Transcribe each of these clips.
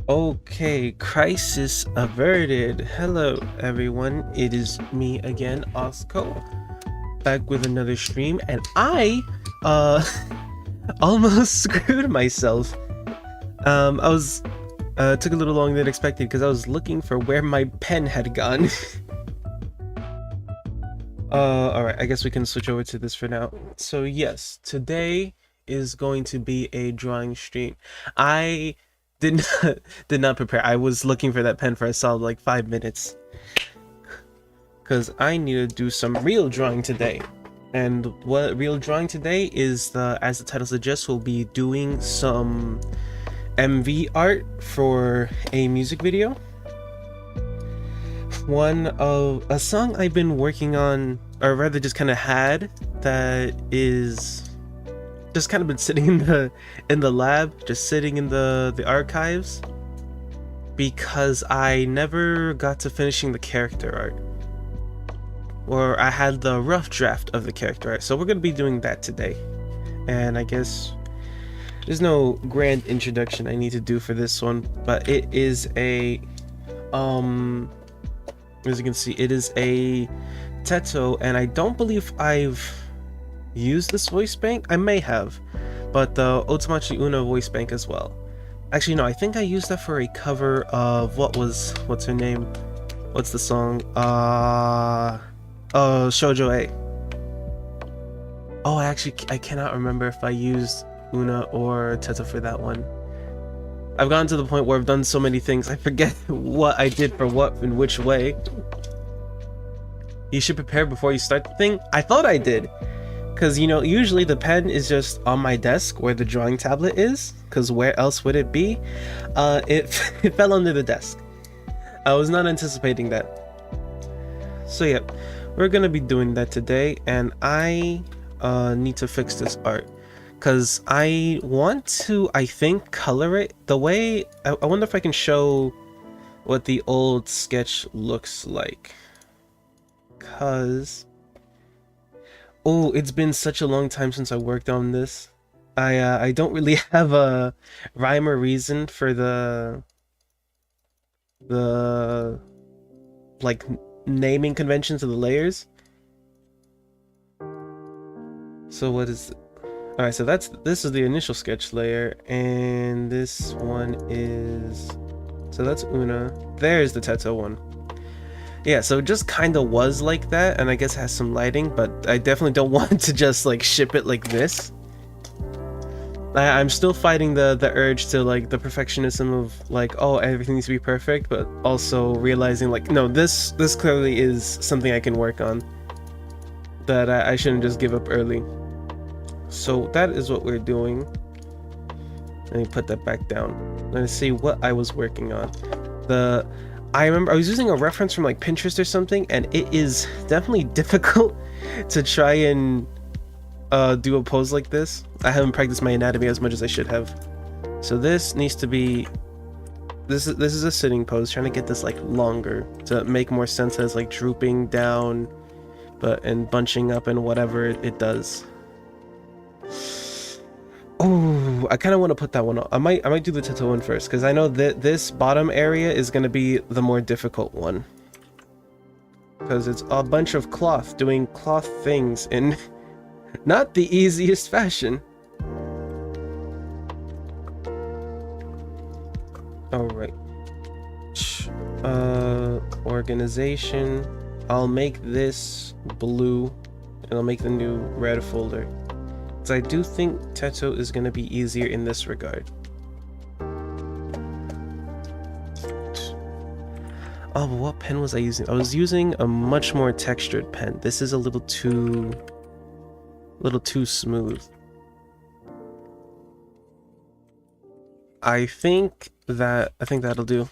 Okay, crisis averted. Hello everyone, it is me again, Authko, back with another stream, and I almost screwed myself. I was took a little longer than expected because I was looking for where my pen had gone. Alright, I guess we can switch over to this for now. So yes, today is going to be a drawing stream. I did not did not prepare. I was looking for that pen for a solid like 5 minutes because I need to do some real drawing today. And what real drawing today is, as the title suggests, we'll be doing some MV art for a music video. One of a song I've been working on, or rather just kind of had, that is just kind of been sitting in the lab, just sitting in the archives, because I never got to finishing the character art, or I had the rough draft of the character art. So we're gonna be doing that today, and I guess there's no grand introduction I need to do for this one, but it is a as you can see, it is a Teto, and I don't believe I've used this voice bank. I may have, but the Otomachi Una voice bank as well. Actually, no, I think I used that for a cover of what's her name? What's the song? Shoujo A. Oh, I cannot remember if I used Una or Teto for that one. I've gotten to the point where I've done so many things, I forget what I did for what in which way. You should prepare before you start the thing. I thought I did, because, you know, usually the pen is just on my desk where the drawing tablet is, because where else would it be? It fell under the desk. I was not anticipating that. So yeah, we're gonna be doing that today, and I need to fix this art, because I want to, I think, color it the way I wonder if I can show what the old sketch looks like, because oh, it's been such a long time since I worked on this. I don't really have a rhyme or reason for the like naming conventions of the layers. So what is it? All right, so this is the initial sketch layer, and this one is, so that's Una. There's the Teto one. Yeah, so it just kind of was like that, and I guess it has some lighting, but I definitely don't want to just like ship it like this. I'm still fighting the urge to like the perfectionism of like, oh, everything needs to be perfect, but also realizing like, no, this clearly is something I can work on, that I shouldn't just give up early. So that is what we're doing. Let me put that back down. Let's see what I was working on. I remember I was using a reference from like Pinterest or something, and it is definitely difficult to try and do a pose like this. I haven't practiced my anatomy as much as I should have. So this needs to be, this is a sitting pose, trying to get this like longer to make more sense as like drooping down, and bunching up and whatever it does. Oh, I kind of want to put that one on. I might do the Teto one first, because I know that this bottom area is going to be the more difficult one, because it's a bunch of cloth doing cloth things in not the easiest fashion. All right. Organization. I'll make this blue, and I'll make the new red folder. I do think Teto is going to be easier in this regard. Oh, but what pen was I using? I was using a much more textured pen. This is a little too smooth. I think that'll do.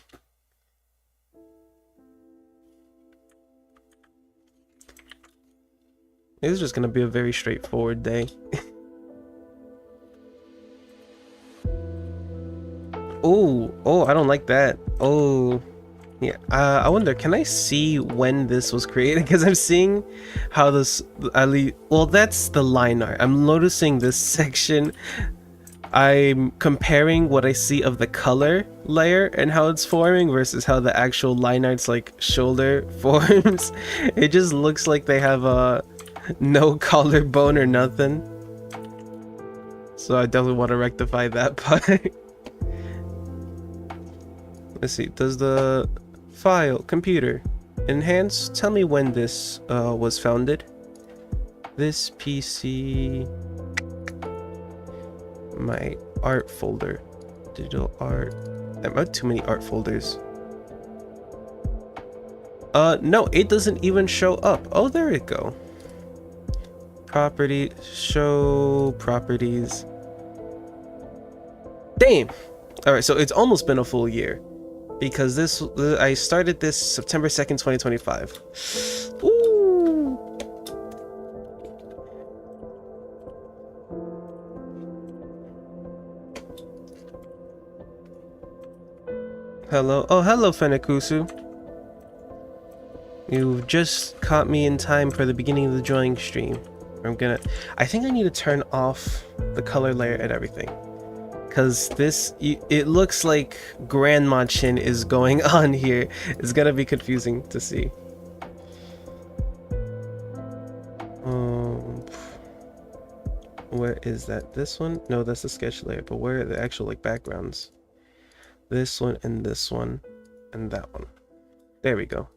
This is just going to be a very straightforward day. Oh, I don't like that. Oh, yeah. I wonder, can I see when this was created? Because I'm seeing how this, well, that's the line art. I'm noticing this section I'm comparing what I see of the color layer and how it's forming versus how the actual line art's like shoulder forms. It just looks like they have no collarbone or nothing. So I definitely want to rectify that part. Let's see, does the file computer enhance tell me when this was founded? This PC, my art folder, digital art. I have too many art folders. No, it doesn't even show up. Oh, there it go. Property, show properties. Damn. All right, so it's almost been a full year because I started this September 2nd, 2025. Ooh. Hello. Oh, hello, Fenekusu. You've just caught me in time for the beginning of the drawing stream. I think I need to turn off the color layer and everything. Because it looks like Grandma Chin is going on here. It's gonna be confusing to see. Where is that? This one? No, that's the sketch layer, but where are the actual like backgrounds? This one and this one and that one. There we go.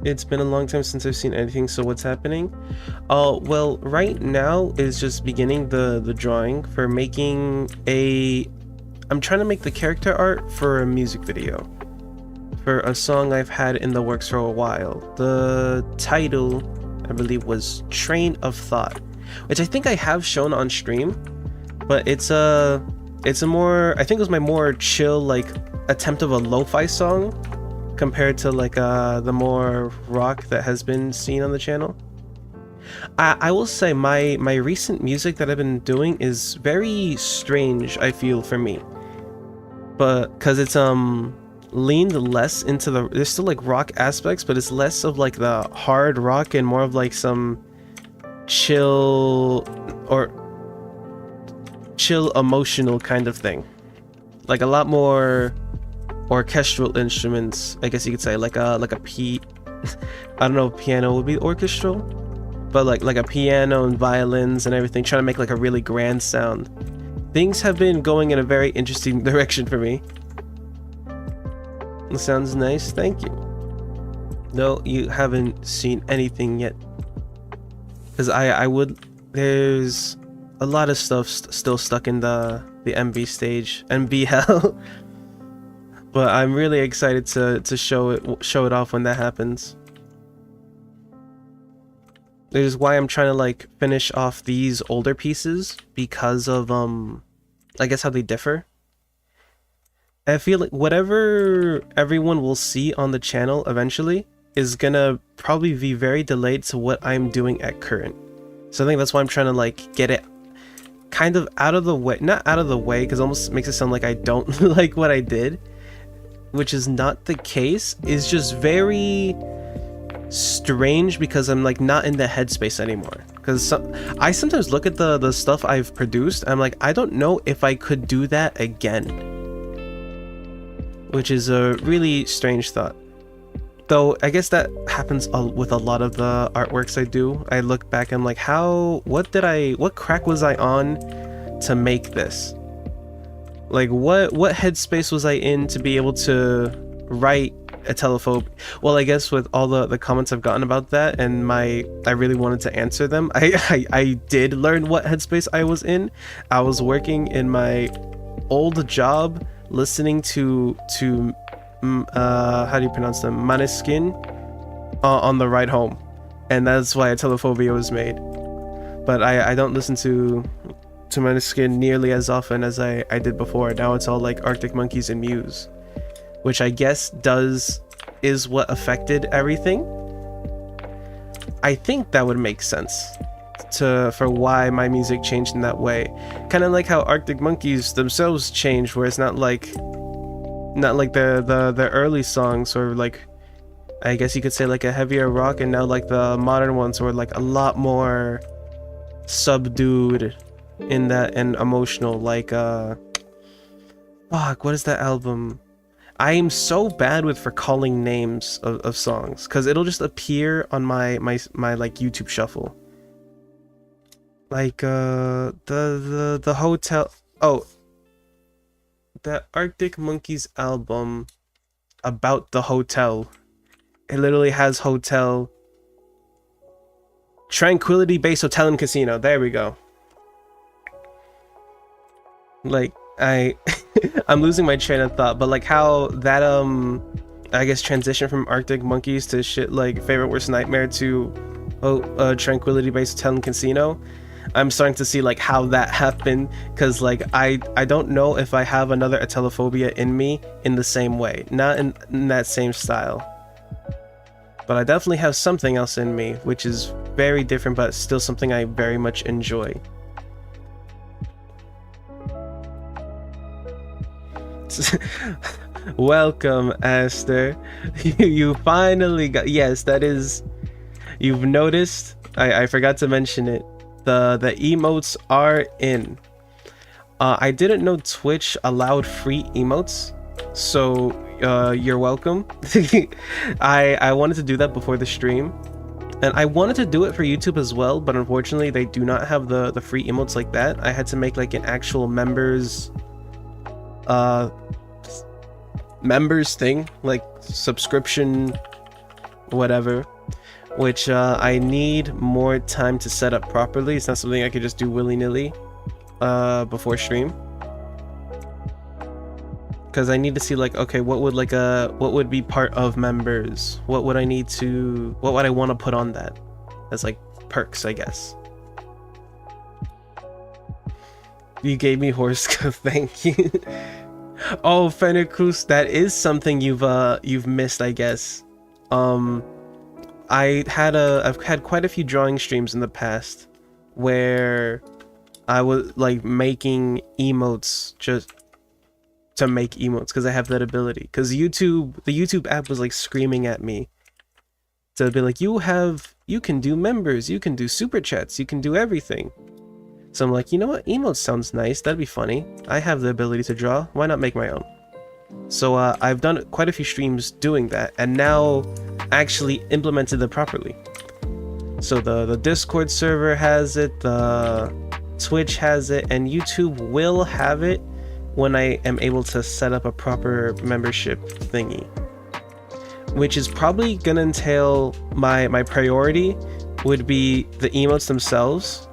It's been a long time since I've seen anything, so what's happening? Well, right now is just beginning the drawing for making I'm trying to make the character art for a music video. For a song I've had in the works for a while. The title, I believe, was Train of Thought, which I think I have shown on stream, but it's a more, I think it was my more chill, like, attempt of a lo-fi song compared to like the more rock that has been seen on the channel. I will say my recent music that I've been doing is very strange, I feel, for me, but because it's leaned less into there's still like rock aspects, but it's less of like the hard rock and more of like some chill emotional kind of thing, like a lot more orchestral instruments, I guess you could say, like a I don't know if piano would be orchestral, but like a piano and violins and everything, trying to make like a really grand sound. Things have been going in a very interesting direction for me. It sounds nice, thank you. No, you haven't seen anything yet, because there's a lot of stuff still stuck in the MV stage, MV hell. But I'm really excited to show it off when that happens. This is why I'm trying to like finish off these older pieces, because of I guess how they differ. I feel like whatever everyone will see on the channel eventually is gonna probably be very delayed to what I'm doing at current. So I think that's why I'm trying to like get it kind of out of the way, not out of the way, because it almost makes it sound like I don't like what I did, which is not the case. Is just very strange because I'm like not in the headspace anymore. Because I sometimes look at the stuff I've produced, I'm like, I don't know if I could do that again, which is a really strange thought. Though I guess that happens with a lot of the artworks I do. I look back and I'm like, what crack was I on to make this? Like what headspace was I in to be able to write a telephobe? Well, I guess with all the comments I've gotten about that, and I really wanted to answer them. I did learn what headspace I was in. I was working in my old job, listening to how do you pronounce them? Maneskin on the ride home, and that's why a telephobia was made. But I don't listen to to my skin nearly as often as I did before. Now it's all like Arctic Monkeys and Muse, which I guess is what affected everything. I think that would make sense for why my music changed in that way. Kind of like how Arctic Monkeys themselves changed, where it's not like the early songs, or like, I guess you could say like a heavier rock, and now like the modern ones were like a lot more subdued in that and emotional. Like fuck, what is that album? I am so bad with recalling names of songs, because it'll just appear on my like YouTube shuffle. Like the hotel. Oh, the Arctic Monkeys album about the hotel. It literally has hotel. Tranquility Base Hotel and Casino. There we go. Like, I'm losing my train of thought, but like how that I guess transition from Arctic Monkeys to shit like Favorite Worst Nightmare to Tranquility Base Hotel and Casino. I'm starting to see like how that happened, because like I don't know if I have another Atelophobia in me in the same way, not in that same style, but I definitely have something else in me which is very different, but still something I very much enjoy. Welcome, Aster. You finally got, yes, that is, you've noticed. I forgot to mention it. The emotes are in. I didn't know Twitch allowed free emotes, so you're welcome. I wanted to do that before the stream, and I wanted to do it for YouTube as well, but unfortunately they do not have the free emotes like that. I had to make like an actual members thing, like subscription whatever, which I need more time to set up properly. It's not something I could just do willy-nilly before stream, because I need to see like, okay, what would be part of members, what would I want to put on that as like perks, I guess. You gave me Horska, thank you. Oh, Fennekus, that is something you've missed, I guess. I've had quite a few drawing streams in the past where I was like making emotes just to make emotes, because I have that ability. Because the YouTube app was like screaming at me to be like, you can do members, you can do super chats, you can do everything. So I'm like, you know what, emotes sounds nice, that'd be funny. I have the ability to draw, why not make my own? So I've done quite a few streams doing that, and now actually implemented it properly. So the Discord server has it, the Twitch has it, and YouTube will have it when I am able to set up a proper membership thingy, which is probably gonna entail my priority would be the emotes themselves,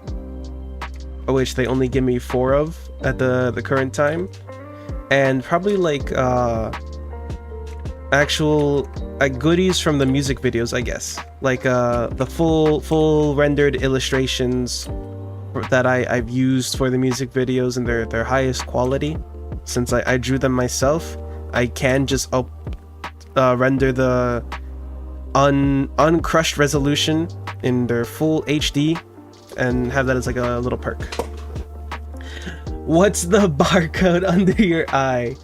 which they only give me 4 of at the current time, and probably like actual goodies from the music videos, I guess, like the full rendered illustrations that I've used for the music videos in their highest quality. Since I drew them myself, I can just render the uncrushed resolution in their full HD and have that as like a little perk. What's the barcode under your eye?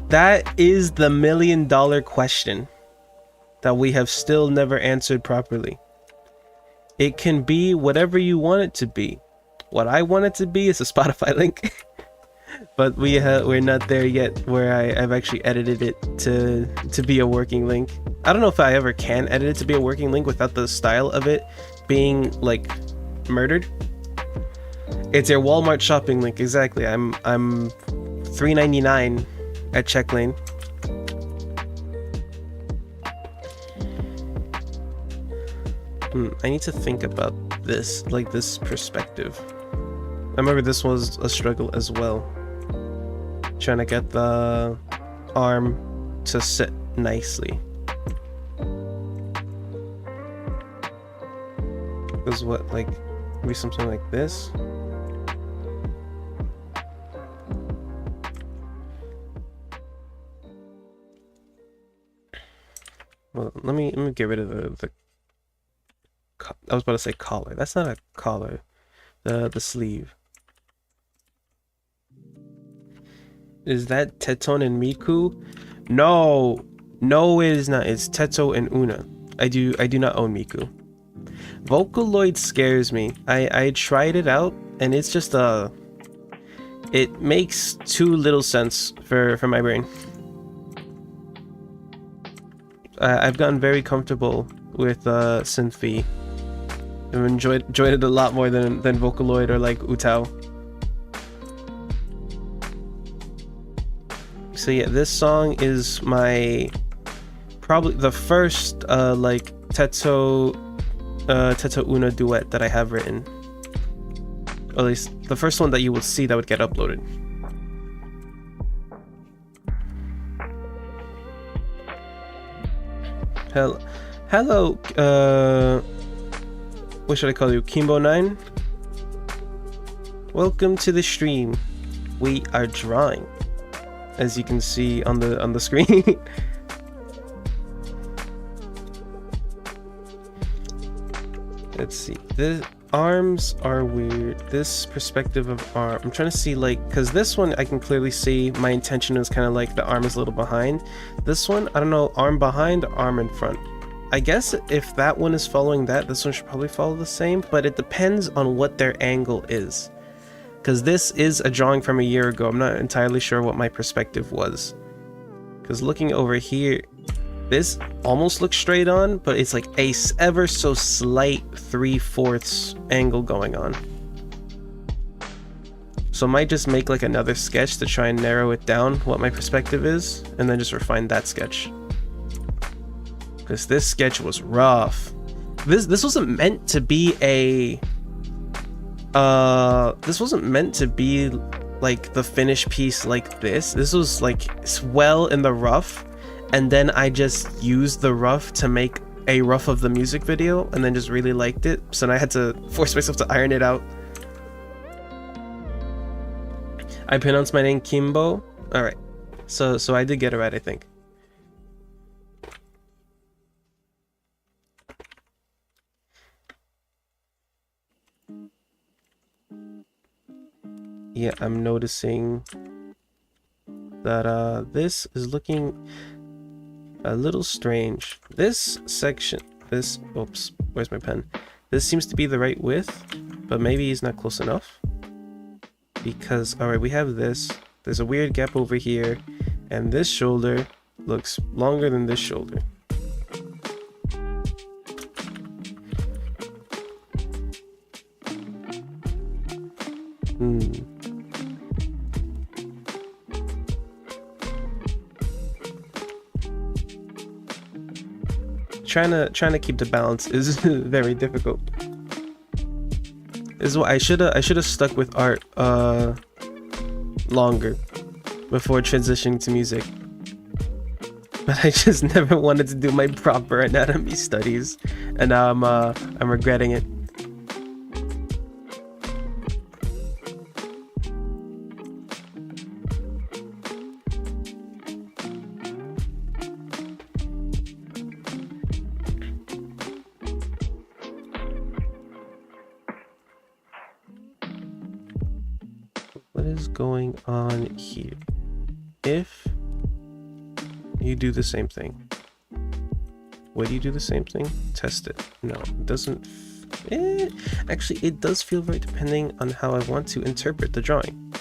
That is the $1 million question that we have still never answered properly. It can be whatever you want it to be. What I want it to be is a Spotify link. But we're not there yet where I've actually edited it to be a working link. I don't know if I ever can edit it to be a working link without the style of it being like murdered. It's your Walmart shopping link, exactly. I'm $3.99 at Check Lane. I need to think about this, like this perspective. I remember this was a struggle as well, trying to get the arm to sit nicely. Because what, like maybe something like this? let me get rid of the I was about to say collar. That's not a collar. The sleeve. Is that Teton and Miku? No. No, it is not. It's Teto and Una. I do not own Miku. Vocaloid scares me. I tried it out and it's just it makes too little sense for my brain. I've gotten very comfortable with Synth. I've enjoyed it a lot more than Vocaloid or like Utao. So yeah, this song is my probably the first like Teto Una duet that I have written. Or at least the first one that you will see that would get uploaded. Hello, what should I call you? Kimbo9? Welcome to the stream. We are drawing, as you can see on the screen. Let's see. The arms are weird. This perspective of arm, I'm trying to see, like, because this one I can clearly see my intention is kind of like the arm is a little behind. This one, I don't know, arm behind, arm in front. I guess if that one is following that, this one should probably follow the same, but it depends on what their angle is. Because this is a drawing from a year ago. I'm not entirely sure what my perspective was. Because looking over here, this almost looks straight on, but it's like a ever so slight 3/4 angle going on. So I might just make like another sketch to try and narrow it down what my perspective is, and then just refine that sketch. Because this sketch was rough. This wasn't meant to be a this wasn't meant to be like the finished piece like this. This was like well in the rough, and then I just used the rough to make a rough of the music video, and then just really liked it, so then I had to force myself to iron it out. I pronounced my name Kimbo. Alright, so I did get it right, I think. Yeah, I'm noticing that this is looking a little strange. This section, oops, where's my pen? This seems to be the right width, but maybe he's not close enough. Because, alright, we have this. There's a weird gap over here, and this shoulder looks longer than this shoulder. Trying to keep the balance is very difficult. This is why I should have stuck with art longer before transitioning to music. But I just never wanted to do my proper anatomy studies, and now I'm regretting it. What is going on here? If you do the same thing, would you do the same thing? Test it. No, it doesn't. Actually, it does feel right depending on how I want to interpret the drawing.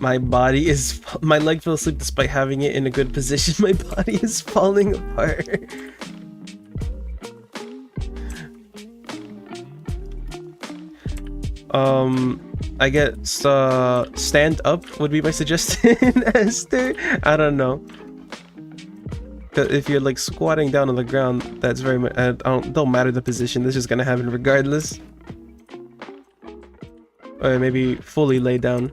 My leg fell asleep despite having it in a good position. My body is falling apart. I guess stand up would be my suggestion, Esther. I don't know. Cause if you're like squatting down on the ground, that's very much don't matter the position. This is gonna happen regardless. Or maybe fully lay down,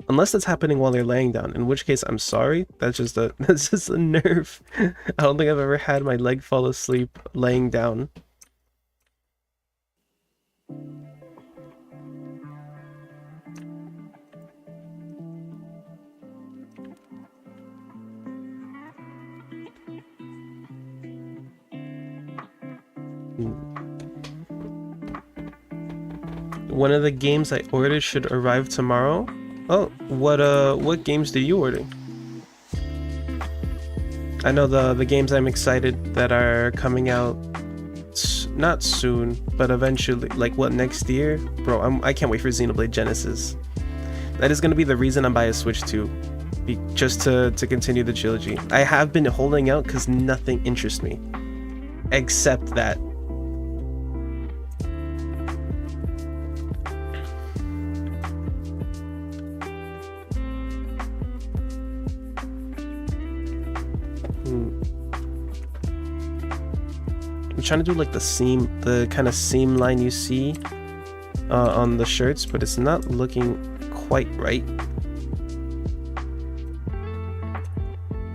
unless that's happening while you're laying down. In which case, I'm sorry. That's just a nerve. I don't think I've ever had my leg fall asleep laying down. One of the games I ordered should arrive tomorrow. Oh, what games did you order? I know the games I'm excited that are coming out, not soon, but eventually, like what, next year? Bro, I can't wait for Xenoblade Genesis. That is gonna be the reason I buy a Switch 2, just to continue the trilogy. I have been holding out because nothing interests me, except that. I'm trying to do like the kind of seam line you see on the shirts, but it's not looking quite right.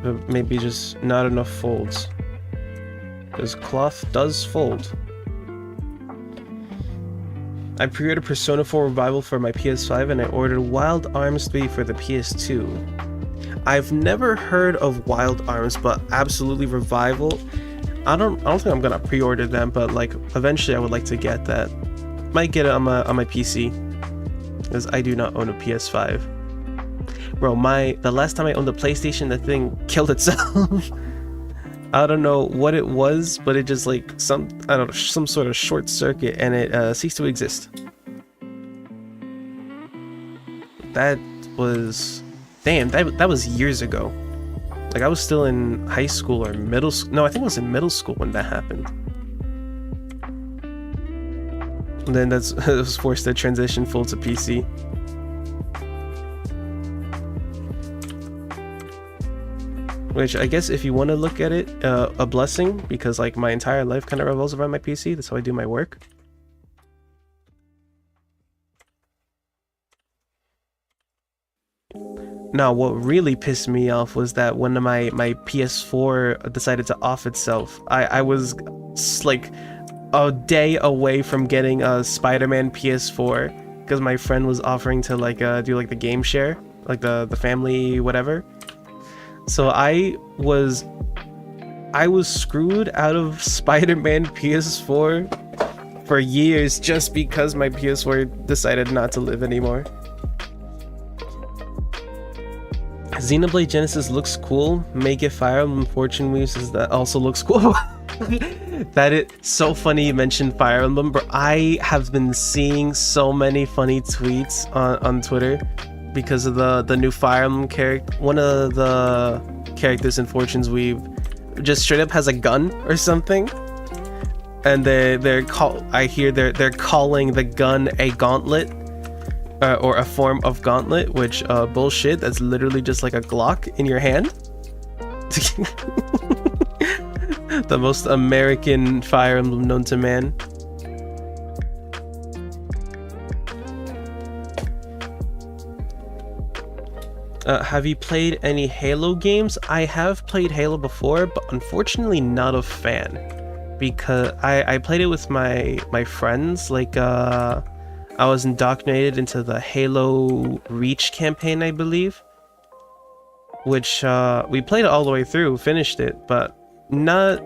But maybe just not enough folds, because cloth does fold. I pre-ordered Persona 4 Revival for my PS5, and I ordered Wild Arms 3 for the PS2. I've never heard of Wild Arms, but absolutely Revival. I don't think I'm gonna pre-order them, but like eventually I would like to get that. Might get it on my PC, because I do not own a PS5. Bro, the last time I owned a PlayStation, the thing killed itself. I don't know what it was, but it just like some sort of short circuit, and it ceased to exist. That was, damn, that was years ago. Like I was still in high school or middle school. No, I think I was in middle school when that happened. And then I was forced to transition full to PC. Which I guess if you want to look at it, a blessing, because like my entire life kind of revolves around my PC. That's how I do my work. Now, what really pissed me off was that when my PS4 decided to off itself, I was like a day away from getting a Spider-Man PS4, because my friend was offering to like do like the game share, like the family whatever. So I was screwed out of Spider-Man PS4 for years just because my PS4 decided not to live anymore. Xenoblade Genesis looks cool. Make it Fire Emblem Fortune Weaves that also looks cool. That is so funny you mentioned Fire Emblem, bro. I have been seeing so many funny tweets on Twitter because of the new Fire Emblem character. One of the characters in Fortune's Weave just straight up has a gun or something, and I hear they're calling the gun a gauntlet. Or a form of gauntlet, which bullshit. That's literally just like a Glock in your hand. The most American Fire Emblem known to man. Have you played any Halo games? I have played Halo before, but unfortunately not a fan, because I played it with my friends. Like I was indoctrinated into the Halo Reach campaign, I believe, which we played it all the way through, finished it, but not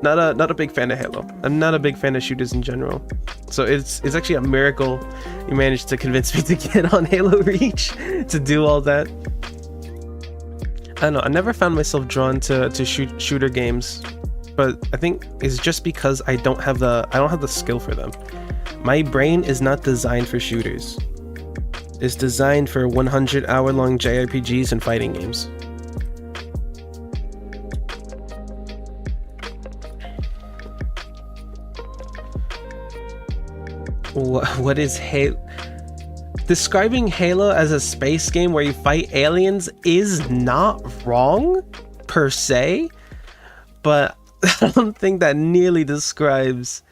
a big fan of Halo. I'm not a big fan of shooters in general, so it's actually a miracle you managed to convince me to get on Halo Reach to do all that. I don't know, I never found myself drawn to shooter games, but I think it's just because I don't have the skill for them. My brain is not designed for shooters. It's designed for 100-hour-long JRPGs and fighting games. What is Halo? Describing Halo as a space game where you fight aliens is not wrong, per se, but I don't think that nearly describes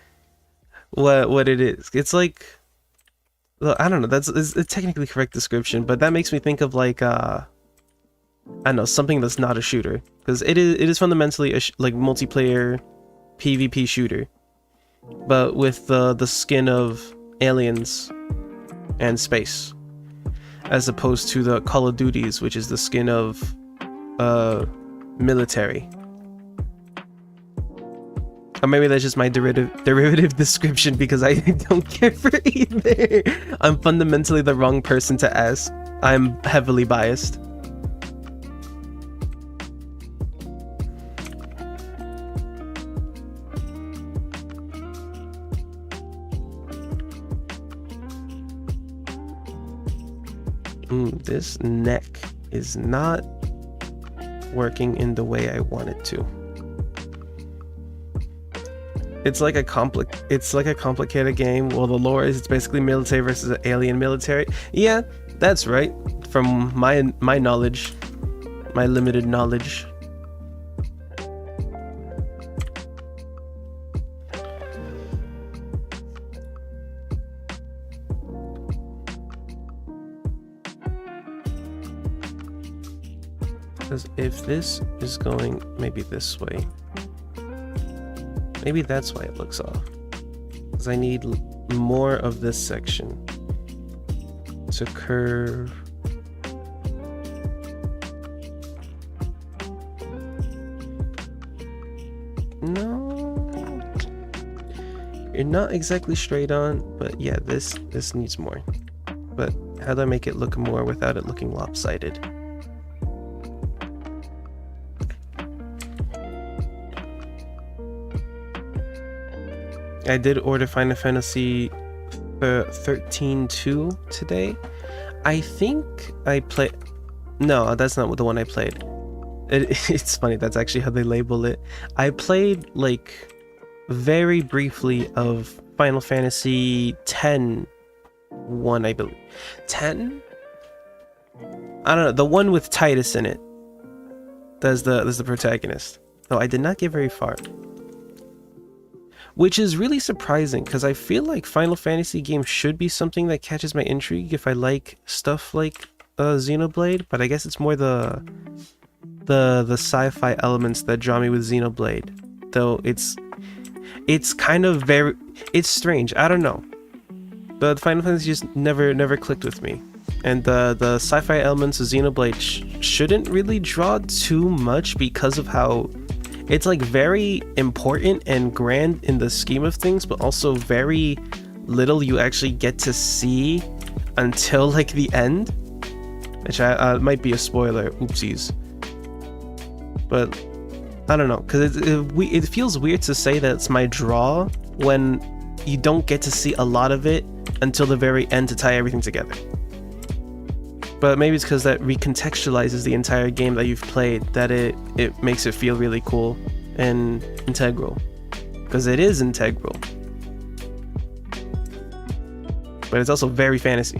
what it is. It's like, well, I don't know, it's a technically correct description, but that makes me think of like I don't know, something that's not a shooter, because it is fundamentally a like multiplayer PvP shooter, but with the skin of aliens and space, as opposed to the Call of Duties, which is the skin of military. Or maybe that's just my derivative description because I don't care for either. I'm fundamentally the wrong person to ask. I'm heavily biased. This neck is not working in the way I want it to. It's like a complicated game. Well, the lore is it's basically military versus alien military. Yeah, that's right. From my knowledge, my limited knowledge. Because if this is going maybe this way, maybe that's why it looks off. Because I need more of this section to curve. No, you're not exactly straight on, but yeah, this needs more. But how do I make it look more without it looking lopsided? I did order Final Fantasy 13-2 today. I think I played... No, that's not the one I played. It's funny, that's actually how they label it. I played, like, very briefly of Final Fantasy 10-1, I believe. 10? I don't know, the one with Titus in it. That's the protagonist. Though I did not get very far. Which is really surprising, because I feel like Final Fantasy games should be something that catches my intrigue if I like stuff like Xenoblade, but I guess it's more the sci-fi elements that draw me with Xenoblade. Though it's kind of it's strange, I don't know. But Final Fantasy just never clicked with me. And the sci-fi elements of Xenoblade shouldn't really draw too much because of how it's like very important and grand in the scheme of things, but also very little you actually get to see until like the end, which might be a spoiler, oopsies. But I don't know, because it feels weird to say that it's my draw when you don't get to see a lot of it until the very end to tie everything together. But maybe it's because that recontextualizes the entire game that you've played, that it makes it feel really cool and integral. Because it is integral. But it's also very fantasy.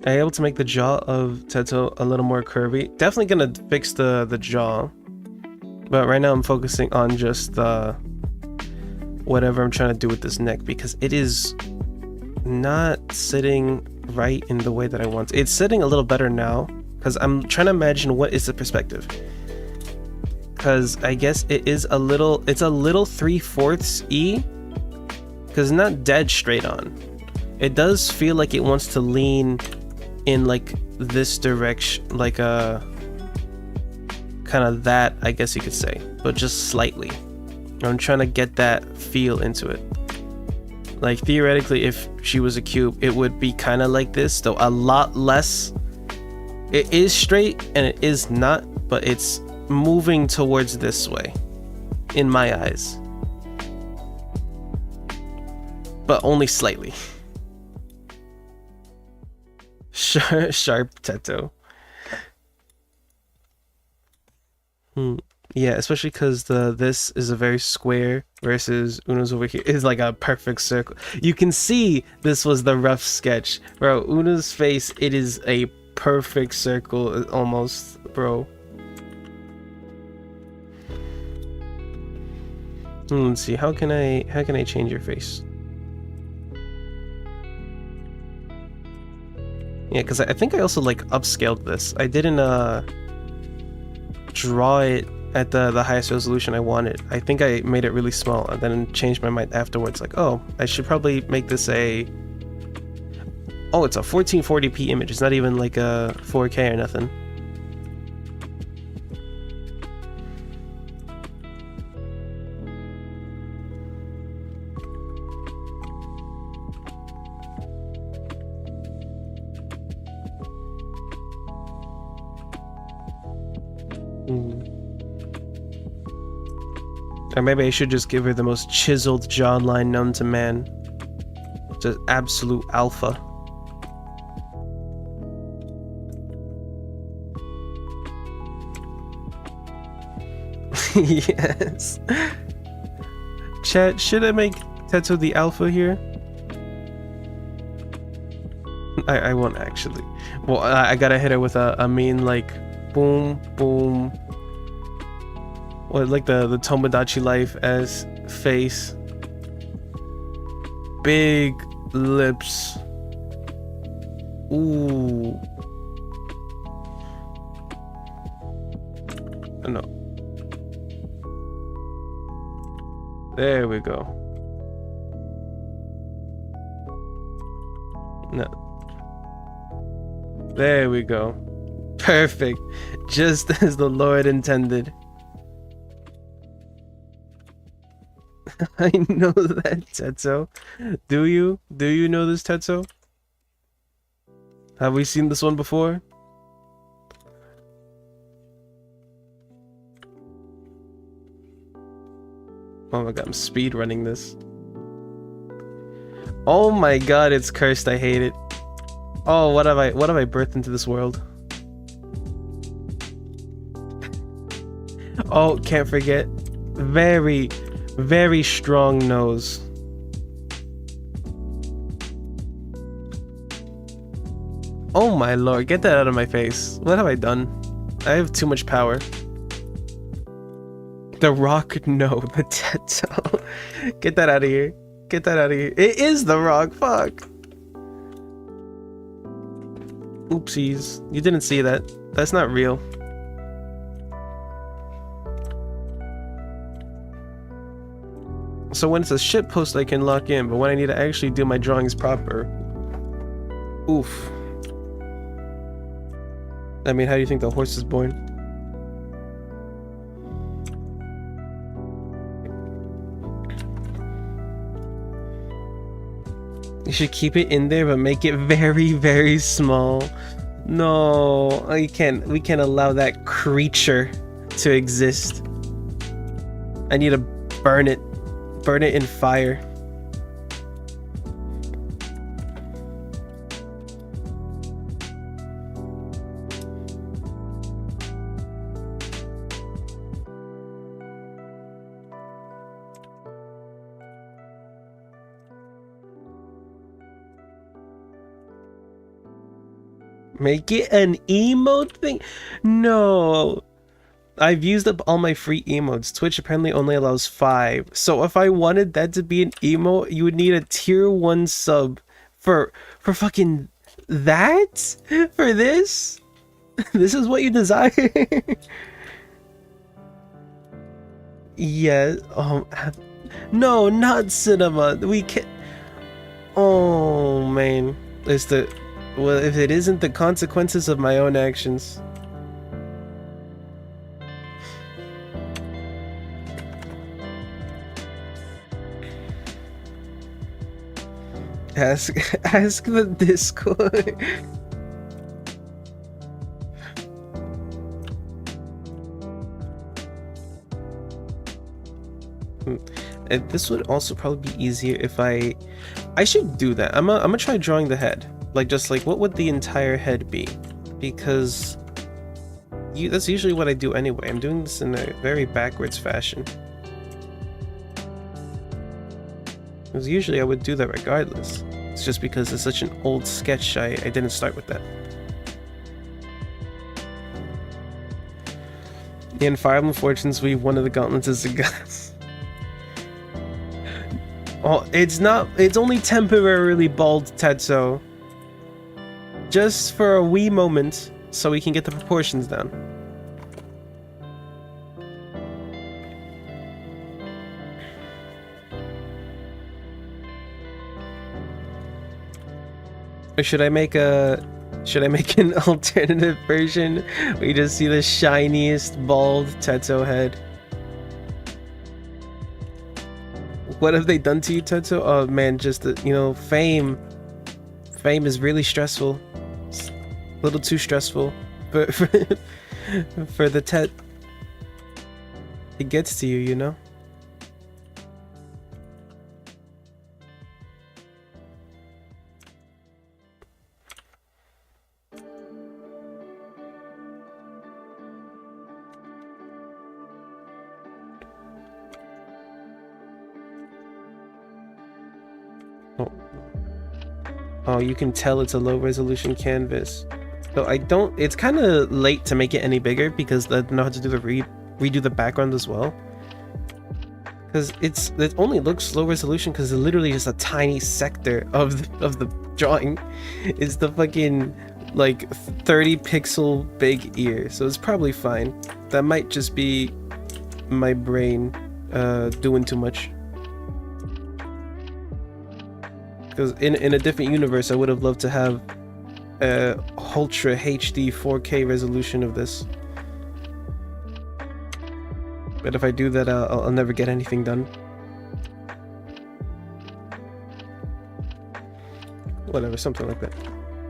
I'm able to make the jaw of Teto a little more curvy. Definitely gonna fix the jaw. But right now I'm focusing on just the whatever I'm trying to do with this neck, because it is not sitting right in the way that I want. It's sitting a little better now, because I'm trying to imagine what is the perspective. Because I guess it's a little 3/4 E, because it's not dead straight on. It does feel like it wants to lean in like this direction, like a kind of that, I guess you could say, but just slightly. I'm trying to get that feel into it. Like theoretically, if she was a cube, it would be kind of like this, though a lot less. It is straight and it is not, but it's moving towards this way in my eyes, but only slightly. Sharp Teto. Yeah, especially because this is a very square versus Una's over here is like a perfect circle. You can see this was the rough sketch, bro. Una's face, it is a perfect circle almost, bro. Let's see, how can I change your face? Yeah, because I think I also like upscaled this. I didn't draw it at the highest resolution I wanted. I think I made it really small and then changed my mind afterwards, like, oh, I should probably make this a... Oh, it's a 1440p image. It's not even like a 4K or nothing. Or maybe I should just give her the most chiseled jawline known to man. Just absolute alpha. Yes. Chat, should I make Tetsuo the alpha here? I won't actually. Well, I gotta hit her with a mean, like, boom, boom. What, like the Tomodachi Life as face. Big lips. Ooh. No. There we go. No. There we go. Perfect. Just as the Lord intended. I know that, Tetsuo. Do you? Do you know this, Tetsuo? Have we seen this one before? Oh my god, I'm speed running this. Oh my god, it's cursed. I hate it. Oh, what have I birthed into this world? Oh, can't forget. Very, very strong nose. Oh my lord, get that out of my face. What have I done? I have too much power. The Rock, no, the Tetsuo. Get that out of here. Get that out of here. It is The Rock, fuck. Oopsies. You didn't see that. That's not real. So when it's a shitpost I can lock in, but when I need to actually do my drawings proper... Oof. I mean, how do you think the horse is born? You should keep it in there, but make it very, very small. No, we can't allow that creature to exist. I need to burn it in fire. Make it an emote thing? No. I've used up all my free emotes. Twitch apparently only allows 5. So if I wanted that to be an emote, you would need a tier 1 sub for fucking that? For this? This is what you desire? Yeah. No, not cinema. We can't. Oh man. It's the... Well, if it isn't the consequences of my own actions. Ask the Discord. And this would also probably be easier if I should do that. I'm gonna try drawing the head. Like, just like, what would the entire head be? Because that's usually what I do anyway. I'm doing this in a very backwards fashion. Because usually I would do that regardless. It's just because it's such an old sketch, I didn't start with that. In Fire Emblem Fortunes, one of the gauntlets is a gun. Oh, it's only temporarily bald, Tetsuo. just for a wee moment so we can get the proportions down. Or should I make an alternative version where you just see the shiniest bald Tetsuo head? What have they done to you, Tetsuo? Oh man, just you know, fame is really stressful. It's a little too stressful for the Tet. It gets to you, you know? Oh, you can tell it's a low resolution canvas. So it's kind of late to make it any bigger because I know how to do the redo the background as well. Because it only looks low resolution because it literally is a tiny sector of the drawing. It's the fucking like 30 pixel big ear, so it's probably fine. That might just be my brain doing too much. Because in a different universe, I would have loved to have a ultra HD 4K resolution of this. But if I do that, I'll never get anything done. Whatever, something like that.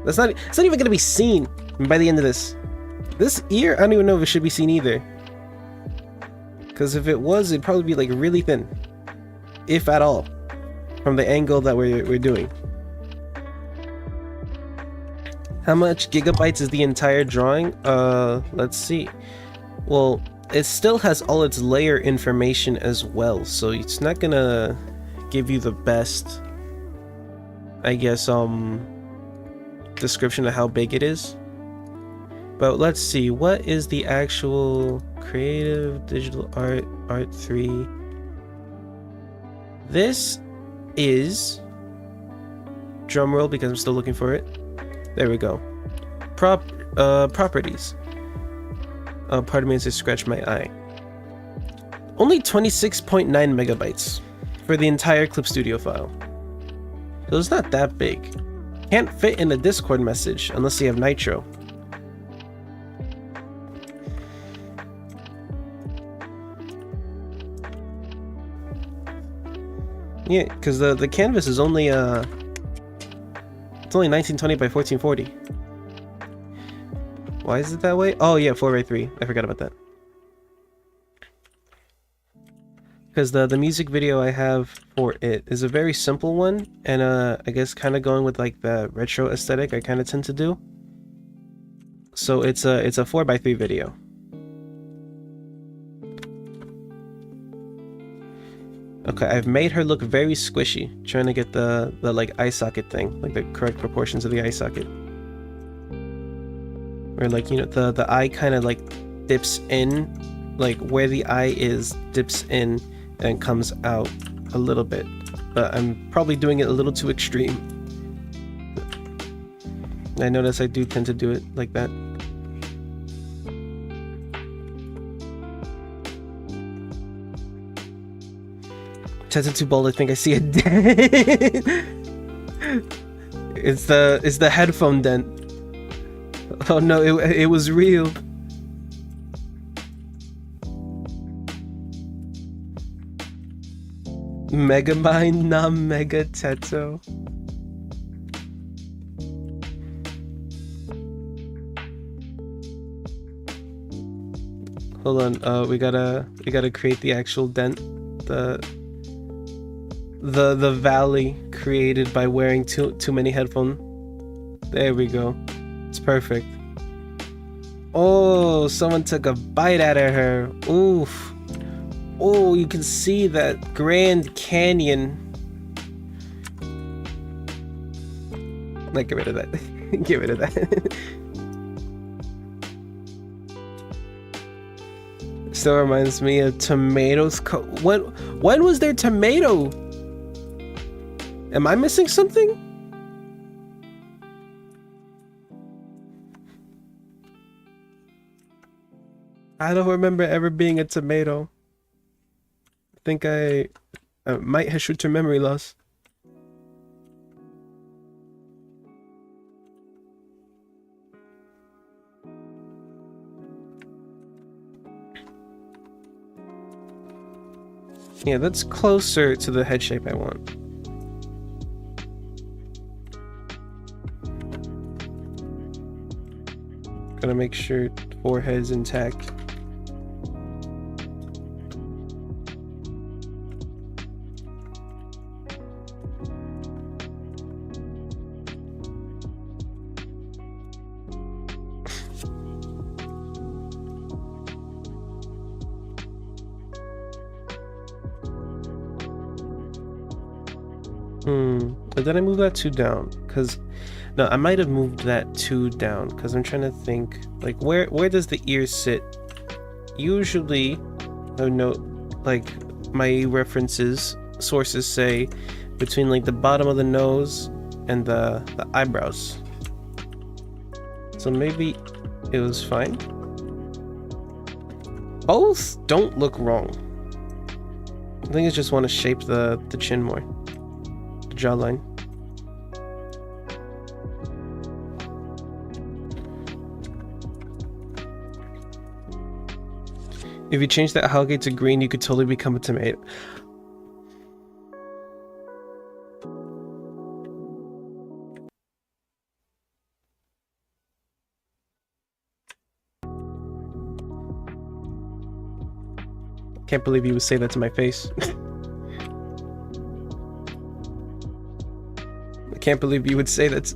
It's not even gonna be seen by the end of this. This ear, I don't even know if it should be seen either. Because if it was, it'd probably be like really thin, if at all. From the angle that we're doing. How much gigabytes is the entire drawing? Let's see. Well, it still has all its layer information as well, so it's not gonna give you the best, I guess, description of how big it is. But let's see, what is the actual creative digital art 3? This is, drumroll because I'm still looking for it. There we go. Properties. Pardon me as I scratch my eye. Only 26.9 megabytes for the entire Clip Studio file. So it's not that big. Can't fit in a Discord message unless you have Nitro. Yeah, because the canvas is only it's only 1920 by 1440. Why is it that way? Oh yeah, 4x3. I forgot about that. Because the music video I have for it is a very simple one, and I guess kind of going with like the retro aesthetic I kind of tend to do. So it's a 4x3 video. Okay, I've made her look very squishy, trying to get the like eye socket thing, like the correct proportions of the eye socket. Where like, you know, the eye kind of like dips in, like where the eye is dips in and comes out a little bit. But I'm probably doing it a little too extreme. I notice I do tend to do it like that. Tetsuo too bold, I think I see a dent. It's the headphone dent. Oh no, it was real. Megamind, not Mega Tetsuo. Hold on, we gotta create the actual dent. The valley created by wearing too many headphones. There we go. It's perfect. Oh, someone took a bite out of her. Oof. Oh, you can see that Grand Canyon. Like, get rid of that. Get rid of that. Still reminds me of tomatoes. When was there tomato? Am I missing something? I don't remember ever being a tomato. I think I might have short-term memory loss. Yeah, that's closer to the head shape I want. Gotta make sure forehead's intact. But then I move that 2 down, because no, I might have moved that 2 down, because I'm trying to think, like, where does the ear sit? Usually, I would note, like, my references, sources say, between, like, the bottom of the nose and the eyebrows. So maybe it was fine. Both don't look wrong. I think I just want to shape the chin more. The jawline. If you change that algae to green, you could totally become a tomato. Can't believe you would say that to my face. I can't believe you would say that.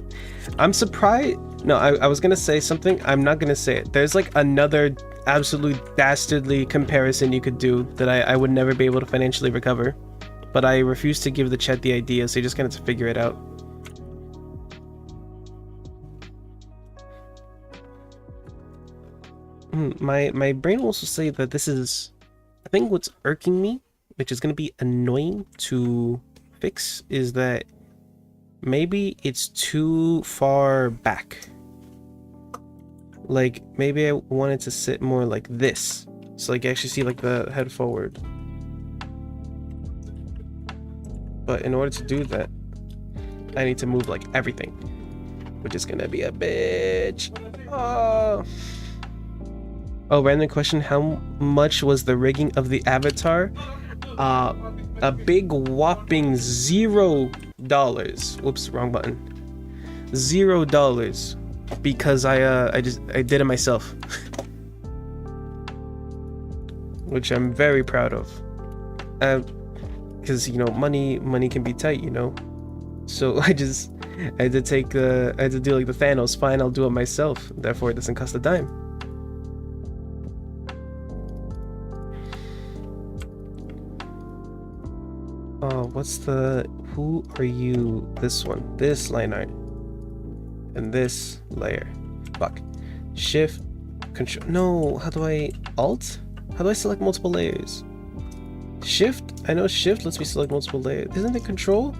I'm surprised. No, I was gonna say something. I'm not gonna say it. There's like another absolute dastardly comparison you could do that I would never be able to financially recover. But I refuse to give the chat the idea, so you're just gonna have to figure it out. My brain will also say that this is, I think what's irking me, which is gonna be annoying to fix, is that maybe it's too far back. Like, maybe I want it to sit more like this. So like you actually see like the head forward. But in order to do that, I need to move like everything. Which is gonna be a bitch. Oh, random question. How much was the rigging of the avatar? A big whopping $0. Whoops, wrong button. $0. Because I did it myself. Which I'm very proud of. Because you know, money can be tight, you know. So I had to take I had to do like the Thanos, fine, I'll do it myself. Therefore it doesn't cost a dime. Oh, who are you? This one, this line art. And this layer. Fuck. Shift, control. No, how do I alt? How do I select multiple layers? Shift? I know shift lets me select multiple layers. Isn't it control?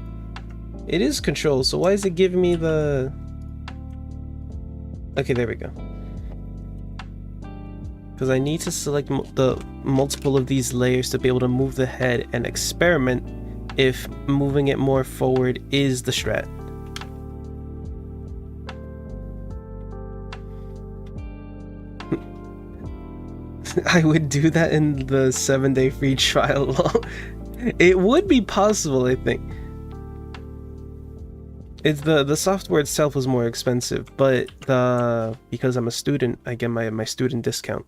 It is control, so why is it giving me the... Okay, there we go. Because I need to select the multiple of these layers to be able to move the head and experiment if moving it more forward is the strat. I would do that in the 7-day free trial. It would be possible, I think. It's the software itself was more expensive, but because I'm a student, I get my student discount.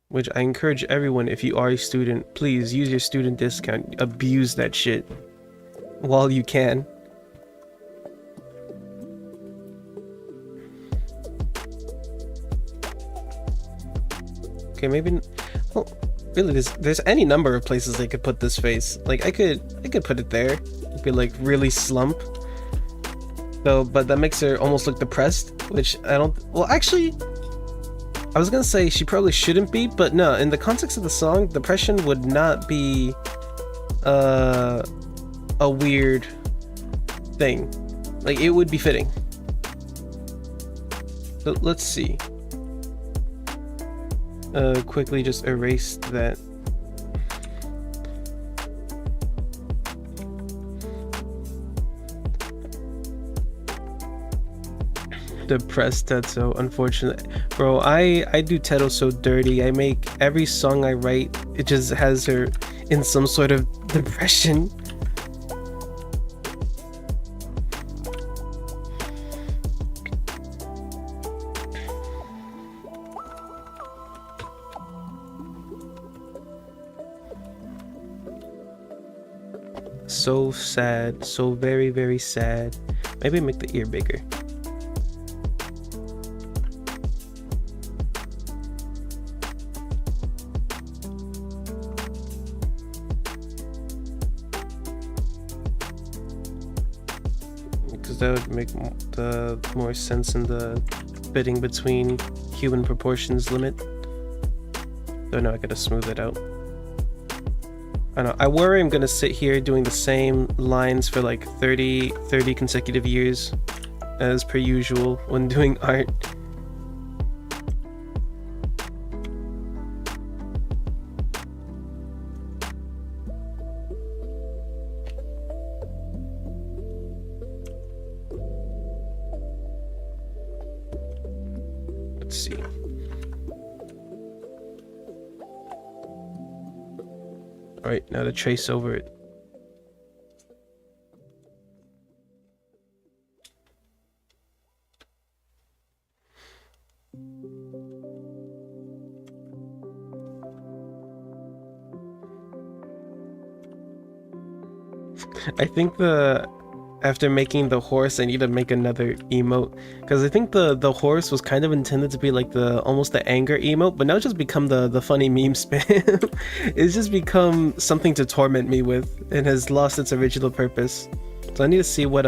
Which I encourage everyone, if you are a student, please use your student discount. Abuse that shit while you can. Okay, maybe. Well, really, there's any number of places I could put this face. Like I could put it there. It'd be like really slump. So, but that makes her almost look depressed, which I don't. Well, actually, I was gonna say she probably shouldn't be, but no. In the context of the song, depression would not be a weird thing. Like, it would be fitting. So let's see. Quickly just erase that. Depressed Tetsuo, unfortunately. Bro, I do Teto so dirty. I make every song I write, it just has her in some sort of depression. So sad, so very, very sad. Maybe make the ear bigger. That would make the more sense in the fitting between human proportions limit. Oh no, I gotta smooth it out. I know, I worry I'm gonna sit here doing the same lines for like 30 consecutive years as per usual when doing art. Let's see. Alright, now to trace over it. I think after making the horse, I need to make another emote, because I think the horse was kind of intended to be like almost the anger emote, but now it's just become the funny meme spam. It's just become something to torment me with and has lost its original purpose. So I need to see what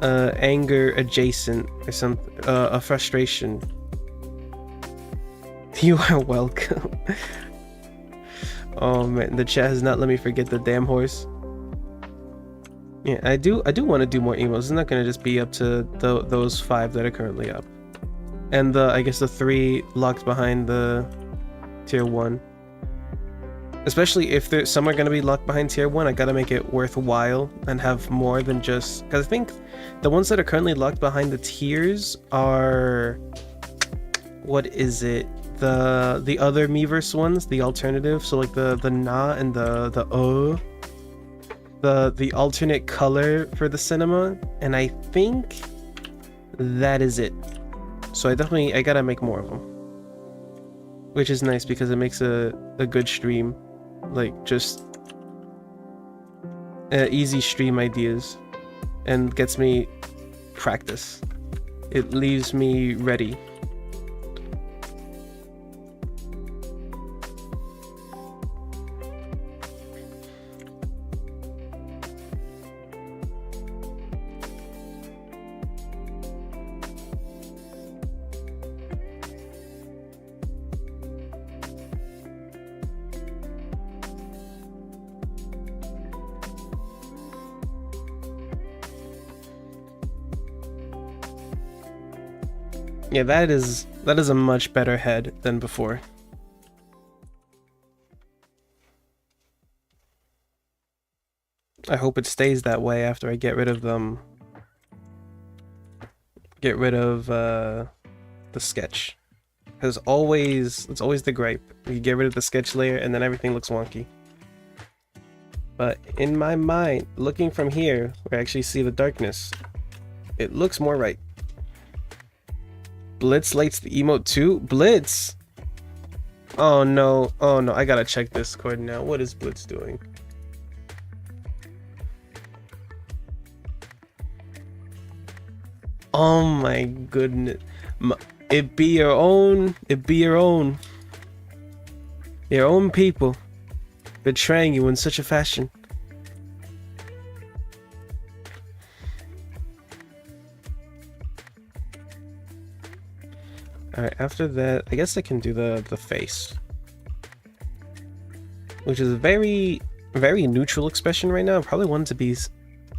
anger adjacent or something, a frustration. You are welcome. Oh man, the chat has not let me forget the damn horse. Yeah, I do want to do more emos. It's not gonna just be up to those 5 that are currently up, and I guess the 3 locked behind the tier 1. Especially if some are gonna be locked behind tier 1, I gotta make it worthwhile and have more than just, because I think the ones that are currently locked behind the tiers are, what is it? The other Miiverse ones, the alternative. So like the Na and the O. The alternate color for the cinema, and I think that is it. So I gotta make more of them, which is nice because it makes a good stream, like just easy stream ideas, and gets me practice. It leaves me ready. Yeah, that is a much better head than before. I hope it stays that way after I get rid of them. Get rid of the sketch. Because it's always the gripe. You get rid of the sketch layer and then everything looks wonky. But in my mind, looking from here, where I actually see the darkness, it looks more right. Blitz lights the emote too? Blitz? Oh no, I gotta check Discord now. What is Blitz doing? Oh my goodness. It be your own people betraying you in such a fashion. Alright, after that, I guess I can do the face, which is a very, very neutral expression right now. I probably want it to be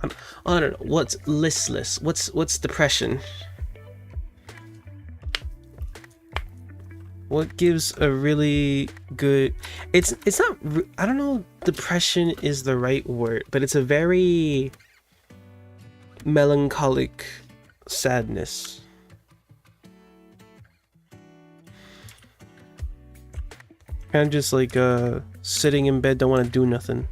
I don't know. What's listless? What's depression? What gives a really good... It's not... I don't know if depression is the right word, but it's a very melancholic sadness. Kind of just like sitting in bed, don't want to do nothing.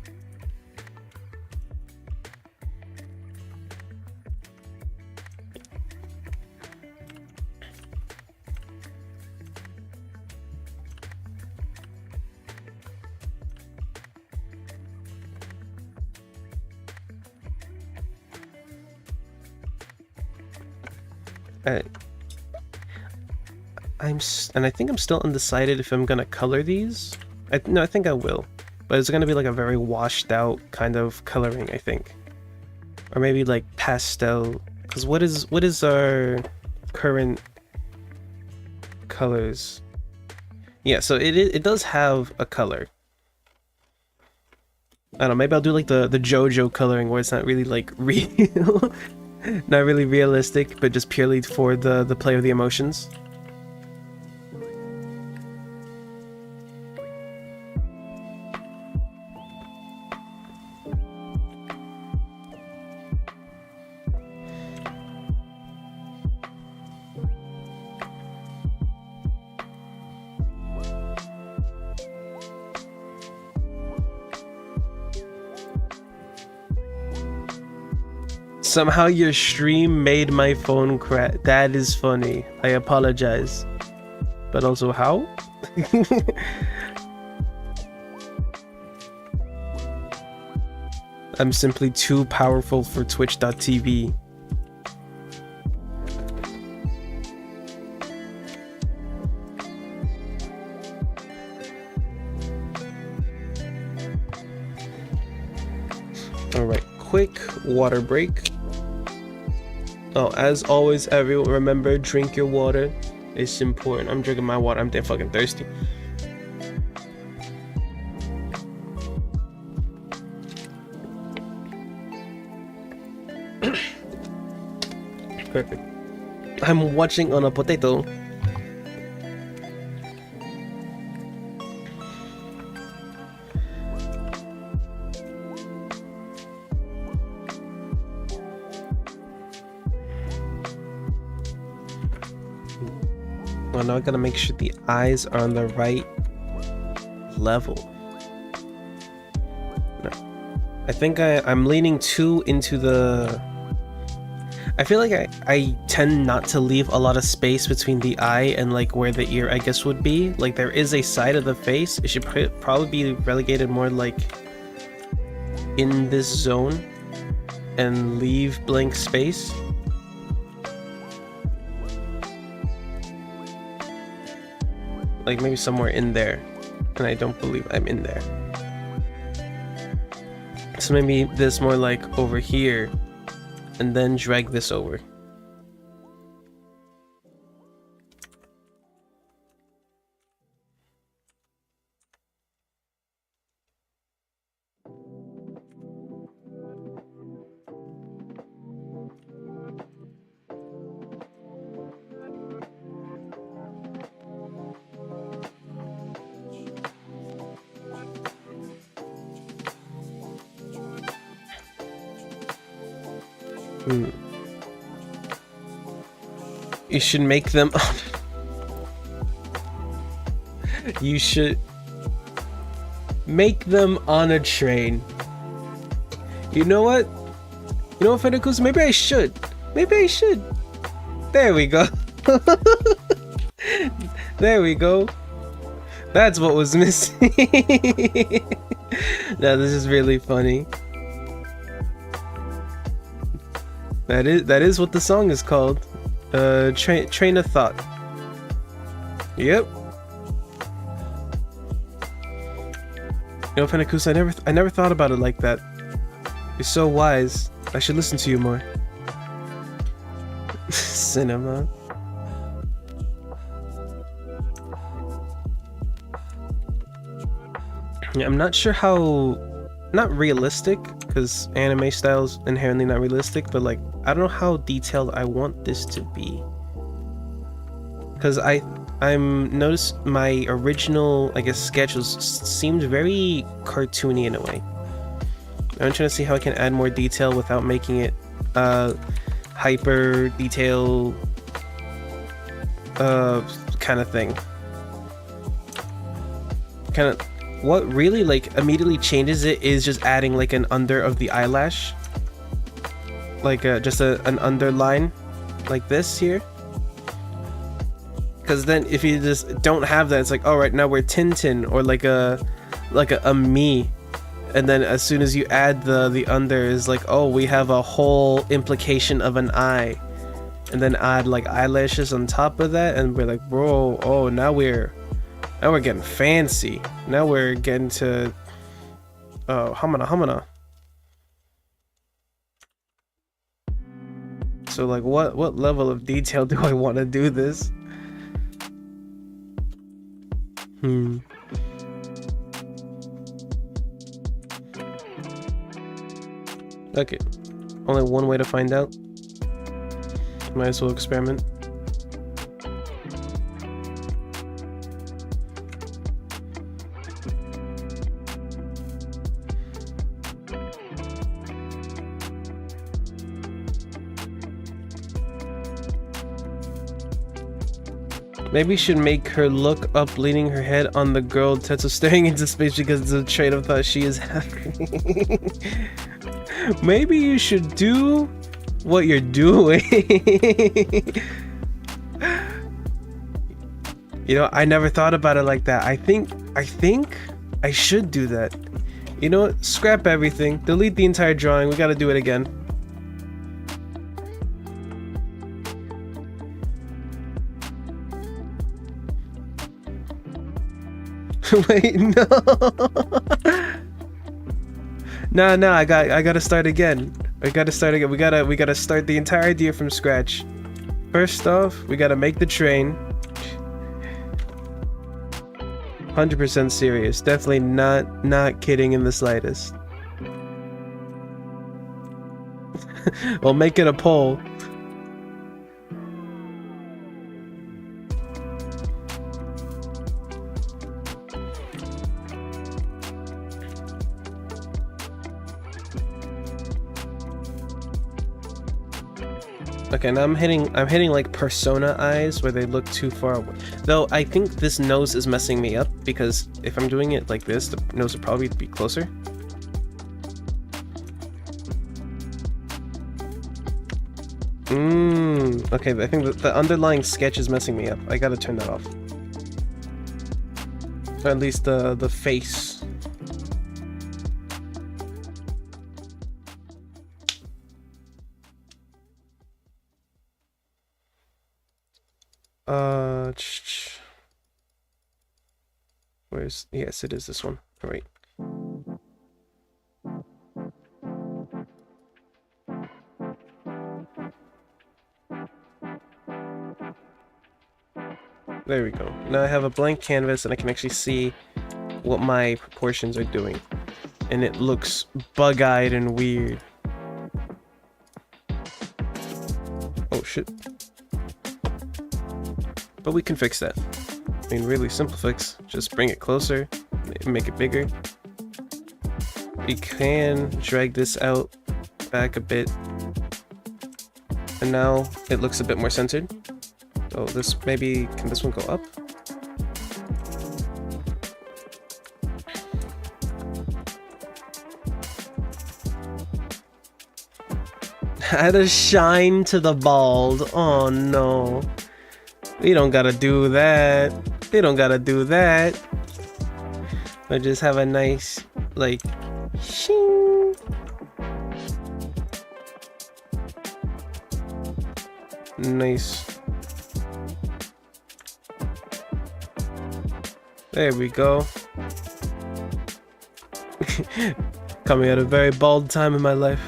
And I think I'm still undecided if I'm gonna color these. No, I think I will, but it's gonna be like a very washed out kind of coloring, I think, or maybe like pastel. Because what is our current colors? Yeah, so it does have a color. I don't know. Maybe I'll do like the JoJo coloring where it's not really like real, not really realistic, but just purely for the play of the emotions. Somehow your stream made my phone crash. That is funny. I apologize. But also how? I'm simply too powerful for Twitch.tv. Alright, quick water break. Oh, as always, everyone, remember, drink your water. It's important. I'm drinking my water. I'm damn fucking thirsty. Perfect. I'm watching on a potato. Well, now I gotta make sure the eyes are on the right level. No. I think I'm leaning too into the... I feel like I tend not to leave a lot of space between the eye and like where the ear, I guess, would be. Like there is a side of the face. It should probably be relegated more like in this zone and leave blank space. Like maybe somewhere in there, and I don't believe I'm in there. So maybe this more like over here, and then drag this over. You should make them... You should make them on a train. You know what? You know what, Federico's? Maybe I should. Maybe I should. There we go. There we go. That's what was missing. No, this is really funny. That is what the song is called. Train of thought. Yep. You know, Fenakus, I never thought about it like that. You're so wise. I should listen to you more. Cinema. Yeah, I'm not sure how... Not realistic, because anime style is inherently not realistic, but like I don't know how detailed I want this to be, because I'm noticed my original, I guess, sketch seemed very cartoony in a way. I'm trying to see how I can add more detail without making it hyper detail kind of thing. Kind of what really like immediately changes it is just adding like an under of the eyelash, like just an underline like this here. Because then if you just don't have that, it's like, all right, now we're Tintin, or like a me, and then as soon as you add the under, is like, oh, we have a whole implication of an eye, and then add like eyelashes on top of that, and we're like, bro, oh, now we're getting fancy. Now we're getting to hamana. So like, what level of detail do I want to do this? Okay, only one way to find out. Might as well experiment. Maybe should make her look up, leaning her head on the girl, Tetsu staring into space because it's a trait of thought she is having. Maybe you should do what you're doing. You know, I never thought about it like that. I think I should do that. You know what? Scrap everything. Delete the entire drawing. We gotta do it again. Wait, no. No, I gotta start again. We gotta start again. We gotta start the entire idea from scratch. First off, we gotta make the train. 100% serious. Definitely not kidding in the slightest. We'll make it a poll. Okay, now I'm hitting like persona eyes where they look too far away. Though I think this nose is messing me up because if I'm doing it like this, the nose would probably be closer. Okay, I think the underlying sketch is messing me up. I gotta turn that off. Or at least the face. Where's, yes, it is this one. All right. There we go. Now I have a blank canvas and I can actually see what my proportions are doing. And it looks bug-eyed and weird. Oh shit. But we can fix that. I mean, really simple fix. Just bring it closer, make it bigger. We can drag this out back a bit. And now it looks a bit more centered. Oh, this maybe, can this one go up? Add a shine to the bald. Oh no. We don't gotta do that. They don't gotta do that. But just have a nice, like, shing. Nice. There we go. Coming at a very bald time in my life.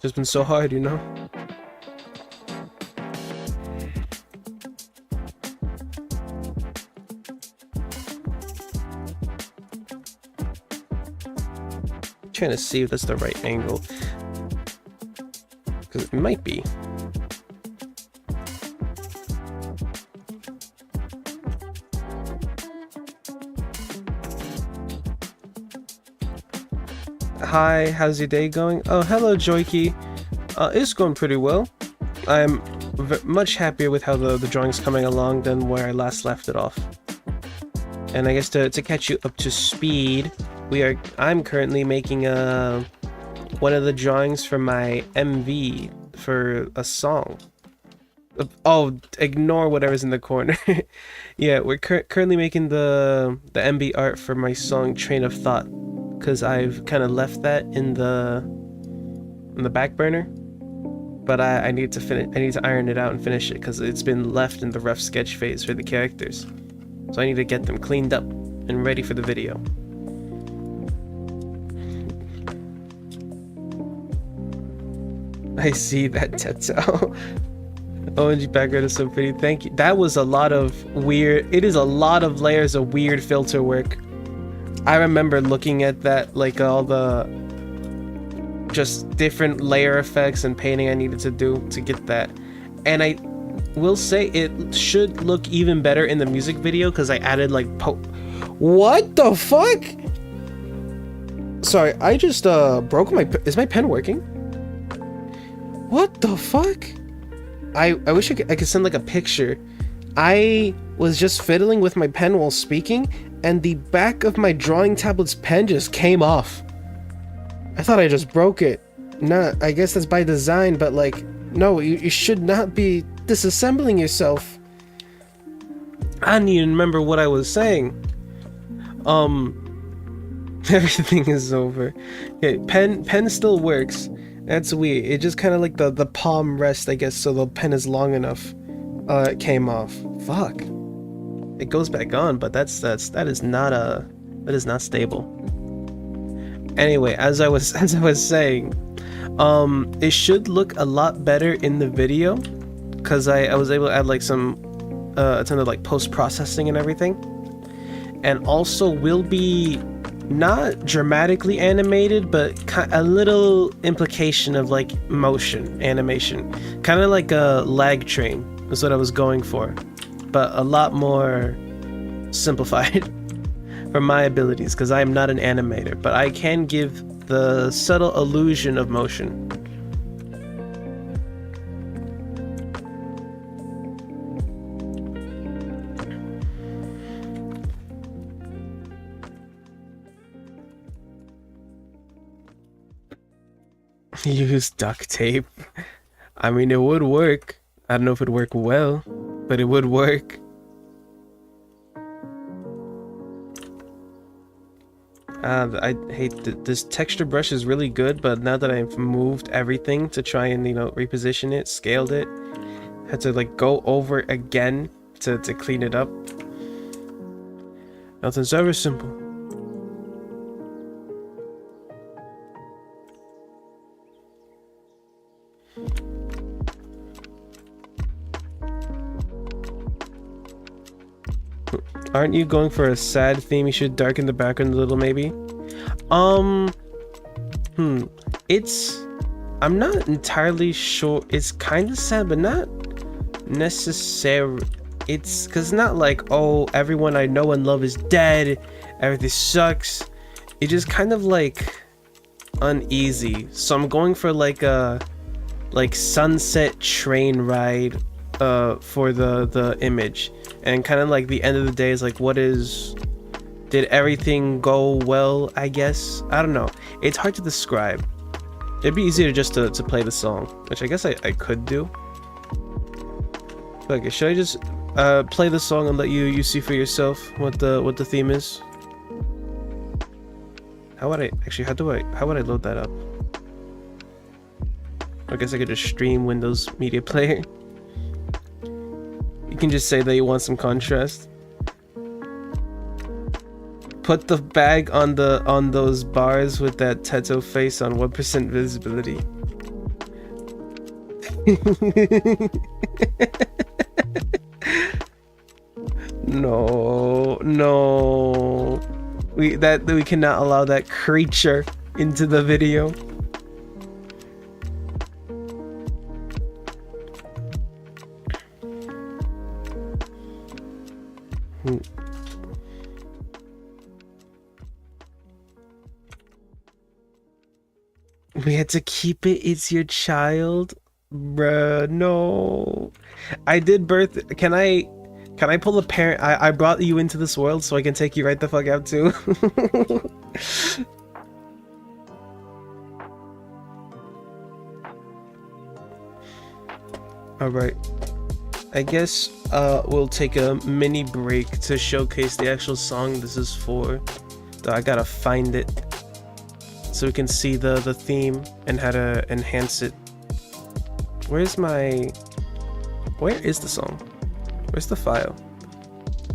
Just been so hard, you know? trying to see if that's the right angle, because it might be. Hi, how's your day going? Oh, hello, Joyki. It's going pretty well. I'm much happier with how the drawing's coming along than where I last left it off. And I guess to catch you up to speed, I'm currently making one of the drawings for my MV for a song. Oh, ignore whatever's in the corner. Yeah, we're currently making the MV art for my song Train of Thought, because I've kind of left that in the back burner. But I need to finish. I need to iron it out and finish it because it's been left in the rough sketch phase for the characters. So I need to get them cleaned up and ready for the video. I see that, Tetsuo. OMG background is so pretty. Thank you. That was a lot of weird. It is a lot of layers of weird filter work. I remember looking at that, like all the just different layer effects and painting I needed to do to get that. And I will say it should look even better in the music video because I added like what the fuck? Sorry, I just broke my is my pen working? What the fuck? I wish I could send like a picture. I was just fiddling with my pen while speaking and the back of my drawing tablet's pen just came off. I thought I just broke it. Nah, I guess that's by design, but like, no, you should not be disassembling yourself. I don't even remember what I was saying. Everything is over. Okay, pen still works. That's weird. It just kind of like the palm rest, I guess, so the pen is long enough. It came off. Fuck. It goes back on, but that is not stable. Anyway, as I was saying, it should look a lot better in the video because I was able to add like some a ton of like post-processing and everything, and also will be not dramatically animated, but a little implication of like motion animation, kind of like a lag train is what I was going for, but a lot more simplified. For my abilities, because I am not an animator, but I can give the subtle illusion of motion. Use duct tape. I mean, it would work. I don't know if it'd work well, but it would work. I hate this texture brush is really good, but now that I've moved everything to try and, you know, reposition it, scaled it, had to like go over again to clean it up. Nothing's ever simple. Aren't you going for a sad theme? You should darken the background a little, maybe. It's, I'm not entirely sure. It's kind of sad, but not necessarily. It's because not like, oh, everyone I know and love is dead, everything sucks. It's just kind of like uneasy. So I'm going for like a sunset train ride for the image. And kind of like the end of the day is like, did everything go well, I guess? I don't know. It's hard to describe. It'd be easier just to play the song, which I guess I could do. Okay, should I just play the song and let you see for yourself what the theme is? How would I load that up? I guess I could just stream Windows Media Player. You can just say that you want some contrast. Put the bag on those bars with that Tetsuo face on 1% visibility. No. We cannot allow that creature into the video. We had to keep it. It's your child, bruh. No, I did birth. Can I pull a parent? I brought you into this world so I can take you right the fuck out too. All right. I guess we'll take a mini break to showcase the actual song this is for. Though I gotta find it so we can see the theme and how to enhance it. Where is the song? Where's the file?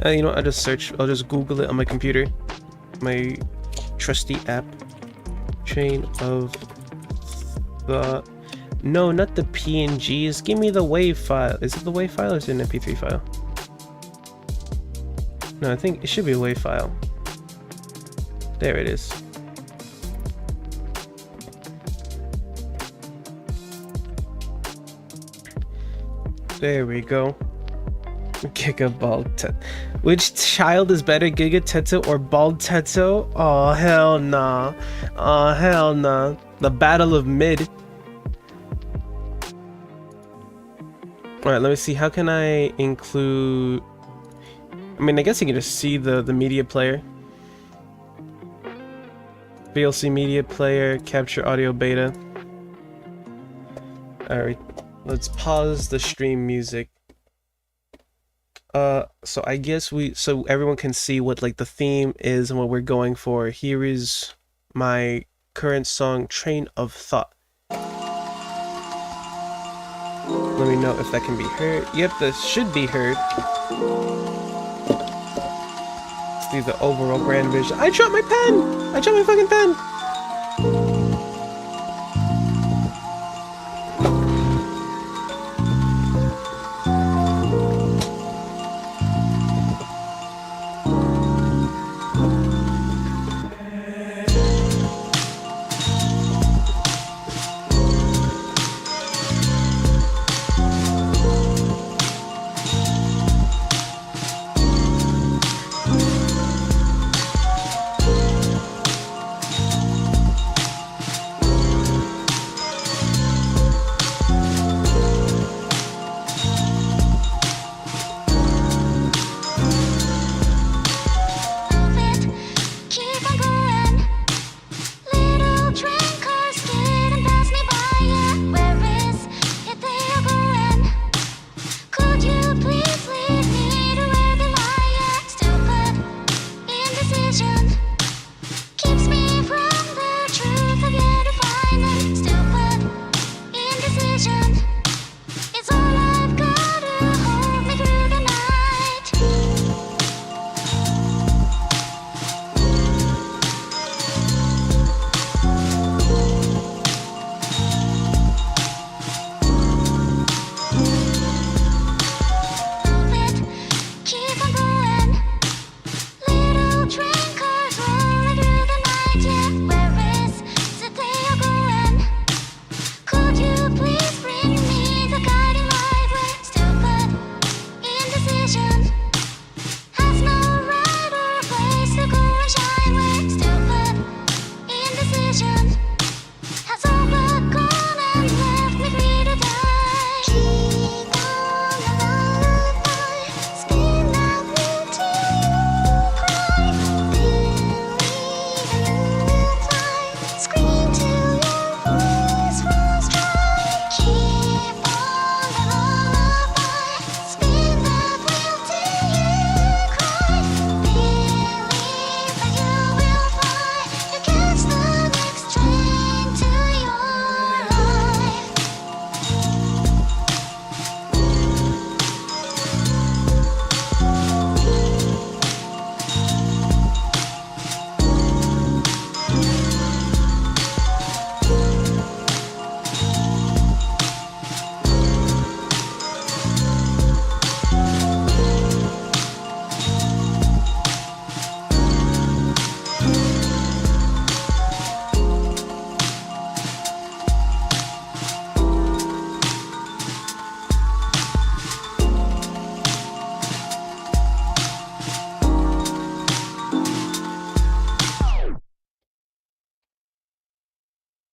You know what, I'll just Google it on my computer. My trusty app. Train of Thought. No, not the PNGs. Give me the WAV file. Is it the WAV file or is it an MP3 file? No, I think it should be a WAV file. There it is. There we go. Giga Bald Teto. Which child is better, Giga Teto or Bald Teto? Oh, hell nah. Oh, hell nah. The battle of mid. Alright, let me see. How can I include... I mean, I guess you can just see the media player. VLC media player, capture audio beta. Alright, let's pause the stream music. So I guess so everyone can see what like the theme is and what we're going for. Here is my current song, Train of Thought. Let me know if that can be heard. Yep, that should be heard. Let's do the overall grand vision. I dropped my pen! I dropped my fucking pen!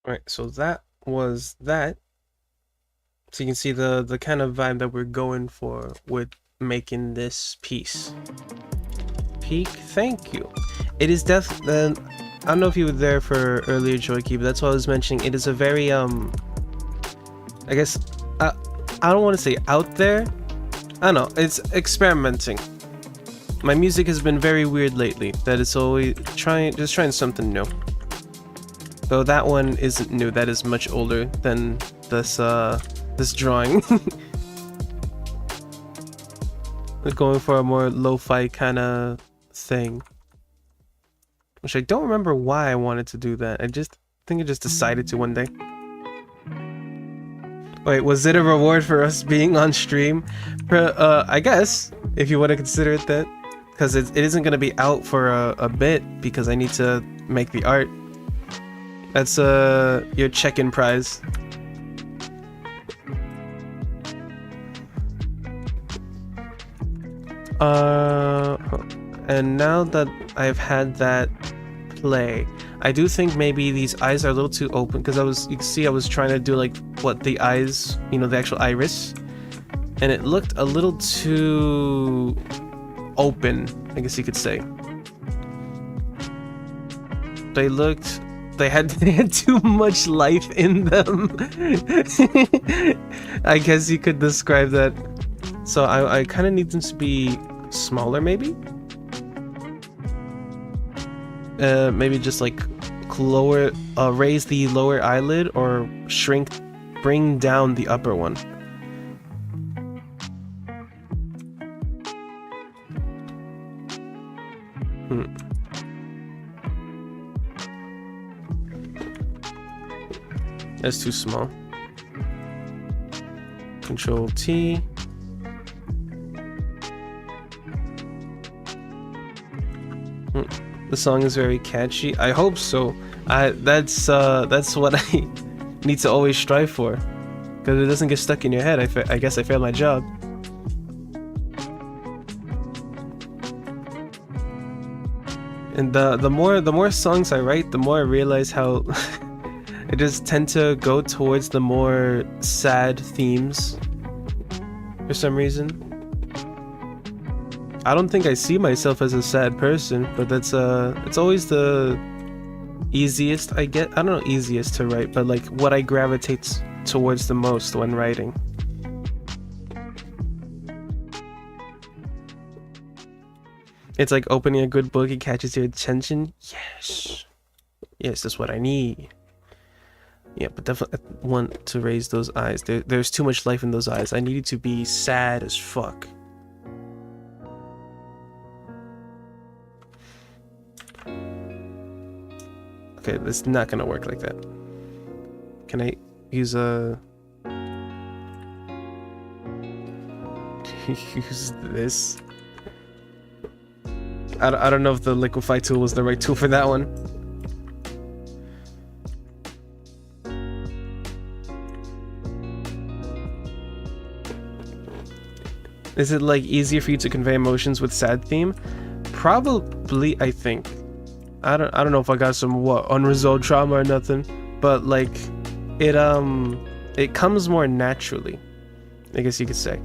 Right, so that was that. So you can see the kind of vibe that we're going for with making this piece. Peak, thank you. It is I don't know if you were there for earlier, Joyke, but that's what I was mentioning. It is a very I guess I don't want to say out there. I don't know. It's experimenting. My music has been very weird lately. That it's always just trying something new. Though that one isn't new. That is much older than this drawing. We're going for a more lo-fi kind of thing. Which I don't remember why I wanted to do that. I think I just decided to one day. Wait, was it a reward for us being on stream? I guess, if you want to consider it that. Because it isn't going to be out for a bit, because I need to make the art. That's your check-in prize. And now that I've had that play, I do think maybe these eyes are a little too open, because you can see I was trying to do like the eyes, you know, the actual iris, and it looked a little too open, I guess you could say. They had too much life in them. I guess you could describe that. So I kind of need them to be smaller, maybe? Maybe just like lower, raise the lower eyelid, or bring down the upper one. That's too small. Control T. The song is very catchy. I hope so. That's what I need to always strive for, because it doesn't get stuck in your head. I guess I failed my job. And the more songs I write, the more I realize how I just tend to go towards the more sad themes for some reason. I don't think I see myself as a sad person, but that's it's always the easiest I don't know, easiest to write, but like what I gravitate towards the most when writing. It's like opening a good book, it catches your attention. Yes, that's what I need. Yeah, but definitely I want to raise those eyes. There's too much life in those eyes. I need it to be sad as fuck. Okay, that's not gonna work like that. Can I use use this? I don't know if the liquify tool was the right tool for that one. Is it like easier for you to convey emotions with sad theme? Probably, I think. I don't know if I got some unresolved trauma or nothing, but like it comes more naturally, I guess you could say.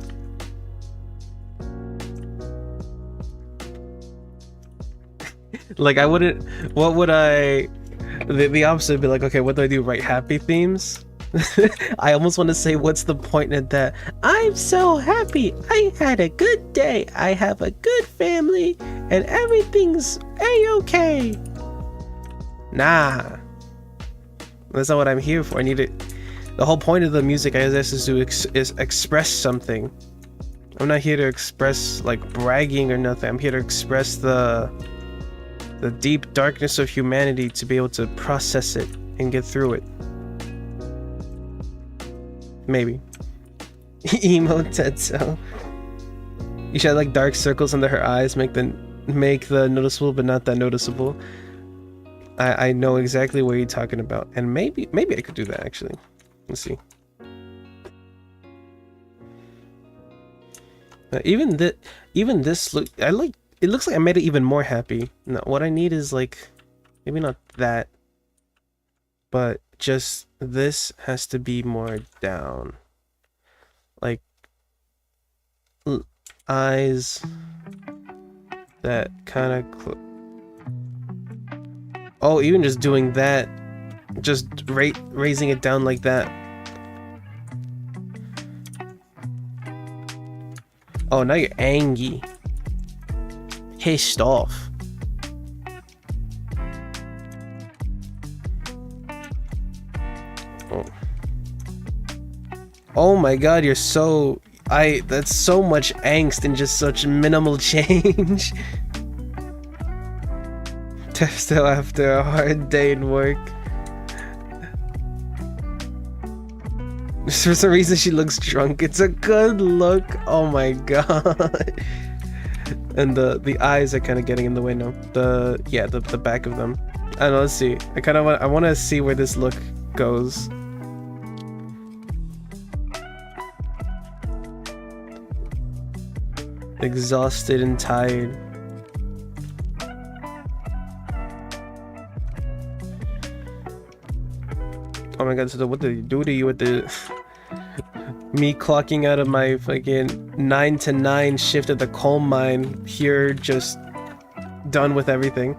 Like I wouldn't, the opposite would be like, okay, what do I do? Write happy themes? I almost want to say, what's the point in that? I'm so happy. I had a good day. I have a good family and everything's a-okay. Nah. That's not what I'm here for. I need it. The whole point of the music, I guess, is to express something. I'm not here to express like bragging or nothing. I'm here to express the deep darkness of humanity, to be able to process it and get through it. Maybe. Emo Tetsuo. You should have like dark circles under her eyes, make the noticeable but not that noticeable. I know exactly what you're talking about, and maybe I could do that actually. Let's see. Even this look, it looks like I made it even more happy. No, what I need is like maybe not that, but just this has to be more down. Like eyes that kind of oh, even just doing that, just raising it down like that. Oh, now you're angry, pissed off. Oh. Oh my god, you're so... that's so much angst and just such minimal change. Still after a hard day in work. For some reason she looks drunk. It's a good look. Oh my god. And the eyes are kind of getting in the way now. The back of them. I don't know, let's see. I want to see where this look goes. Exhausted and tired. Oh my god, so what did he do to you with the... me clocking out of my fucking 9 to 9 shift at the coal mine, here just done with everything.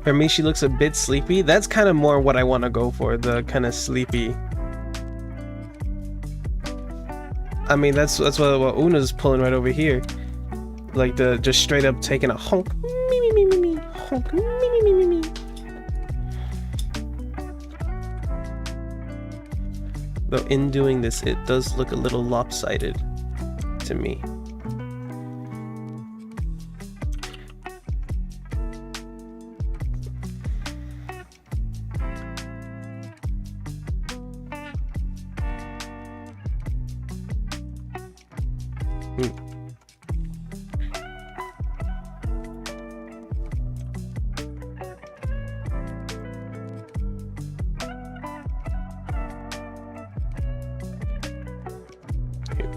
For me, she looks a bit sleepy. That's kind of more what I want to go for, the kind of sleepy. I mean, that's what Una's pulling right over here. Like the just straight up taking a honk. Me me me me me. Honk. Me me me me me. Though in doing this, it does look a little lopsided to me.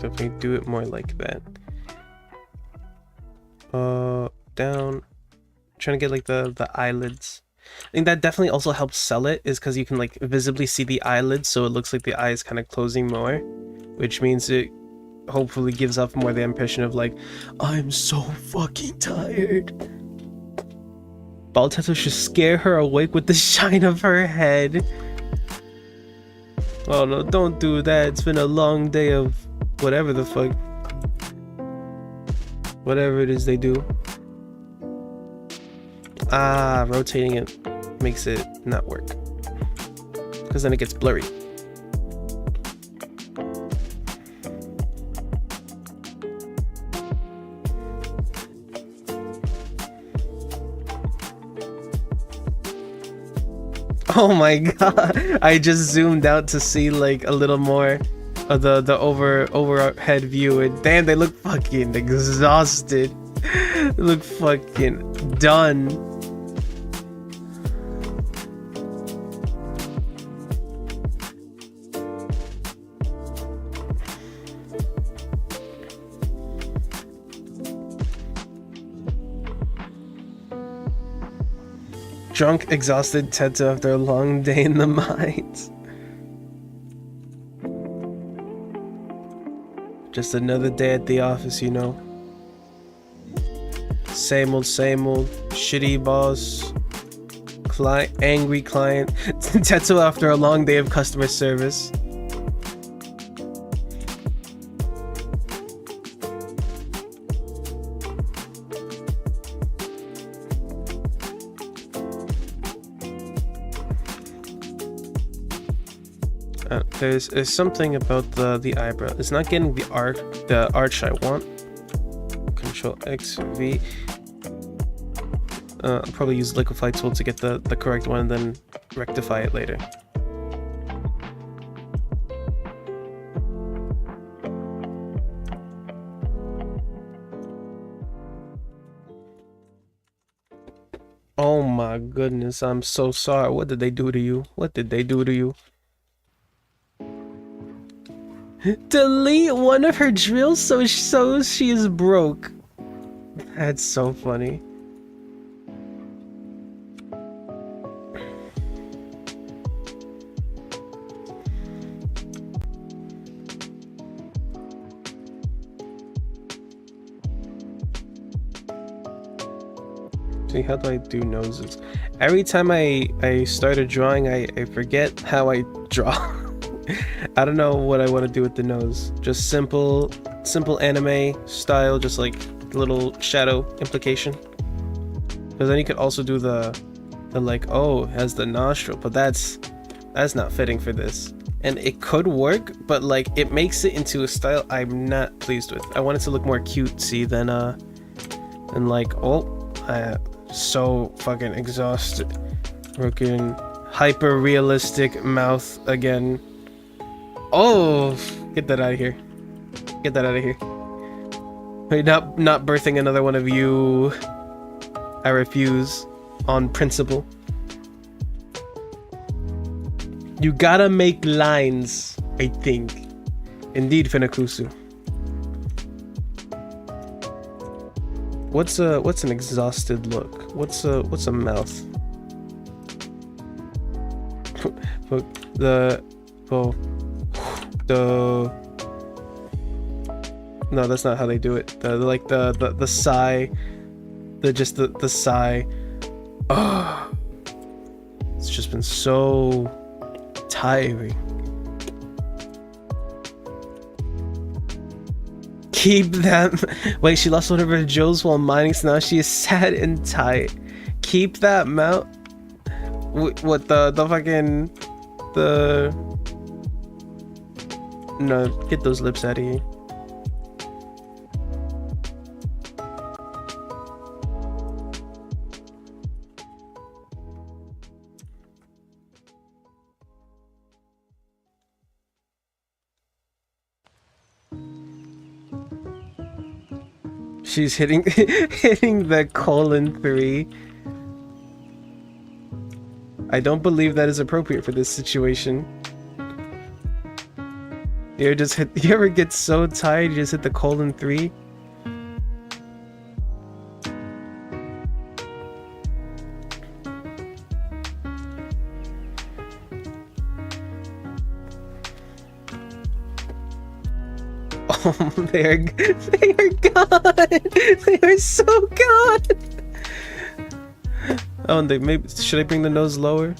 Definitely do it more like that. Down. Trying to get like the eyelids. I think that definitely also helps sell it, is because you can like visibly see the eyelids, so it looks like the eye is kind of closing more, which means it hopefully gives off more the impression of like, I'm so fucking tired. Bald tattoo should scare her awake with the shine of her head. Oh no, don't do that. It's been a long day of whatever the fuck. Whatever it is they do. Ah, rotating it makes it not work. Because then it gets blurry. Oh my god, I just zoomed out to see like a little more of the overhead view, and damn, they look fucking exhausted. They look fucking done. Drunk, exhausted Teta after a long day in the mines. Just another day at the office, you know. Same old, shitty boss. Angry client. Tetsu after a long day of customer service. There's something about the eyebrow. It's not getting the arch I want. Control X V. I'll probably use liquify tool to get the correct one and then rectify it later. Oh my goodness, I'm so sorry. What did they do to you? What did they do to you? Delete one of her drills so she is broke. That's so funny. See, how do I do noses? Every time I start a drawing, I forget how I draw. I don't know what I want to do with the nose. Just simple anime style, just like little shadow implication. Because then you could also do the like, oh, it has the nostril, but that's not fitting for this. And it could work, but like it makes it into a style I'm not pleased with. I want it to look more cutesy than like, oh, so fucking exhausted. Freaking hyper realistic mouth again. Oh, get that out of here. Get that out of here. Wait, not birthing another one of you. I refuse on principle. You gotta make lines, I think. Indeed, Fenakusu. What's an exhausted look? What's a mouth? No, that's not how they do it. The sigh, the sigh. Oh, it's just been so tiring. Keep that. Wait, she lost one of her jewels while mining, so now she is sad and tight. Keep that mouth. What the fucking no, get those lips out of here. She's hitting the :3. I don't believe that is appropriate for this situation. You ever get so tired you just hit the :3? Oh, they are gone. They are so gone. Oh, and maybe should I bring the nose lower?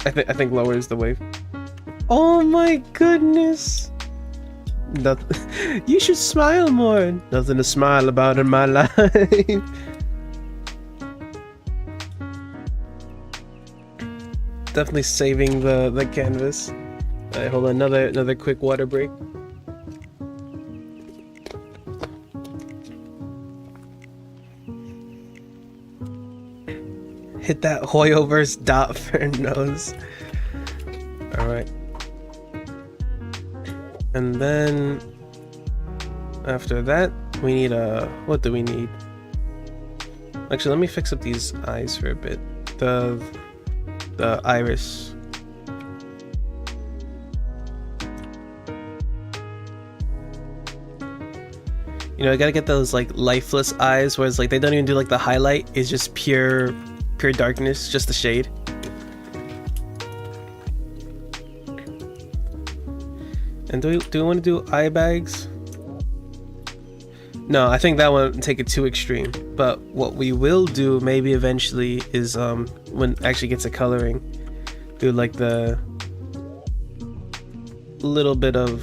I think lower is the way. Oh my goodness. Nothing. You should smile more. Nothing to smile about in my life. Definitely saving the canvas. Alright, hold on, another quick water break. Hit that Hoyoverse dot for her nose. Alright. And then after that, we need what do we need? Actually, let me fix up these eyes for a bit. The iris. You know, I gotta get those like lifeless eyes where it's like they don't even do like the highlight, it's just pure darkness, just the shade. And do we want to do eye bags? No, I think that one take it too extreme. But what we will do maybe eventually is when it actually gets to coloring, do like the little bit of,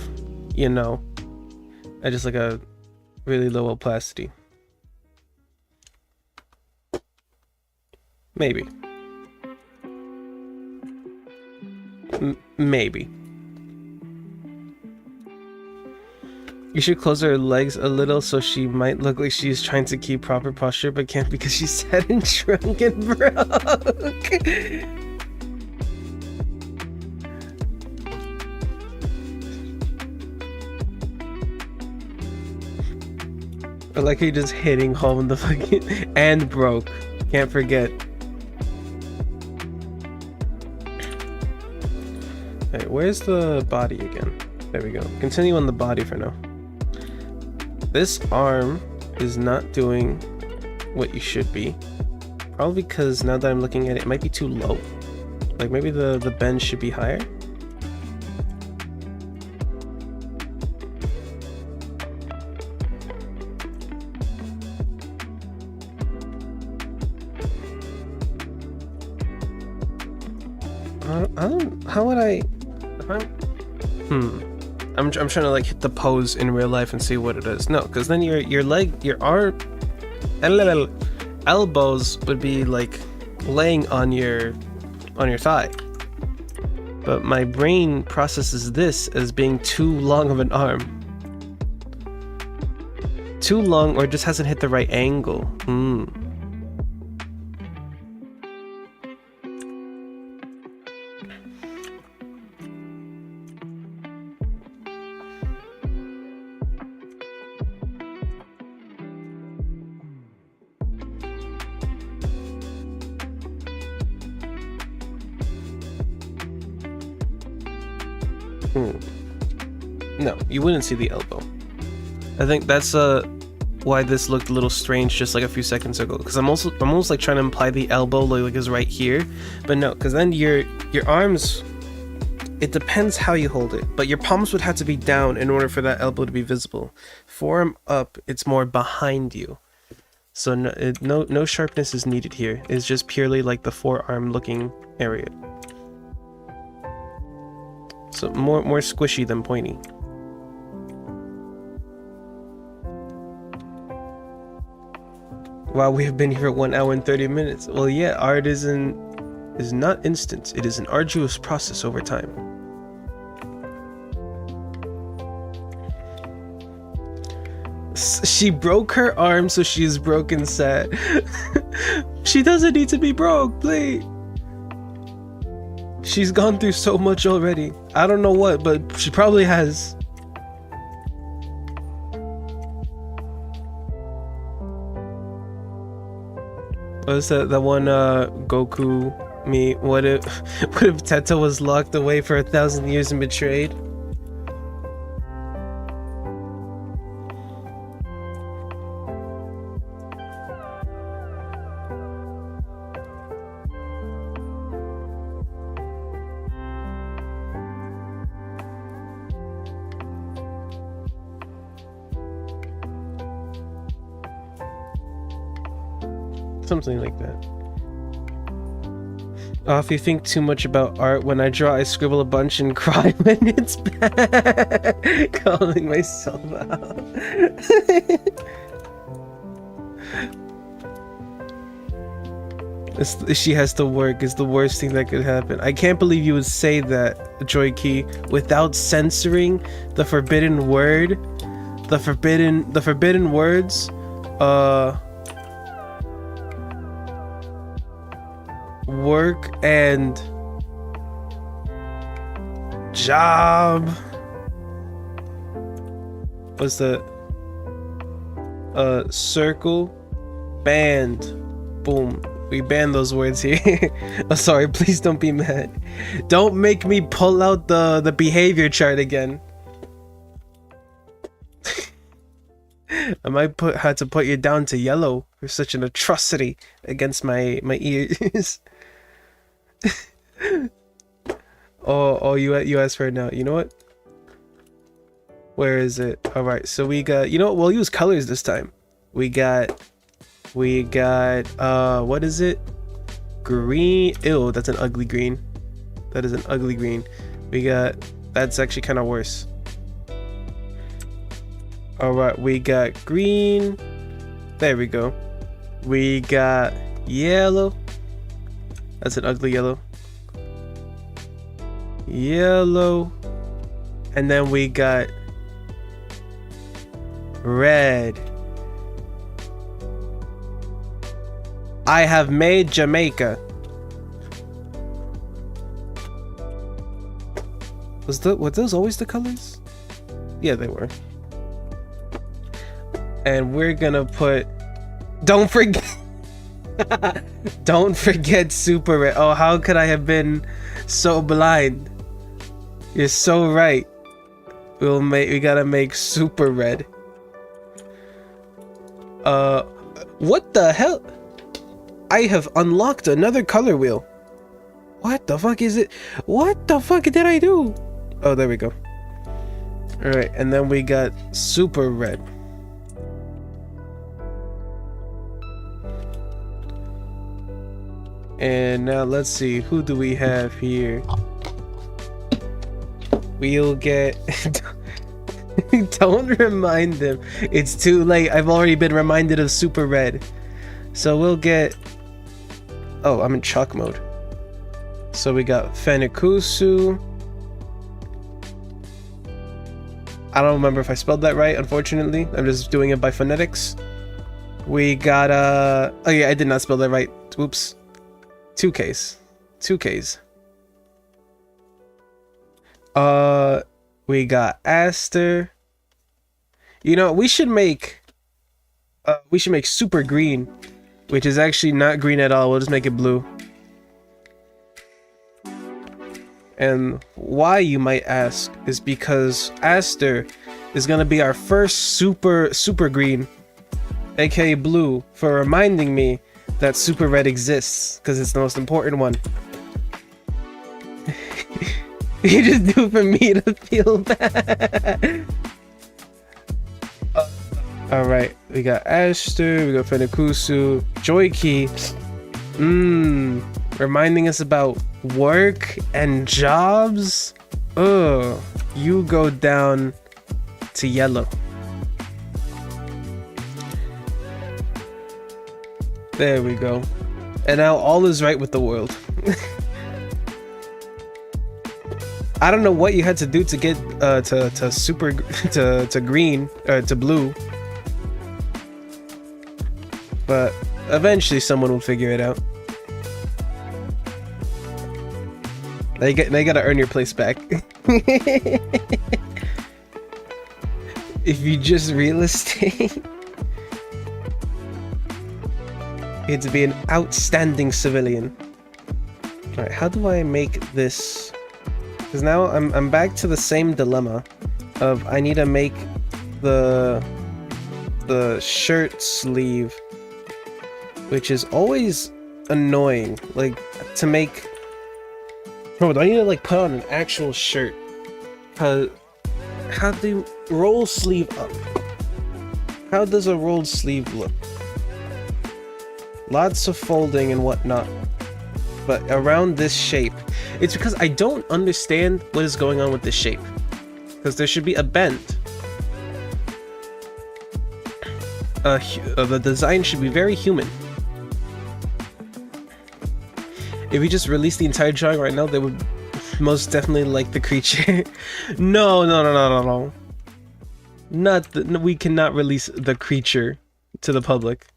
you know, just like a really low opacity. Maybe. Maybe. You should close her legs a little so she might look like she's trying to keep proper posture but can't because she's sad and drunk and broke. I like how you're just hitting home the fucking and broke. Can't forget. Alright, where's the body again? There we go. Continue on the body for now. This arm is not doing what you should be. Probably because now that I'm looking at it, it might be too low. Like maybe the bend should be higher. How would I? If I'm trying to like hit the pose in real life and see what it is. No, because then your leg, your arm, elbows would be like laying on your thigh. But my brain processes this as being too long of an arm. Too long, or it just hasn't hit the right angle. No, you wouldn't see the elbow. I think that's why this looked a little strange just like a few seconds ago, because I'm almost like trying to imply the elbow like is right here, but no, because then your arms, it depends how you hold it, but your palms would have to be down in order for that elbow to be visible. Forearm up, it's more behind you, so no sharpness is needed here. It's just purely like the forearm looking area, so more squishy than pointy. Wow, we have been here for 1 hour and 30 minutes. Well, yeah, art is not instant. It is an arduous process over time. She broke her arm, so she is broken sad. She doesn't need to be broke, please. She's gone through so much already. I don't know what, but she probably has. What's that one Goku me? What if Teta was locked away for 1,000 years and betrayed? Something like that. If you think too much about art, when I draw I scribble a bunch and cry when it's bad. Calling myself out. She has to work is the worst thing that could happen. I can't believe you would say that, Joy Key, without censoring the forbidden word, the forbidden words, work and job. What's the circle, band, boom. We banned those words here. Oh, sorry, please don't be mad. Don't make me pull out the behavior chart again. I might had to put you down to yellow for such an atrocity against my ears. oh, you asked for it now. You know what? Where is it? All right, so we got. You know what? We'll use colors this time. We got. What is it? Green. Ew, that's an ugly green. That is an ugly green. We got. That's actually kind of worse. All right, we got green. There we go. We got yellow. That's an ugly yellow. Yellow. And then we got red. I have made Jamaica. Were those always the colors? Yeah, they were. And we're gonna put. Don't forget. Don't forget super red. Oh, how could I have been so blind? You're so right. We gotta make super red. What the hell? I have unlocked another color wheel. What the fuck is it? What the fuck did I do? Oh, there we go. Alright, and then we got super red. And now let's see, who do we have here? We'll get... Don't remind them. It's too late. I've already been reminded of Super Red. So we'll get... Oh, I'm in chalk mode. So we got Fenikusu. I don't remember if I spelled that right, unfortunately. I'm just doing it by phonetics. We got, oh yeah, I did not spell that right. Oops. 2Ks. 2Ks. We got Aster. You know, we should make super green, which is actually not green at all. We'll just make it blue. And why, you might ask, is because Aster is gonna be our first super green, aka blue, for reminding me that Super Red exists, because it's the most important one. You just do it for me to feel bad. Alright, we got Aster, we got Fenikusu, Joyki. Reminding us about work and jobs. Ugh, you go down to yellow. There we go. And now all is right with the world. I don't know what you had to do to get to green to blue, but eventually someone will figure it out. They gotta earn your place back. If you just real estate, you had to be an outstanding civilian. All right, how do I make this? Because now I'm back to the same dilemma of I need to make the shirt sleeve, which is always annoying. Like, to make... Bro, do I need to like put on an actual shirt? How do you roll sleeve up? How does a rolled sleeve look? Lots of folding and whatnot, but around this shape. It's because I don't understand what is going on with this shape. Because there should be a bend. The design should be very human. If we just release the entire drawing right now, they would most definitely like the creature. No. We cannot release the creature to the public.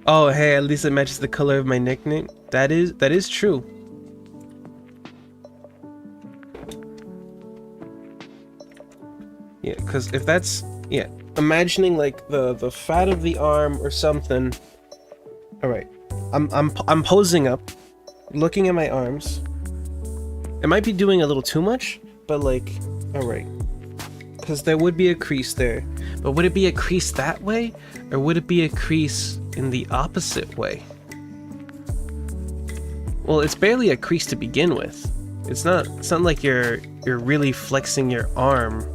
Oh, hey, at least it matches the color of my nickname. That is true. Yeah, because if that's, yeah, imagining like the fat of the arm or something. All right, I'm posing up, looking at my arms. It might be doing a little too much, but like, all right, because there would be a crease there. But would it be a crease that way, or would it be a crease in the opposite way? Well, it's barely a crease to begin with. It's not like you're really flexing your arm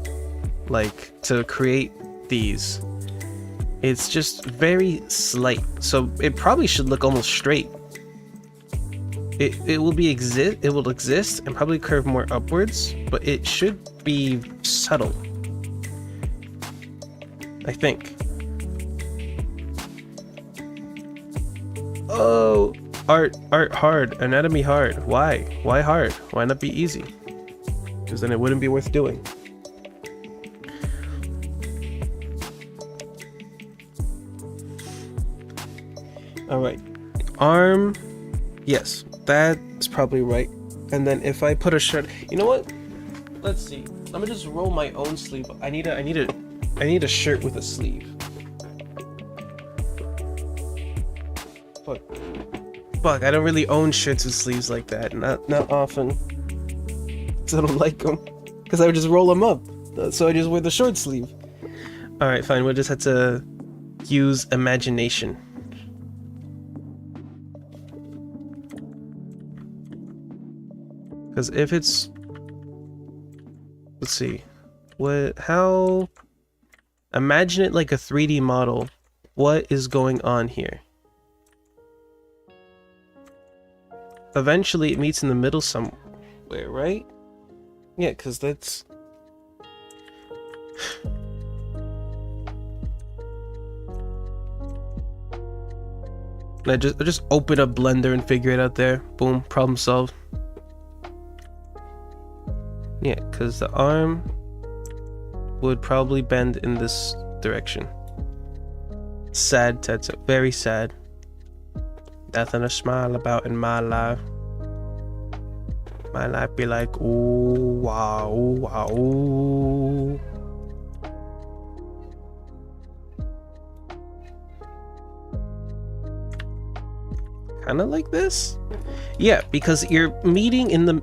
like to create these. It's just very slight, so it probably should look almost straight. It will exist and probably curve more upwards, but it should be subtle, I think. Oh, art hard, anatomy hard. Why hard? Why not be easy? Because then it wouldn't be worth doing. All right, arm, yes, that's probably right. And then if I put a shirt, you know what? Let's see. Let me just roll my own sleeve. I need a shirt with a sleeve. Fuck, I don't really own shirts with sleeves like that. Not often. So I don't like them. Because I would just roll them up. So I just wear the short sleeve. Alright, fine. We'll just have to use imagination. Because if it's let's see. How... Imagine it like a 3D model. What is going on here? Eventually it meets in the middle somewhere, right? Yeah, because that's... I just open up Blender and figure it out there. Boom, problem solved. Yeah, because the arm would probably bend in this direction. Sad, Tetsuo. Very sad. Nothing to smile about in my life. My life be like, ooh, wow, ooh, wow, ooh. Kind of like this? Yeah, because you're meeting in the...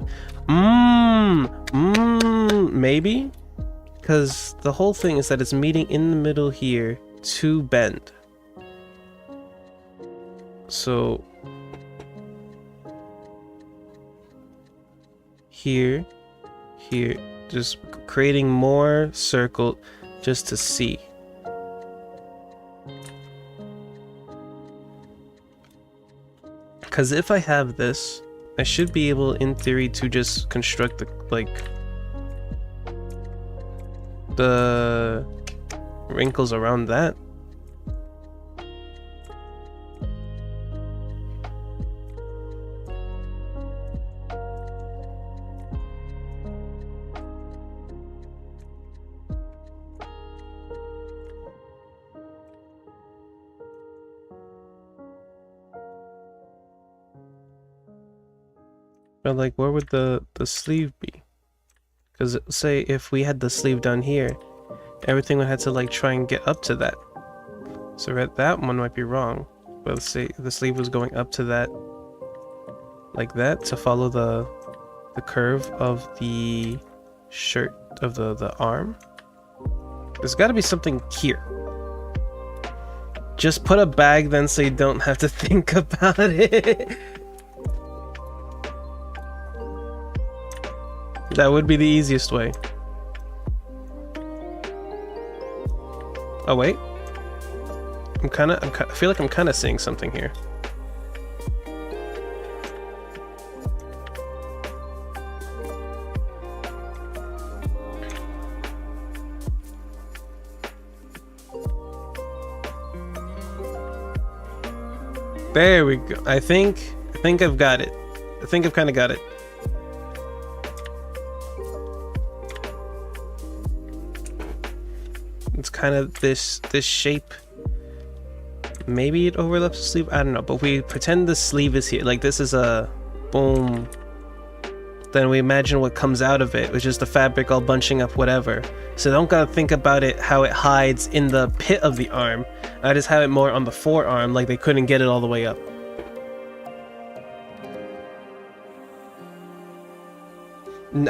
maybe? Because the whole thing is that it's meeting in the middle here to bend. So... here, just creating more circle just to see. Because if I have this, I should be able, in theory, to just construct the, like, the wrinkles around that. But like, where would the sleeve be? Because say if we had the sleeve down here, everything would have to like try and get up to that. So that one might be wrong. But let's say the sleeve was going up to that, like that, to follow the curve of the shirt of the arm. There's got to be something here. Just put a bag then, so you don't have to think about it. That would be the easiest way. Oh wait, I feel like I'm kind of seeing something here. There we go. I think I've got it. I think I've kind of got it. It's kind of this shape. Maybe it overlaps the sleeve, I don't know, but we pretend the sleeve is here, like this is a boom. Then we imagine what comes out of it, which is the fabric all bunching up, whatever. So don't gotta think about it how it hides in the pit of the arm. I just have it more on the forearm, like they couldn't get it all the way up.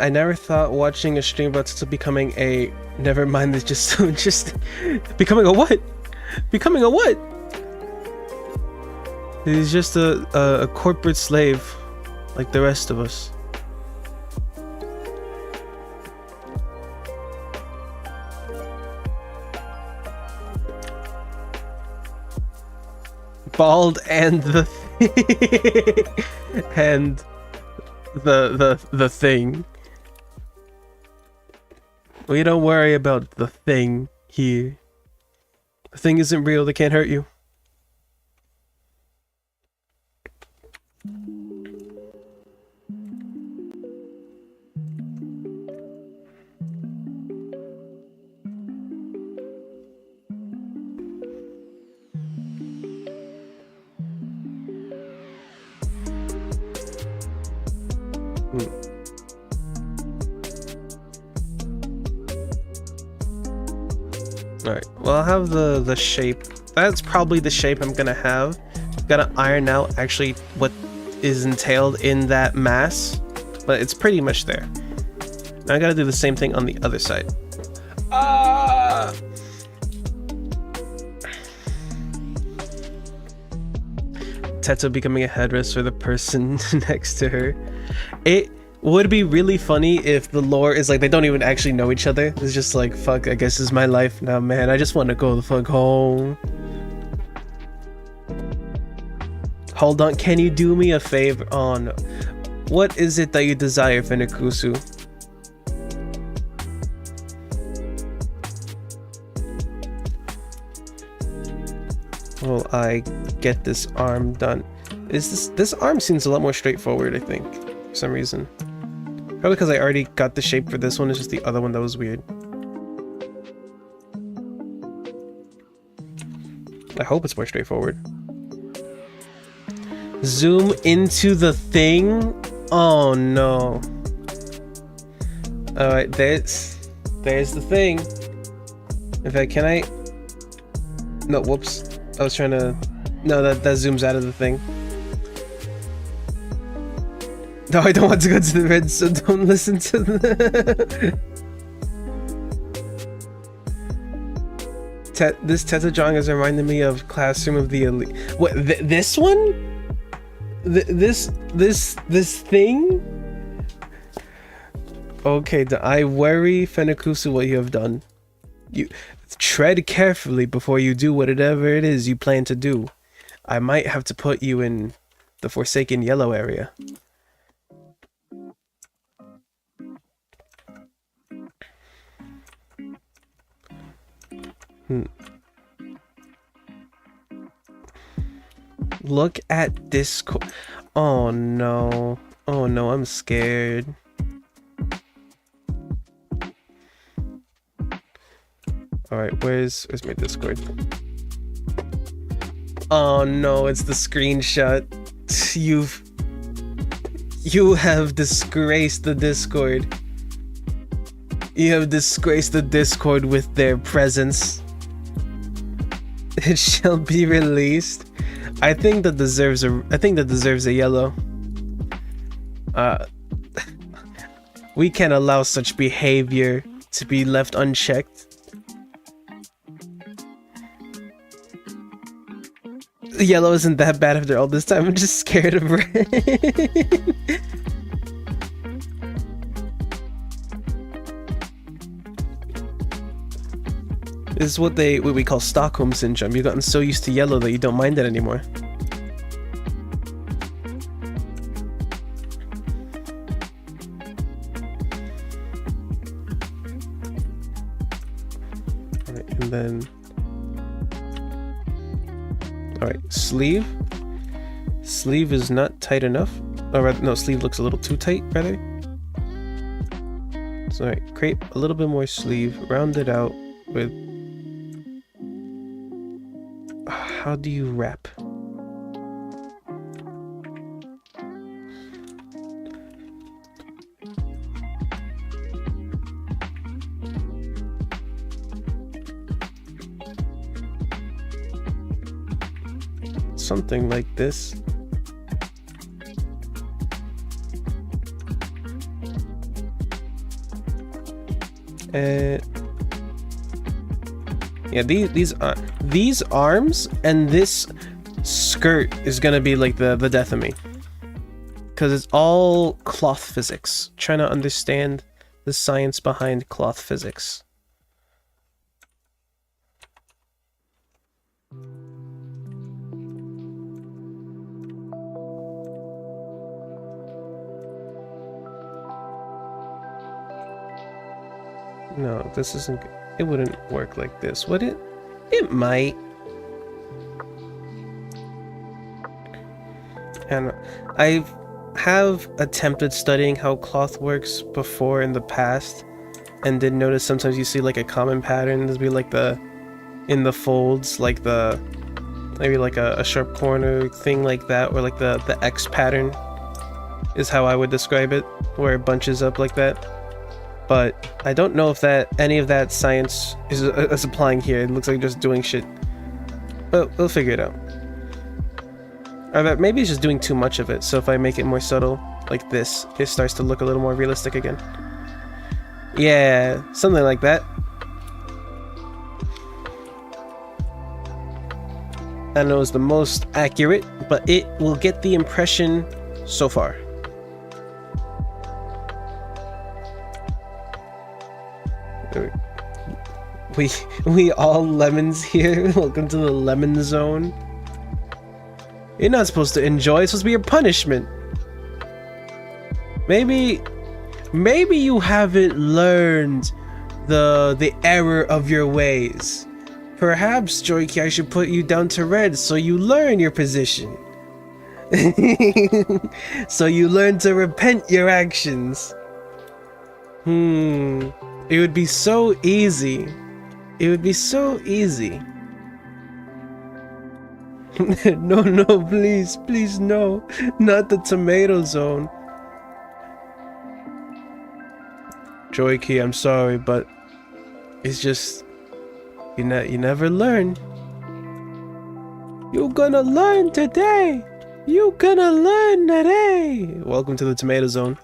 I never thought watching a stream about Tetsuo becoming a... Never mind, it's just becoming a what? Becoming a what? He's just a corporate slave, like the rest of us. Bald and the and the thing. We don't worry about the thing here. The thing isn't real, they can't hurt you. Alright, well I'll have the shape. That's probably the shape I'm gonna have. Gotta iron out actually what is entailed in that mass, but it's pretty much there. Now I gotta do the same thing on the other side. Tetsuo becoming a headrest for the person next to her. Would be really funny if the lore is like they don't even actually know each other. It's just like, fuck, I guess this is my life now, man. I just want to go the fuck home. Hold on, can you do me a favor? Oh no. What is it that you desire, Fenikusu? Will I get this arm done? Is this arm seems a lot more straightforward, I think, for some reason. Probably because I already got the shape for this one, it's just the other one that was weird. I hope it's more straightforward. Zoom into the thing? Oh no. Alright, there's the thing. In fact, can I... No, whoops. I was trying to... No, that zooms out of the thing. No, I don't want to go to the red, so don't listen to the... This Teta drawing is reminding me of Classroom of the Elite. What, this one? This thing? Okay, I worry, Fenikusu, what you have done. You tread carefully before you do whatever it is you plan to do. I might have to put you in the Forsaken Yellow area. Look at Discord. Oh no. Oh no, I'm scared. Alright, where's my Discord? Oh no, it's the screenshot. You have disgraced the Discord. You have disgraced the Discord with their presence. It shall be released. I think that deserves a yellow. We can't allow such behavior to be left unchecked. Yellow isn't that bad after all this time. I'm just scared of red. This is what we call Stockholm syndrome. You've gotten so used to yellow that you don't mind it anymore. Alright, and then... Alright, sleeve. Sleeve is not tight enough. Or rather, no, sleeve looks a little too tight, rather. So, alright, create a little bit more sleeve. Round it out with... How do you wrap? Something like this. Yeah, these arms and this skirt is gonna be like the death of me, because it's all cloth physics. Trying to understand the science behind cloth physics. No, this isn't. It wouldn't work like this, would it? It might. And I have attempted studying how cloth works before in the past, and did notice sometimes you see like a common pattern. There'll be like in the folds, like maybe like a sharp corner thing like that, or like the X pattern is how I would describe it, where it bunches up like that. But I don't know if any of that science is applying here. It looks like just doing shit. But we'll figure it out. Or that maybe it's just doing too much of it. So if I make it more subtle, like this, it starts to look a little more realistic again. Yeah, something like that. I don't know it's the most accurate, but it will get the impression so far. We all lemons here. Welcome to the lemon zone. You're not supposed to enjoy. It's supposed to be your punishment. Maybe you haven't learned the error of your ways. Perhaps, Joyki, I should put you down to red so you learn your position. So you learn to repent your actions. It would be so easy. It would be so easy. No, please, no. Not the tomato zone. Joyki, I'm sorry, but it's just you never learn. You're gonna learn today. You're gonna learn today. Welcome to the tomato zone.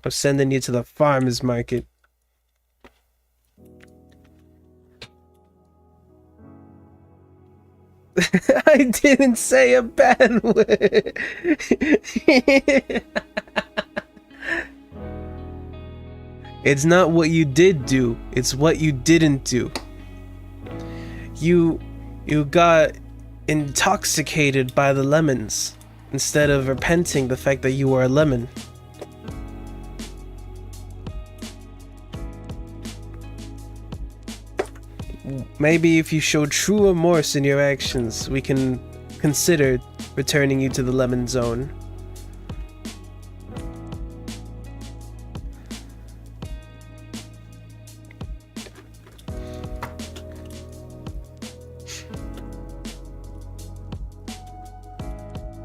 I'm sending you to the farmer's market. I didn't say a bad word. It's not what you did do, it's what you didn't do. You got intoxicated by the lemons instead of repenting the fact that you were a lemon. Maybe if you show true remorse in your actions, we can consider returning you to the lemon zone.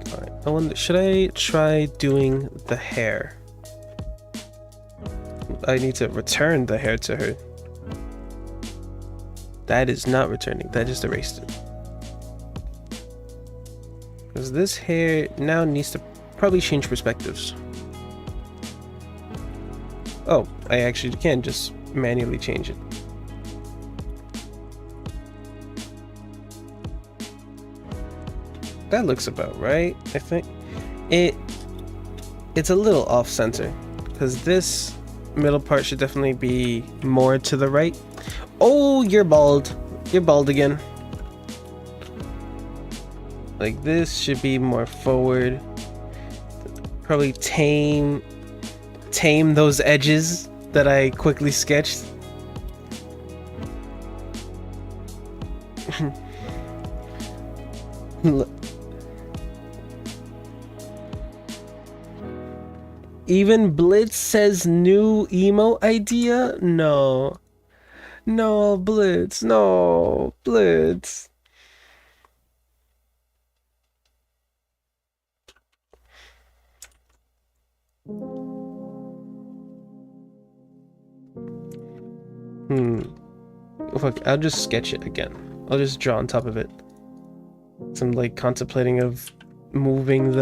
Alright, I wonder, should I try doing the hair? I need to return the hair to her. That is not returning, that just erased it. Because this hair now needs to probably change perspectives. Oh, I actually can just manually change it. That looks about right, I think. It's a little off center, because this middle part should definitely be more to the right. Oh, you're bald. You're bald again. Like this should be more forward. Probably tame those edges that I quickly sketched. Even Blitz says new emo idea? No. No, Blitz. No, Blitz. Look, I'll just sketch it again. I'll just draw on top of it. So I'm like contemplating of moving with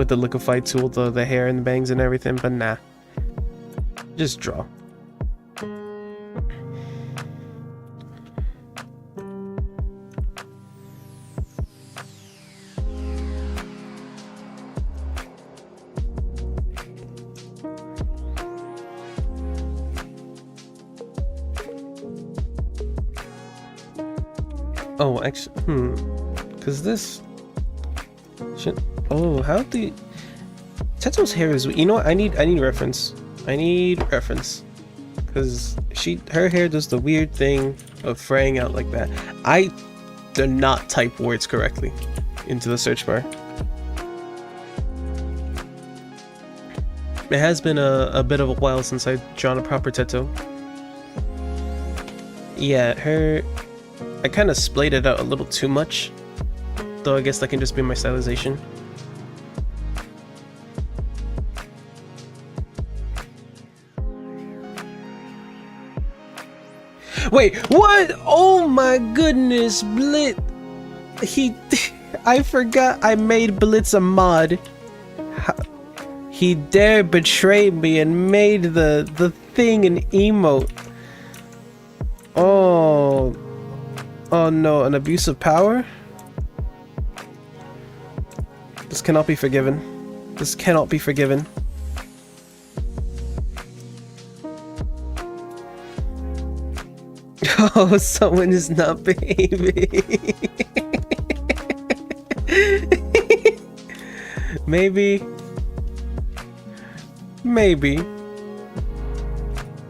the liquify tool, the hair and the bangs and everything, but nah. Just draw. Oh, actually, because this should. Oh, how the Tetsu's hair is. You know what? I need reference. I need reference, because her hair does the weird thing of fraying out like that. I do not type words correctly into the search bar. It has been a bit of a while since I've drawn a proper Tetsu. Yeah, I kind of splayed it out a little too much, though I guess that can just be my stylization. Wait, what? Oh my goodness, Blitz! I forgot I made Blitz a mod. He dared betray me and made the thing an emote. Oh no, an abuse of power? This cannot be forgiven. This cannot be forgiven. Oh, someone is not behaving. Maybe.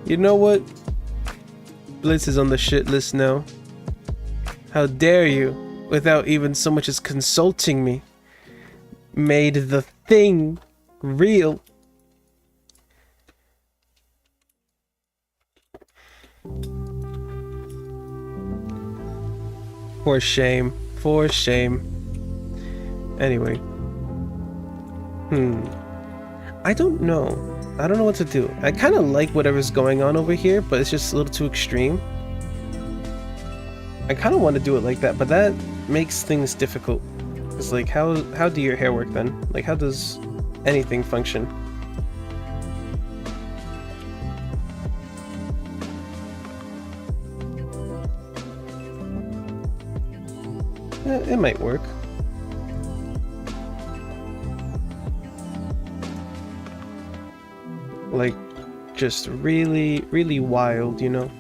You know what? Blitz is on the shit list now. How dare you, without even so much as consulting me, made the thing real. For shame. For shame. Anyway. I don't know. I don't know what to do. I kind of like whatever's going on over here, but it's just a little too extreme. I kind of want to do it like that, but that makes things difficult. It's like, how do your hair work then? Like, how does anything function? It might work. Like, just really, really wild, you know?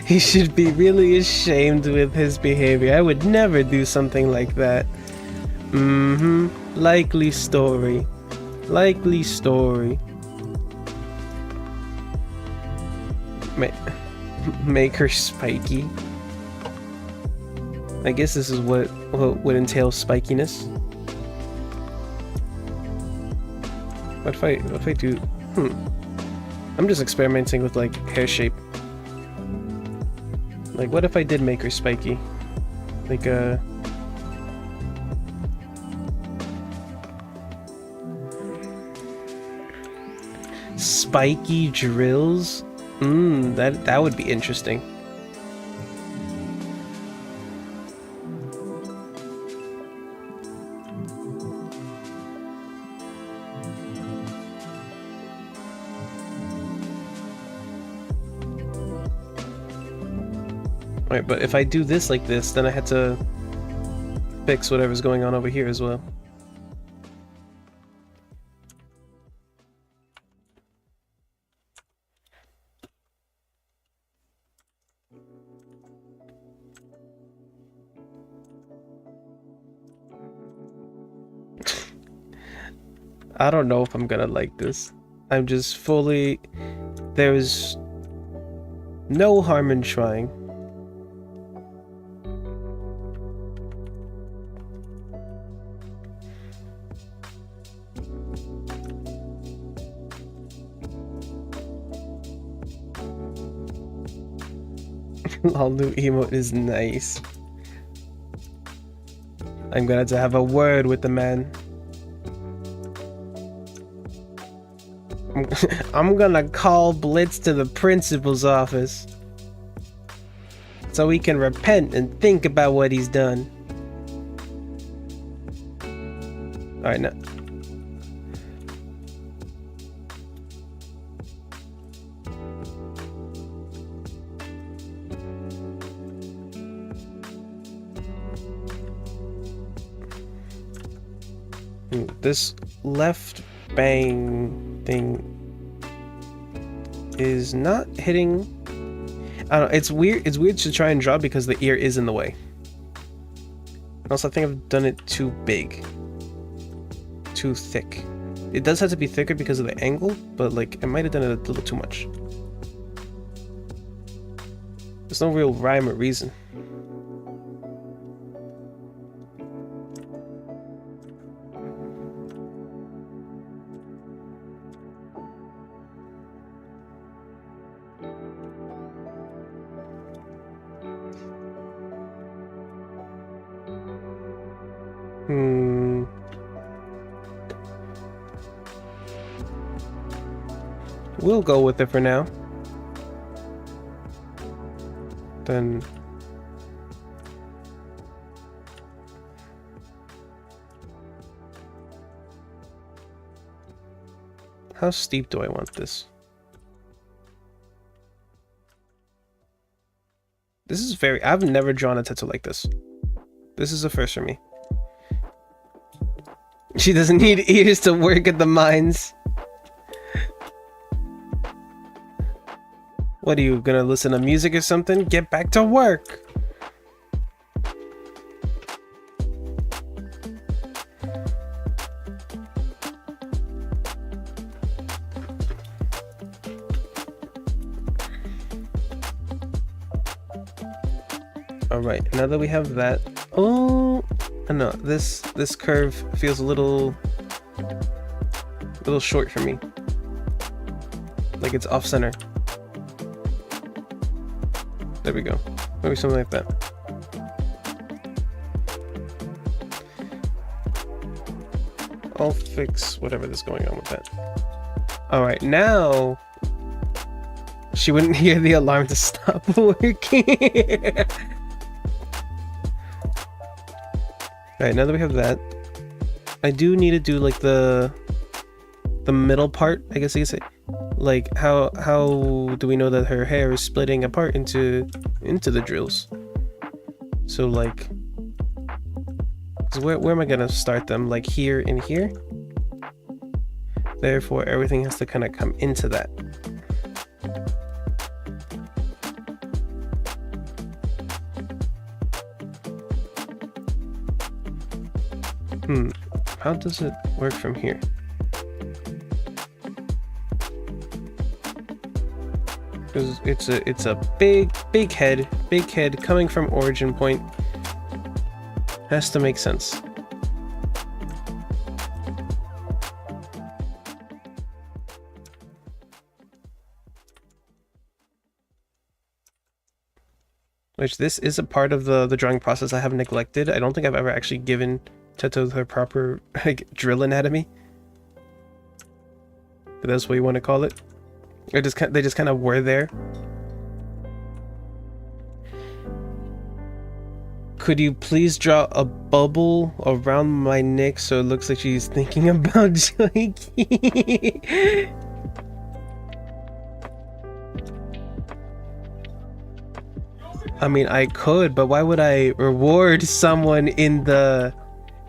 He should be really ashamed with his behavior. I would never do something like that. Likely story. Likely story. Make her spiky. I guess this is what would entail spikiness. What if I do? I'm just experimenting with like hair shape. Like, what if I did make her spiky? Like spiky drills? That would be interesting. Alright, but if I do this like this, then I had to fix whatever's going on over here as well. I don't know if I'm gonna like this. I'm just fully... There's no harm in trying. All new emote is nice. I'm gonna have to have a word with the man. I'm gonna call Blitz to the principal's office so he can repent and think about what he's done. Alright, now. This left bang thing is not hitting. I don't know, it's weird to try and draw because the ear is in the way. Also, I think I've done it too big. Too thick. It does have to be thicker because of the angle, but like I might have done it a little too much. There's no real rhyme or reason. We'll go with it for now. Then how steep do I want this? This is very... I've never drawn a tattoo like this. This is a first for me. She doesn't need ears to work at the mines. What are you gonna listen to music or something? Get back to work. All right, now that we have that, oh no, this curve feels a little short for me. Like it's off center. There we go. Maybe something like that. I'll fix whatever is going on with that. All right, now she wouldn't hear the alarm to stop working. Alright, now that we have that, I do need to do like the middle part, I guess you could say. Like how do we know that her hair is splitting apart into the drills? So like, where am I gonna start them? Like here and here? Therefore everything has to kind of come into that. How does it work from here? Because it's a big head coming from origin point. Has to make sense. Which this is a part of the drawing process I have neglected. I don't think I've ever actually given Teto her proper like drill anatomy. But that's what you want to call it. Or they just kind of were there. Could you please draw a bubble around my neck so it looks like she's thinking about Joikey? I mean, I could, but why would I reward someone in the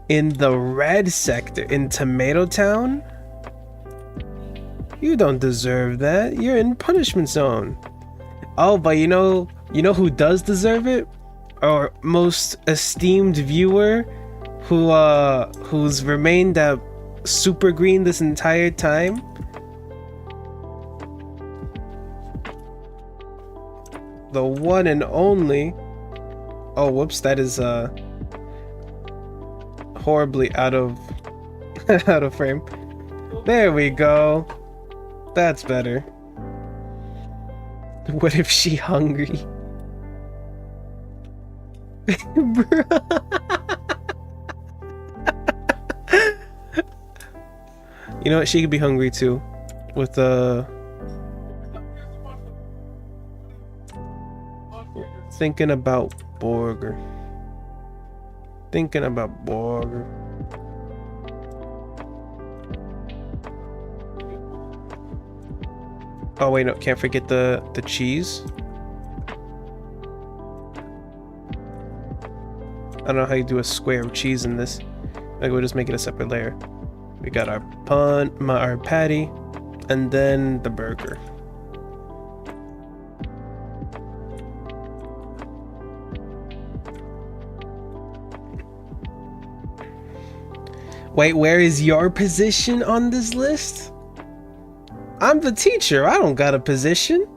red sector in Tomato Town? You don't deserve that. You're in punishment zone. Oh, but you know who does deserve it? Our most esteemed viewer, who's remained at super green this entire time. The one and only. Oh, whoops! That is horribly out of out of frame. There we go. That's better. What if she hungry? You know what? She could be hungry too. With thinking about burger. Thinking about burger. Oh wait, no, can't forget the cheese. I don't know how you do a square of cheese in this. Like we'll just make it a separate layer. We got our our patty, and then the burger. Wait, where is your position on this list? I'm the teacher. I don't got a position.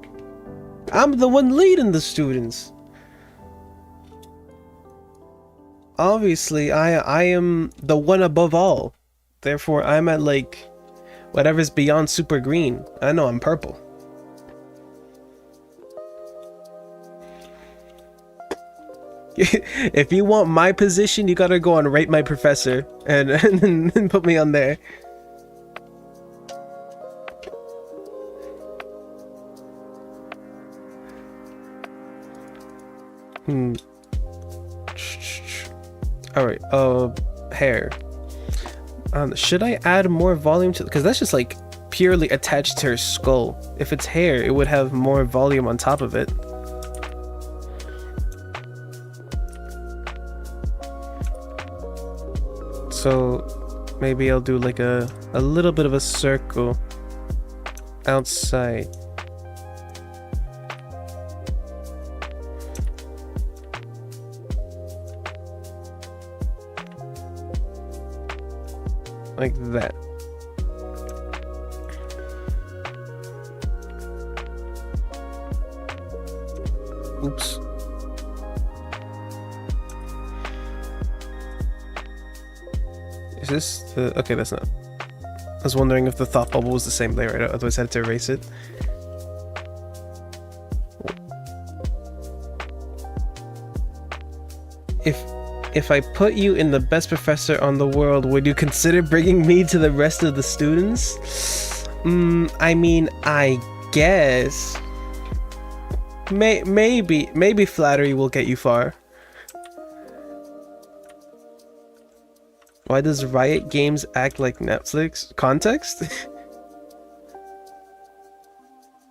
I'm the one leading the students. Obviously, I am the one above all. Therefore, I'm at like whatever's beyond super green. I know I'm purple. If you want my position, you gotta go and rate my professor and put me on there. Alright, hair. Should I add more volume to, because that's just like purely attached to her skull. If it's hair, it would have more volume on top of it. So Maybe I'll do like a little bit of a circle outside. Like that. Oops. Is this the... Okay, that's not. I was wondering if the thought bubble was the same layer, otherwise I had to erase it. If I put you in the best professor on the world, would you consider bringing me to the rest of the students? I mean, I guess. Maybe flattery will get you far. Why does Riot Games act like Netflix? Context?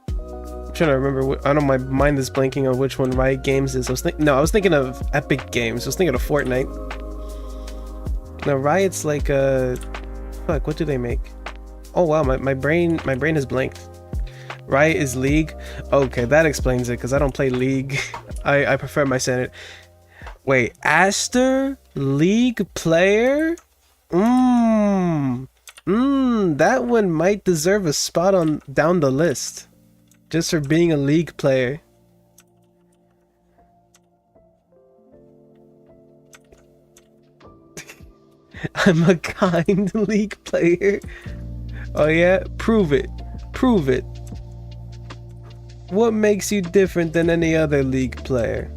I'm trying to remember. I don't know, my mind is blanking on which one Riot Games is. I was thinking of Epic Games. I was thinking of Fortnite. No, Riot's like fuck, what do they make? Oh wow, my brain is blanked. Riot is League. Okay, that explains it, because I don't play League. I prefer my Senate. Wait, Aster? League player? That one might deserve a spot on down the list. Just for being a League player. I'm a kind League player. Oh yeah? Prove it. Prove it. What makes you different than any other League player?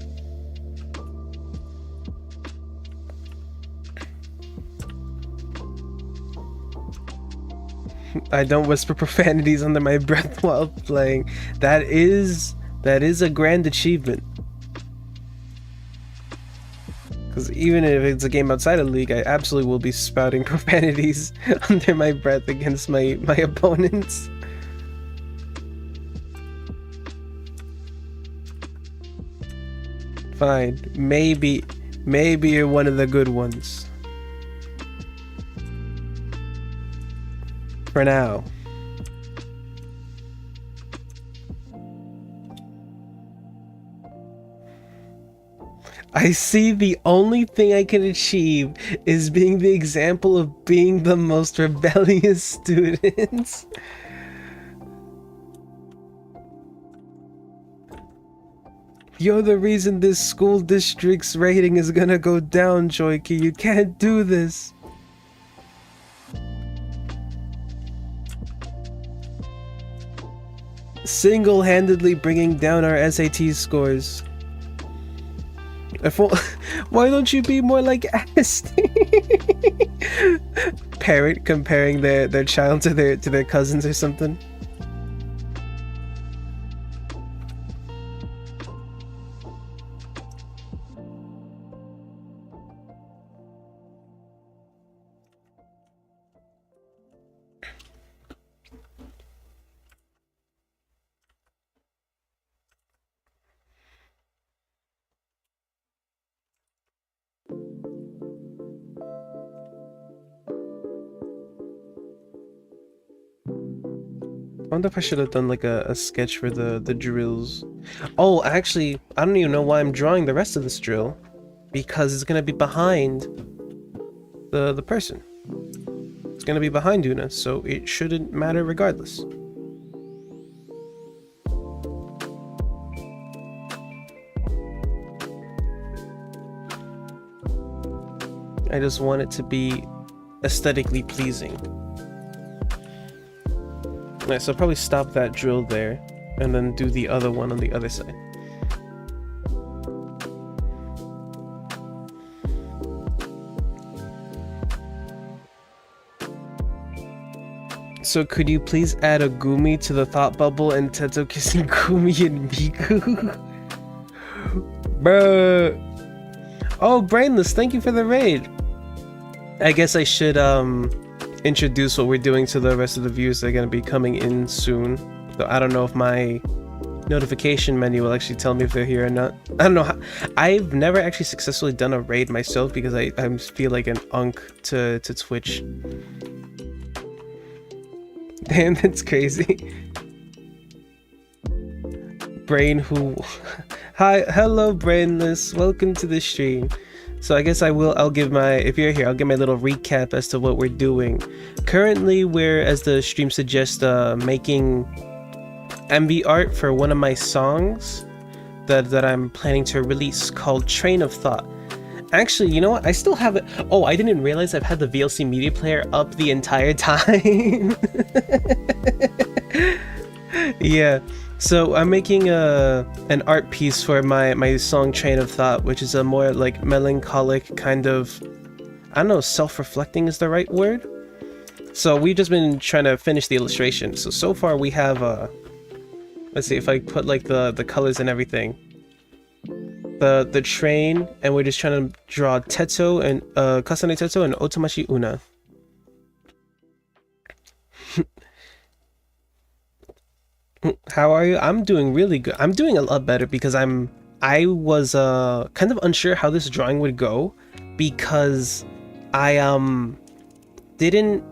I don't whisper profanities under my breath while playing. That is a grand achievement. Because even if it's a game outside of League, I absolutely will be spouting profanities under my breath against my opponents. Fine. Maybe you're one of the good ones. For now. I see the only thing I can achieve is being the example of being the most rebellious students. You're the reason this school district's rating is gonna go down, Joiki. You can't do this. Single-handedly bringing down our SAT scores. Why don't you be more like Asti? Parent comparing their child to their cousins or something. I wonder if I should have done like a sketch for the drills. Oh, actually, I don't even know why I'm drawing the rest of this drill. Because it's gonna be behind the person. It's gonna be behind Una, so it shouldn't matter regardless. I just want it to be aesthetically pleasing. Alright, so I'll probably stop that drill there, and then do the other one on the other side. So could you please add a Gumi to the thought bubble and Teto kissing Gumi and Miku? Bruh. Oh, Brainless, thank you for the raid. I guess I should introduce what we're doing to the rest of the viewers that are going to be coming in soon. So I don't know if my notification menu will actually tell me if they're here or not. I don't know how. I've never actually successfully done a raid myself because I feel like an unk to Twitch. Damn, that's crazy. Brain who hi, hello Brainless, welcome to the stream. So I guess I'll give my, if you're here, I'll give my little recap as to what we're doing. Currently we're, as the stream suggests, making MV art for one of my songs that I'm planning to release called Train of Thought. Actually, you know what? I still have it. Oh, I didn't realize I've had the VLC media player up the entire time. Yeah. So I'm making an art piece for my song Train of Thought, which is a more like melancholic kind of, I don't know, self-reflecting is the right word. So we've just been trying to finish the illustration. So far we have let's see if I put like the colors and everything. The train, and we're just trying to draw Tetsu and Kasane Tetsu and Otomashi Una. How are you? I'm doing really good. I'm doing a lot better because I was kind of unsure how this drawing would go because I didn't,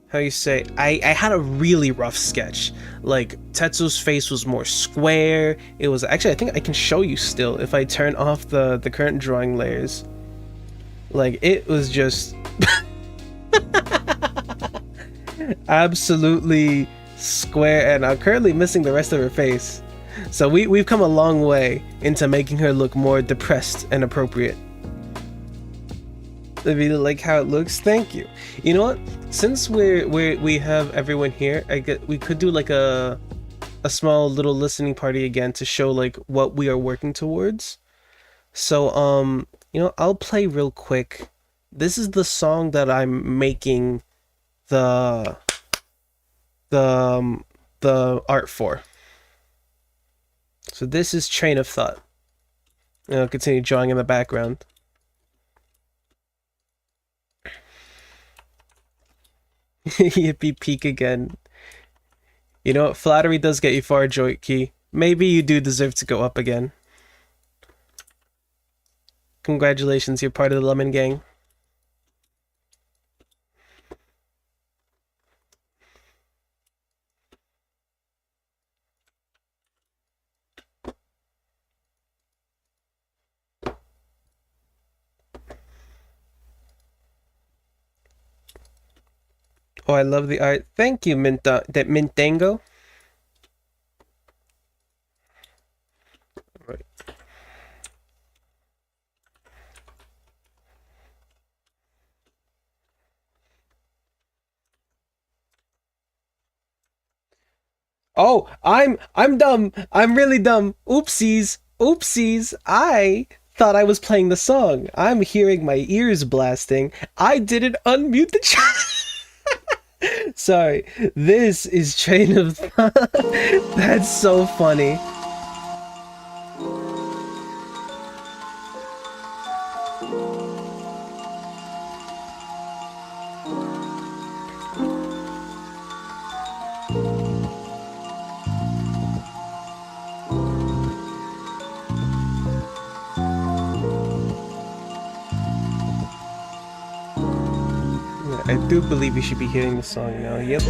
how you say, I had a really rough sketch. Like Tetsu's face was more square. It was actually, I think I can show you still if I turn off the current drawing layers. Like it was just absolutely square, and I'm currently missing the rest of her face. So we've come a long way into making her look more depressed and appropriate. If you like how it looks, thank you. You know what? Since we have everyone here, we could do like a small little listening party again to show like what we are working towards. So you know, I'll play real quick. This is the song that I'm making the art for. So this is Train of Thought. And I'll continue drawing in the background. Yippee peak again. You know what? Flattery does get you far, Joikey. Maybe you do deserve to go up again. Congratulations, you're part of the Lemon Gang. Oh, I love the art. Thank you, Mintango. Right. Oh, I'm dumb. I'm really dumb. Oopsies. Oopsies. I thought I was playing the song. I'm hearing my ears blasting. I didn't unmute the chat. Sorry, this is Train of Thought. That's so funny. I do believe you should be hearing the song now. Yep.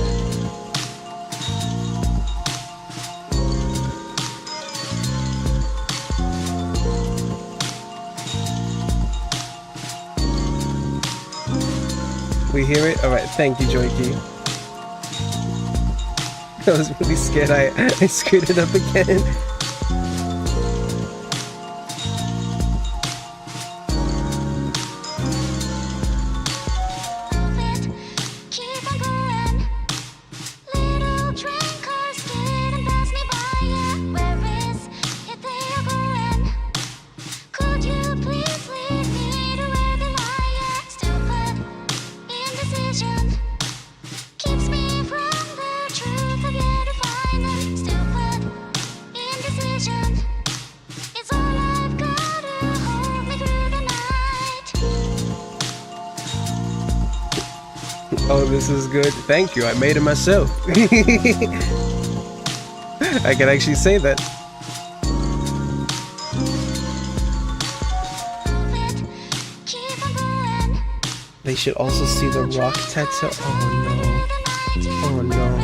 We hear it? Alright, thank you, Joikey. I was really scared I screwed it up again. Oh, this is good. Thank you. I made it myself. I can actually say that. They should also see the rock tattoo. Oh no. Oh no. Oh no.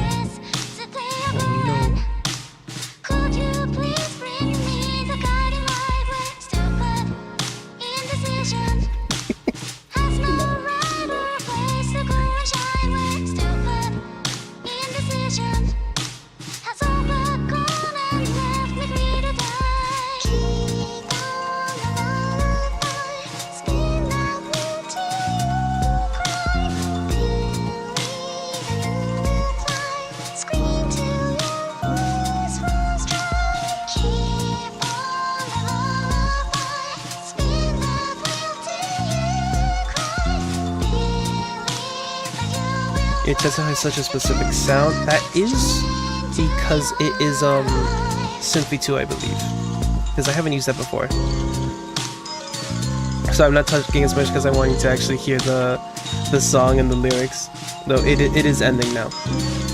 Your tattoo has such a specific sound. That is because it is Synth 2, I believe, because I haven't used that before. So I'm not touching as much because I want you to actually hear the song and the lyrics, though it is ending now.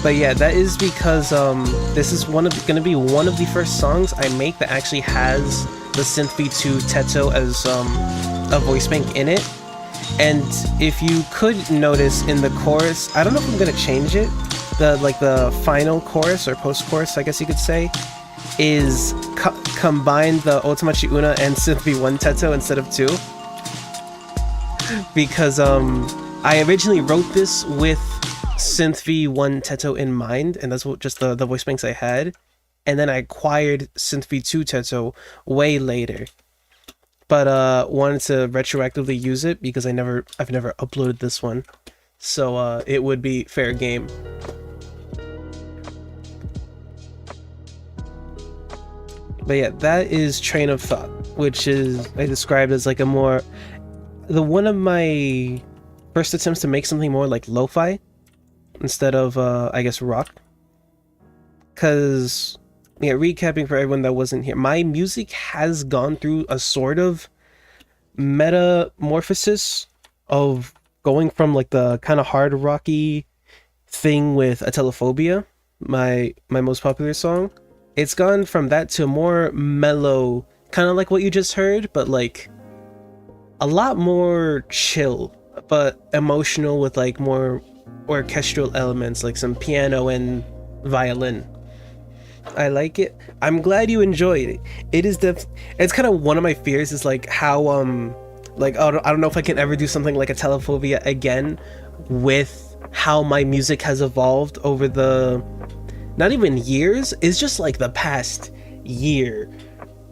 But yeah, that is because this is gonna be one of the first songs I make that actually has the Synth 2 tattoo as a voice bank in it. And if you could notice in the chorus, I don't know if I'm gonna change it. The final chorus or post-chorus, I guess you could say, is combine the Otamachi Una and Synth 1 tattoo instead of 2. Because I originally wrote this with Synth 1 tattoo in mind, and that's what just the voice banks I had. And then I acquired Synth 2 tattoo way later. But wanted to retroactively use it because I've never uploaded this one, so it would be fair game. But yeah, that is Train of Thought, which is I described as like one of my first attempts to make something more like lo-fi instead of I guess rock. Cause yeah, recapping for everyone that wasn't here, my music has gone through a sort of metamorphosis of going from like the kind of hard rocky thing with Atelophobia, my most popular song. It's gone from that to a more mellow, kind of like what you just heard, but like a lot more chill, but emotional with like more orchestral elements, like some piano and violin. I like it. I'm glad you enjoyed it. It is it's kind of one of my fears is like how like I don't know if I can ever do something like Atelophobia again with how my music has evolved over the not even years, it's just like the past year.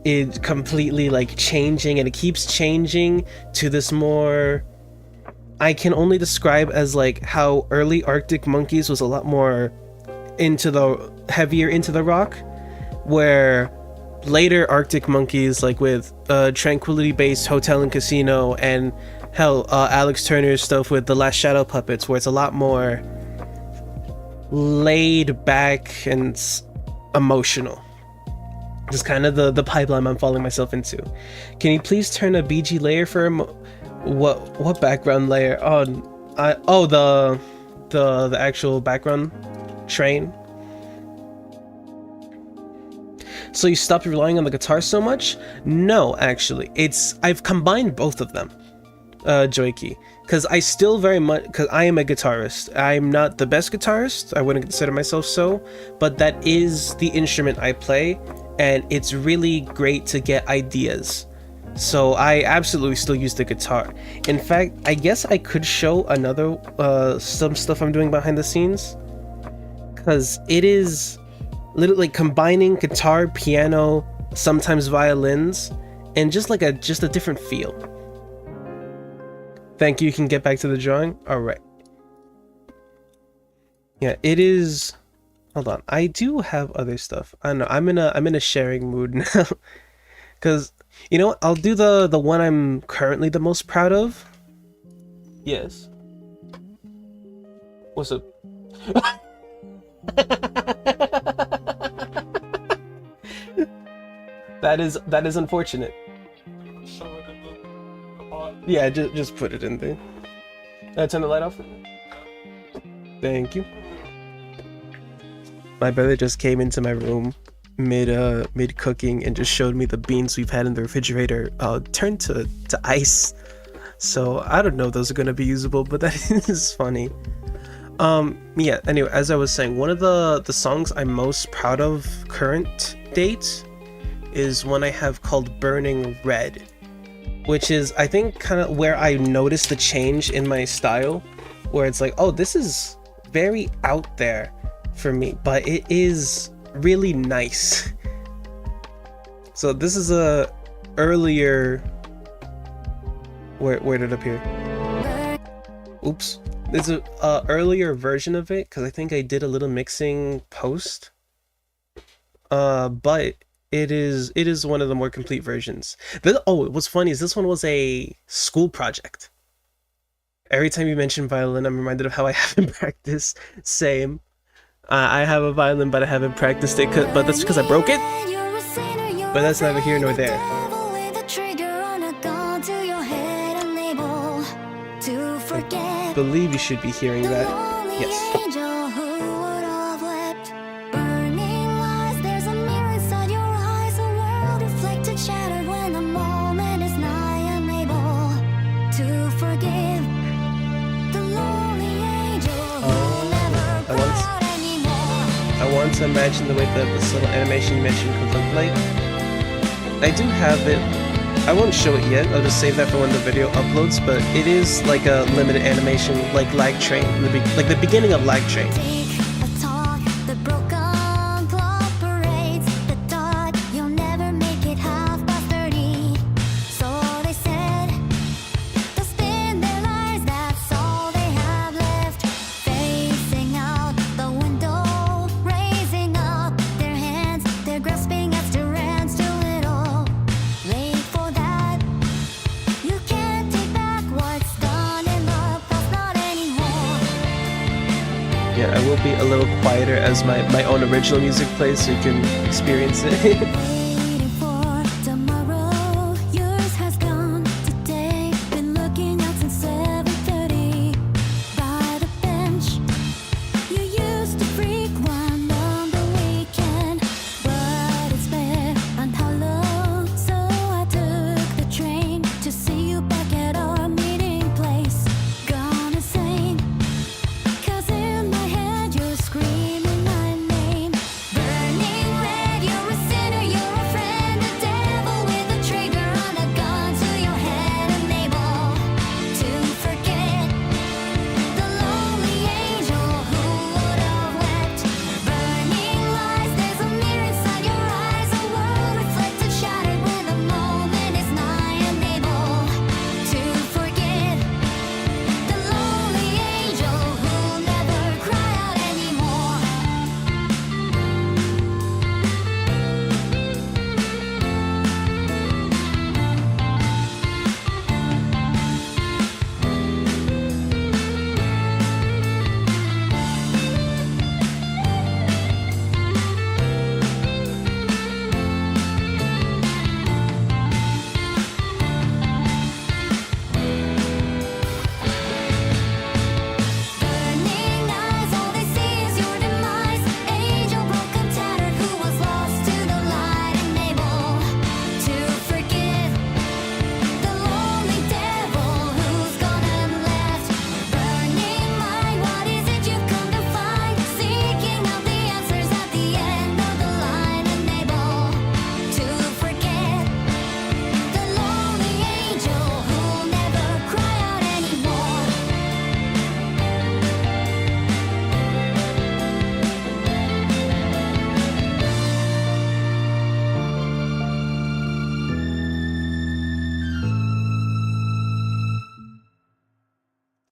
It's completely like changing, and it keeps changing to this more I can only describe as like how early Arctic Monkeys was a lot more heavier into the rock, where later Arctic Monkeys, like with Tranquility Base, Hotel and Casino, and hell, Alex Turner's stuff with The Last Shadow Puppets, where it's a lot more laid back and emotional. Just kind of the pipeline I'm following myself into. Can you please turn a BG layer for a what background layer? Oh, the actual background train. So you stopped relying on the guitar so much? No, actually, I've combined both of them, Joiki, because I still very much, because I am a guitarist. I'm not the best guitarist, I wouldn't consider myself so, but that is the instrument I play, and it's really great to get ideas. So I absolutely still use the guitar. In fact, I guess I could show another some stuff I'm doing behind the scenes, because it is literally combining guitar, piano, sometimes violins, and just a different feel. Thank you. You can get back to the drawing. All right. Yeah, it is. Hold on. I do have other stuff. I don't know. I'm in a sharing mood now, because you know what? I'll do the one I'm currently the most proud of. Yes. What's up? That is unfortunate. Yeah, just put it in there. Turn the light off. Thank you. My brother just came into my room mid cooking and just showed me the beans we've had in the refrigerator turned to ice. So I don't know if those are gonna be usable, but that is funny. Yeah, anyway, as I was saying, one of the songs I'm most proud of current date is one I have called Burning Red, which is, I think, kind of where I noticed the change in my style, where it's like, oh, this is very out there for me, but it is really nice. So this is a earlier, where did it appear? Oops. There's a earlier version of it, because I think I did a little mixing post. But it is one of the more complete versions. What's funny is this one was a school project. Every time you mention violin, I'm reminded of how I haven't practiced. Same. I have a violin, but I haven't practiced it, but that's because I broke it. But that's neither here nor there. I believe you should be hearing that. Yes. I once imagined the way that this little animation you mentioned could look like. I do have it. I won't show it yet, I'll just save that for when the video uploads, but it is like a limited animation, like Lag Train, like the beginning of Lag Train. Yeah, I will be a little quieter as my own original music plays so you can experience it.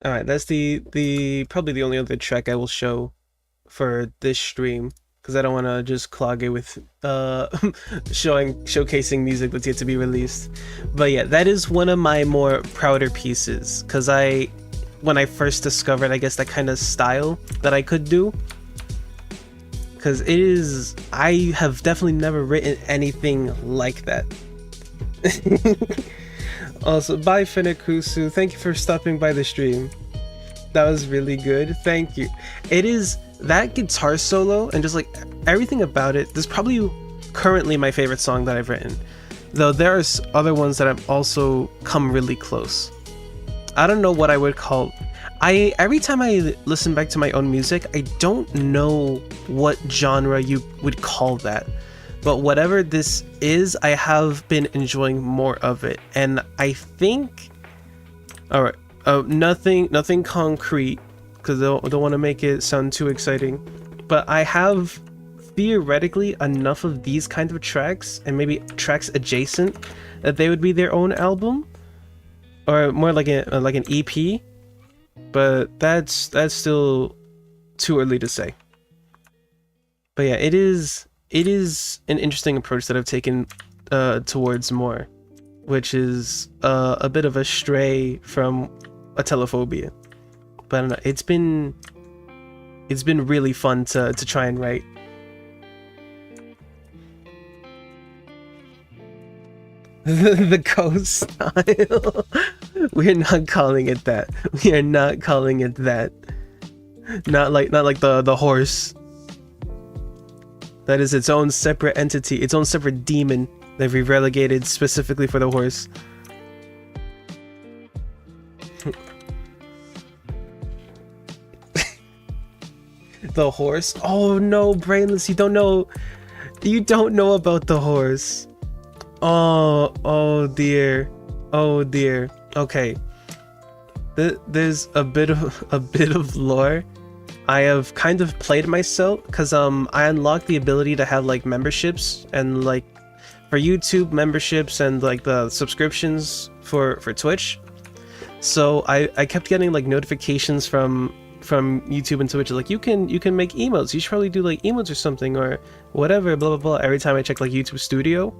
Alright, that's the probably the only other track I will show for this stream, because I don't want to just clog it with showcasing music that's yet to be released. But yeah, that is one of my more prouder pieces, because when I first discovered, I guess, that kind of style that I could do, because I have definitely never written anything like that. Also, bye Fenekusu, thank you for stopping by the stream. That was really good, thank you. It is that guitar solo and just like everything about it, there's probably currently my favorite song that I've written. Though there's other ones that have also come really close. I don't know what I would call... every time I listen back to my own music, I don't know what genre you would call that. But whatever this is, I have been enjoying more of it. And I think... Alright, nothing concrete, because I don't want to make it sound too exciting. But I have theoretically enough of these kind of tracks, and maybe tracks adjacent, that they would be their own album. Or more like an EP. But that's still too early to say. But yeah, it is an interesting approach that I've taken towards more, which is a bit of a stray from a telephobia. But I don't know, it's been really fun to try and write. The ghost style. We're not calling it that. We are not calling it that. Not like the horse. That is its own separate entity, its own separate demon that we've relegated specifically for the horse. The horse? Oh no, Brainless, you don't know about the horse. Oh dear. Oh dear. Okay. There's a bit of lore. I have kind of played myself because I unlocked the ability to have like memberships, and like for YouTube memberships and like the subscriptions for Twitch. So I kept getting like notifications from YouTube and Twitch, like you can make emotes. You should probably do like emotes or something or whatever, blah blah blah. Every time I check like YouTube Studio.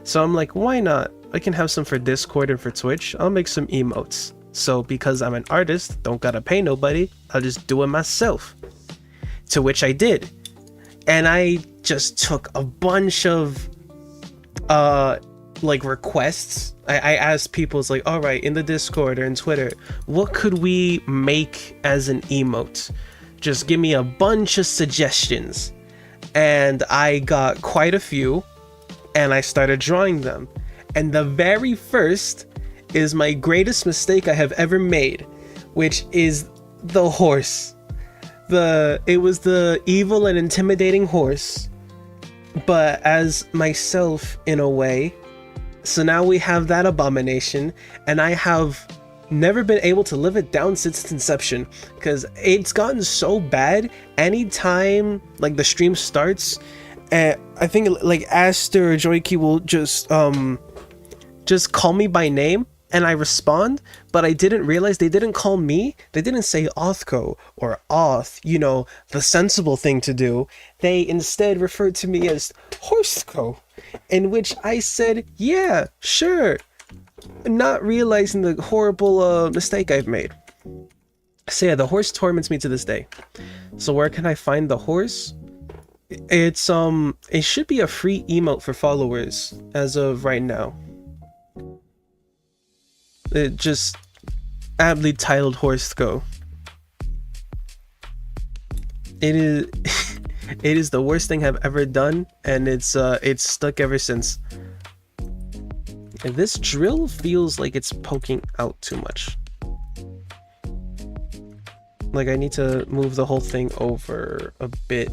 So I'm like, why not? I can have some for Discord and for Twitch. I'll make some emotes. So because I'm an artist, don't gotta pay nobody, I'll just do it myself. To which I did. And I just took a bunch of like requests. I asked people, it's like, alright, in the Discord or in Twitter, what could we make as an emote? Just give me a bunch of suggestions. And I got quite a few, and I started drawing them. And the very first is my greatest mistake I have ever made, which is the horse. It was the evil and intimidating horse, but as myself in a way. So now we have that abomination, and I have never been able to live it down since its inception, because it's gotten so bad. Anytime like the stream starts, I think like Aster or Joykey will just call me by name, and I respond, but I didn't realize they didn't call me. They didn't say Authko or Auth, you know, the sensible thing to do. They instead referred to me as Horstko, in which I said, yeah, sure, not realizing the horrible mistake I've made. So yeah, the horse torments me to this day. So where can I find the horse? It should be a free emote for followers as of right now. It just aptly titled Horstko. It is it is the worst thing I've ever done, and it's stuck ever since. And this drill feels like it's poking out too much. Like I need to move the whole thing over a bit.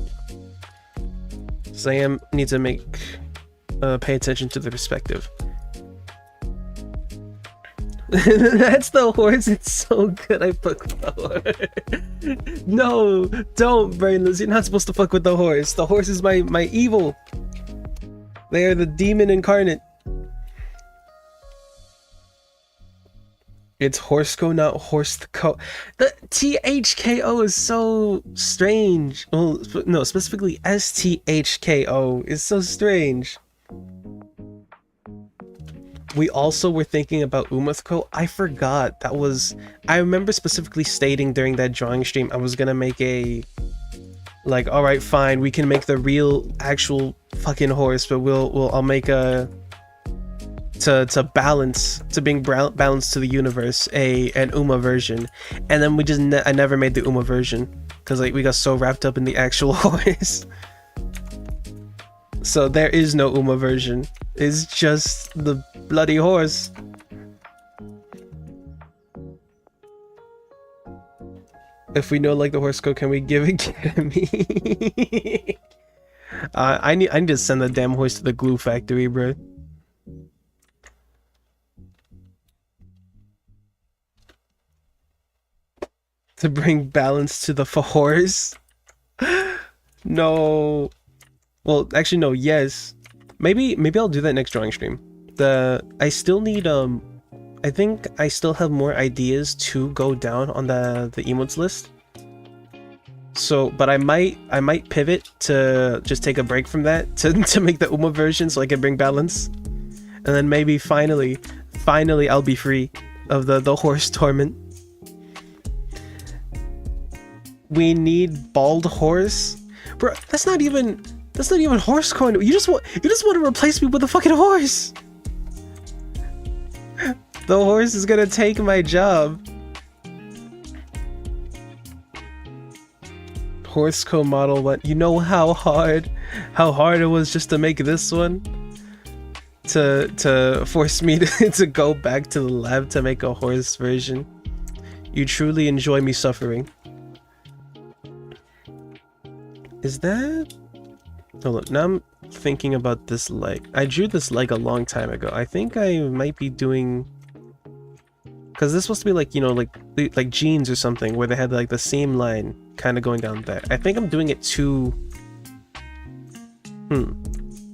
So I need to pay attention to the perspective. That's the horse. It's so good. I fuck with the horse. No, don't, Brainless. You're not supposed to fuck with the horse. The horse is my evil. They are the demon incarnate. It's Horstko, not Horstko. The THKO is so strange. Well, no, specifically STHKO is so strange. We also were thinking about Authko. I forgot I remember specifically stating during that drawing stream I was gonna make like, all right, fine, we can make the real actual fucking horse, but I'll make a to bring balance to the universe an Uma version, and then I never made the Uma version because like we got so wrapped up in the actual horse. So there is no Uma version. It's just the bloody horse. If we know like the horse code, can we give it to me? I need to send the damn horse to the glue factory, bro. To bring balance to the horse. No. Well, actually no, yes. Maybe I'll do that next drawing stream. I still need I think I still have more ideas to go down on the emotes list. So, but I might pivot to just take a break from that to make the Uma version so I can bring balance. And then maybe finally I'll be free of the horse torment. We need bald horse? Bro, that's not even horse coin. You just want to replace me with a fucking horse. The horse is gonna take my job. Horse co-model one. You know how hard it was just to make this one? To force me to go back to the lab to make a horse version. You truly enjoy me suffering. Is that... Hold on, now I'm thinking about this leg. I drew this leg a long time ago. I think I might be doing... Because this was supposed to be like, you know, like jeans or something, where they had like the seam line kind of going down there. I think I'm doing it too...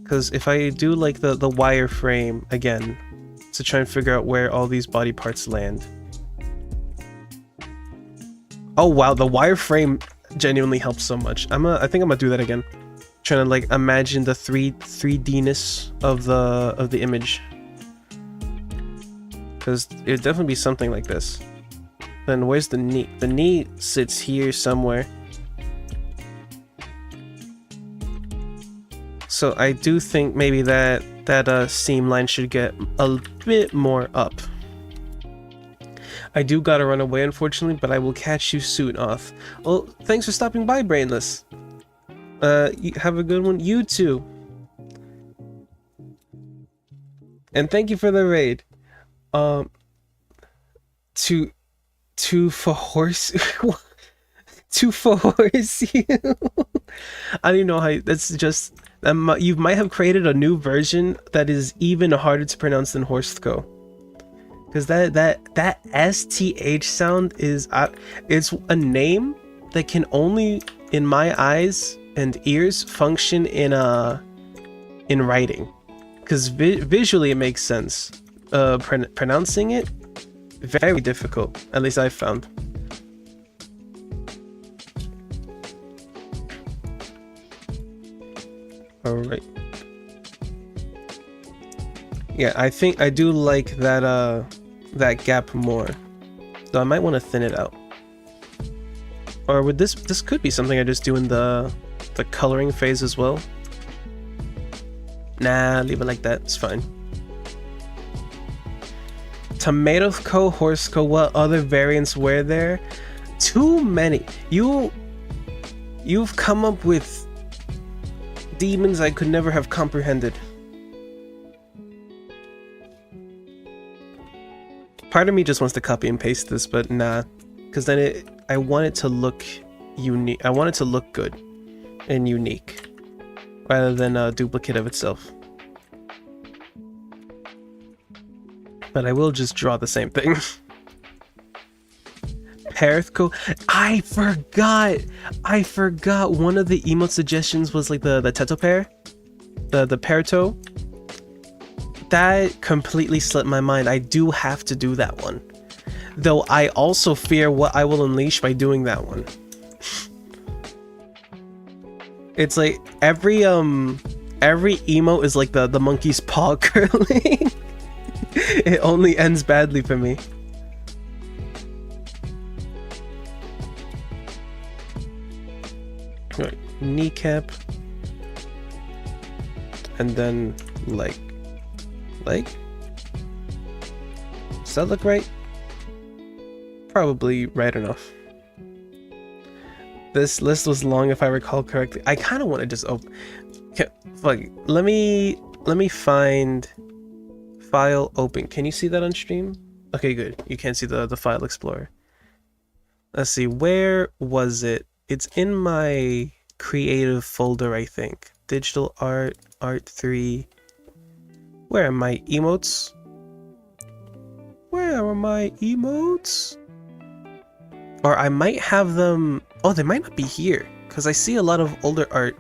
Because if I do like the wireframe again, to try and figure out where all these body parts land. Oh wow, the wireframe genuinely helps so much. I think I'm gonna do that again. Trying to like imagine the 3D-ness of the image. Because it'd definitely be something like this. Then where's the knee? The knee sits here somewhere. So I do think maybe that seam line should get a bit more up. I do gotta run away, unfortunately, but I will catch you soon, Auth. Well, thanks for stopping by, Brainless. You have a good one. You too. And thank you for the raid. To for horse... to for horse you. I don't even know how... That's just... you might have created a new version that is even harder to pronounce than Authko. Because that STH sound is... it's a name that can only, in my eyes and ears, function in writing. Because visually it makes sense. Pronouncing it, very difficult. At least I've found. Alright. Yeah, I think I do like that gap more. So I might want to thin it out. Or would this could be something I just do in the coloring phase as well. Nah, leave it like that. It's fine. Authko, Horseco, what other variants were there? Too many. You've come up with demons I could never have comprehended. Part of me just wants to copy and paste this, but nah, because then I want it to look unique. I want it to look good and unique, rather than a duplicate of itself. But I will just draw the same thing. Authko. I forgot. One of the emote suggestions was like the teto pair, the pear toe. That completely slipped my mind. I do have to do that one, though. I also fear what I will unleash by doing that one. It's like every emote is like the monkey's paw curling. It only ends badly for me. Right, kneecap, and then leg. Does that look right? Probably right enough. This list was long if I recall correctly. I kind of want to just open... Fuck. Let me find file open. Can you see that on stream? Okay, good. You can't see the file explorer. Let's see. Where was it? It's in my creative folder, I think. Digital art, art 3. Where are my emotes? Where are my emotes? Or I might have them... Oh, they might not be here. Because I see a lot of older art.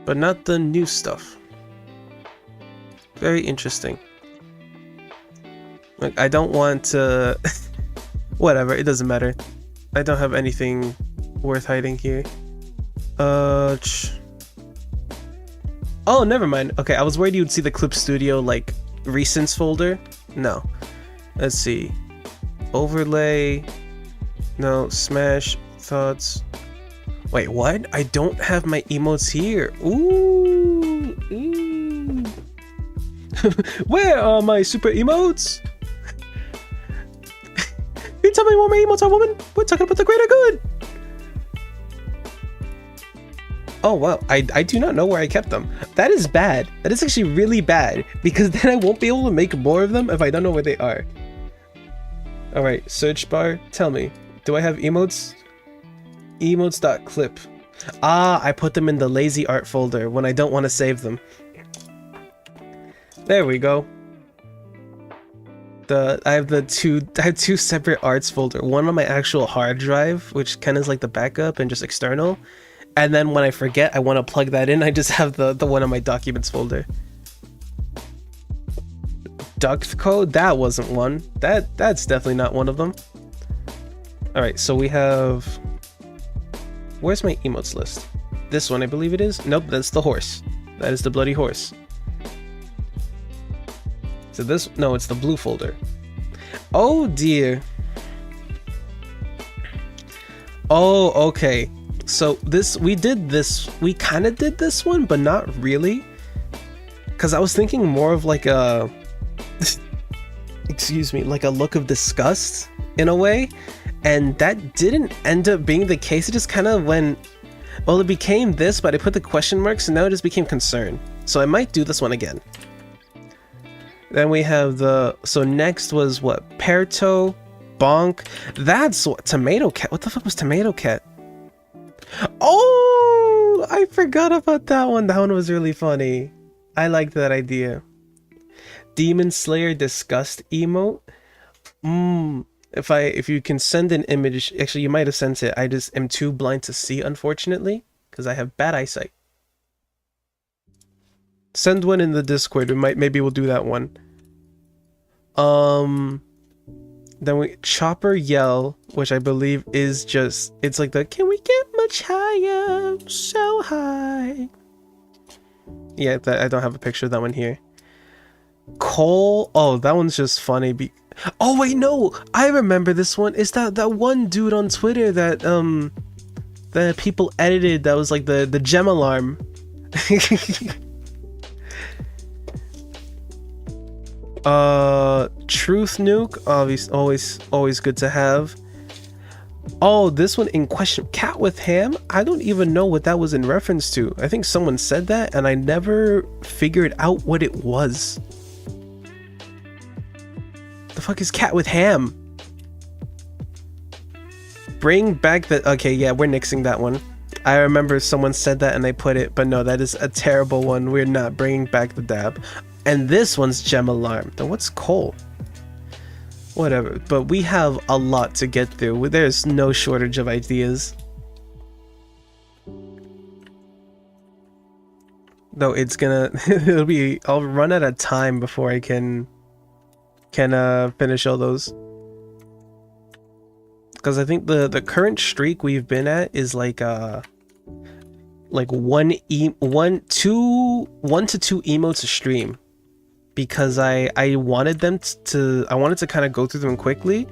But not the new stuff. Very interesting. Like, I don't want to... Whatever, it doesn't matter. I don't have anything worth hiding here. Oh, never mind. Okay, I was worried you'd see the Clip Studio, like, recents folder. No. Let's see. Overlay. No, Smash. Thoughts. Wait, what? I don't have my emotes here. Ooh. Where are my super emotes? You tell me what my emotes are, woman? We're talking about the greater good. Oh, wow. I do not know where I kept them. That is bad. That is actually really bad, because then I won't be able to make more of them if I don't know where they are. Alright, search bar. Tell me. Do I have emotes? Emotes.clip. Ah, I put them in the lazy art folder when I don't want to save them. There we go. I have two separate arts folder. One on my actual hard drive, which kind of is like the backup and just external. And then when I forget I want to plug that in, I just have the one on my documents folder. Authko, that wasn't one. That's definitely not one of them. Alright, so we have... Where's my emotes list? This one, I believe it is. Nope, that's the horse. That is the bloody horse. So this... No, it's the blue folder. Oh dear. Oh, okay. So we kind of did this one, but not really. Because I was thinking more of like a... excuse me, like a look of disgust in a way. And that didn't end up being the case. It just kind of went... Well, it became this, but I put the question marks, and now it just became concern. So I might do this one again. Then we have the... So next was what? Perto, Bonk. That's what... Tomato Cat. What the fuck was Tomato Cat? Oh! I forgot about that one. That one was really funny. I liked that idea. Demon Slayer Disgust emote. If you can send an image, actually you might have sent it. I just am too blind to see, unfortunately, because I have bad eyesight. Send one in the Discord. Maybe we'll do that one. Then we Chopper Yell, which I believe is just, it's like the can we get much higher, so high. Yeah, I don't have a picture of that one here. Cole, oh, that one's just funny. Oh wait, no, I remember this one. It's that one dude on Twitter that that people edited. That was like the gem alarm. Truth Nuke, always good to have. Oh, this one in question, Cat with Ham. I don't even know what that was in reference to. I think someone said that, and I never figured out what it was. The fuck is Cat with Ham? Bring back the... Okay, yeah, we're nixing that one. I remember someone said that and they put it, but no, that is a terrible one. We're not bringing back the dab. And this one's Gem Alarm. Then what's Cole? Whatever, but we have a lot to get through. There's no shortage of ideas. Though it's gonna... it'll be... I'll run out of time before I can finish all those, because I think the current streak we've been at is like 1 to 2 emotes a stream, because I wanted them to I wanted to kind of go through them quickly,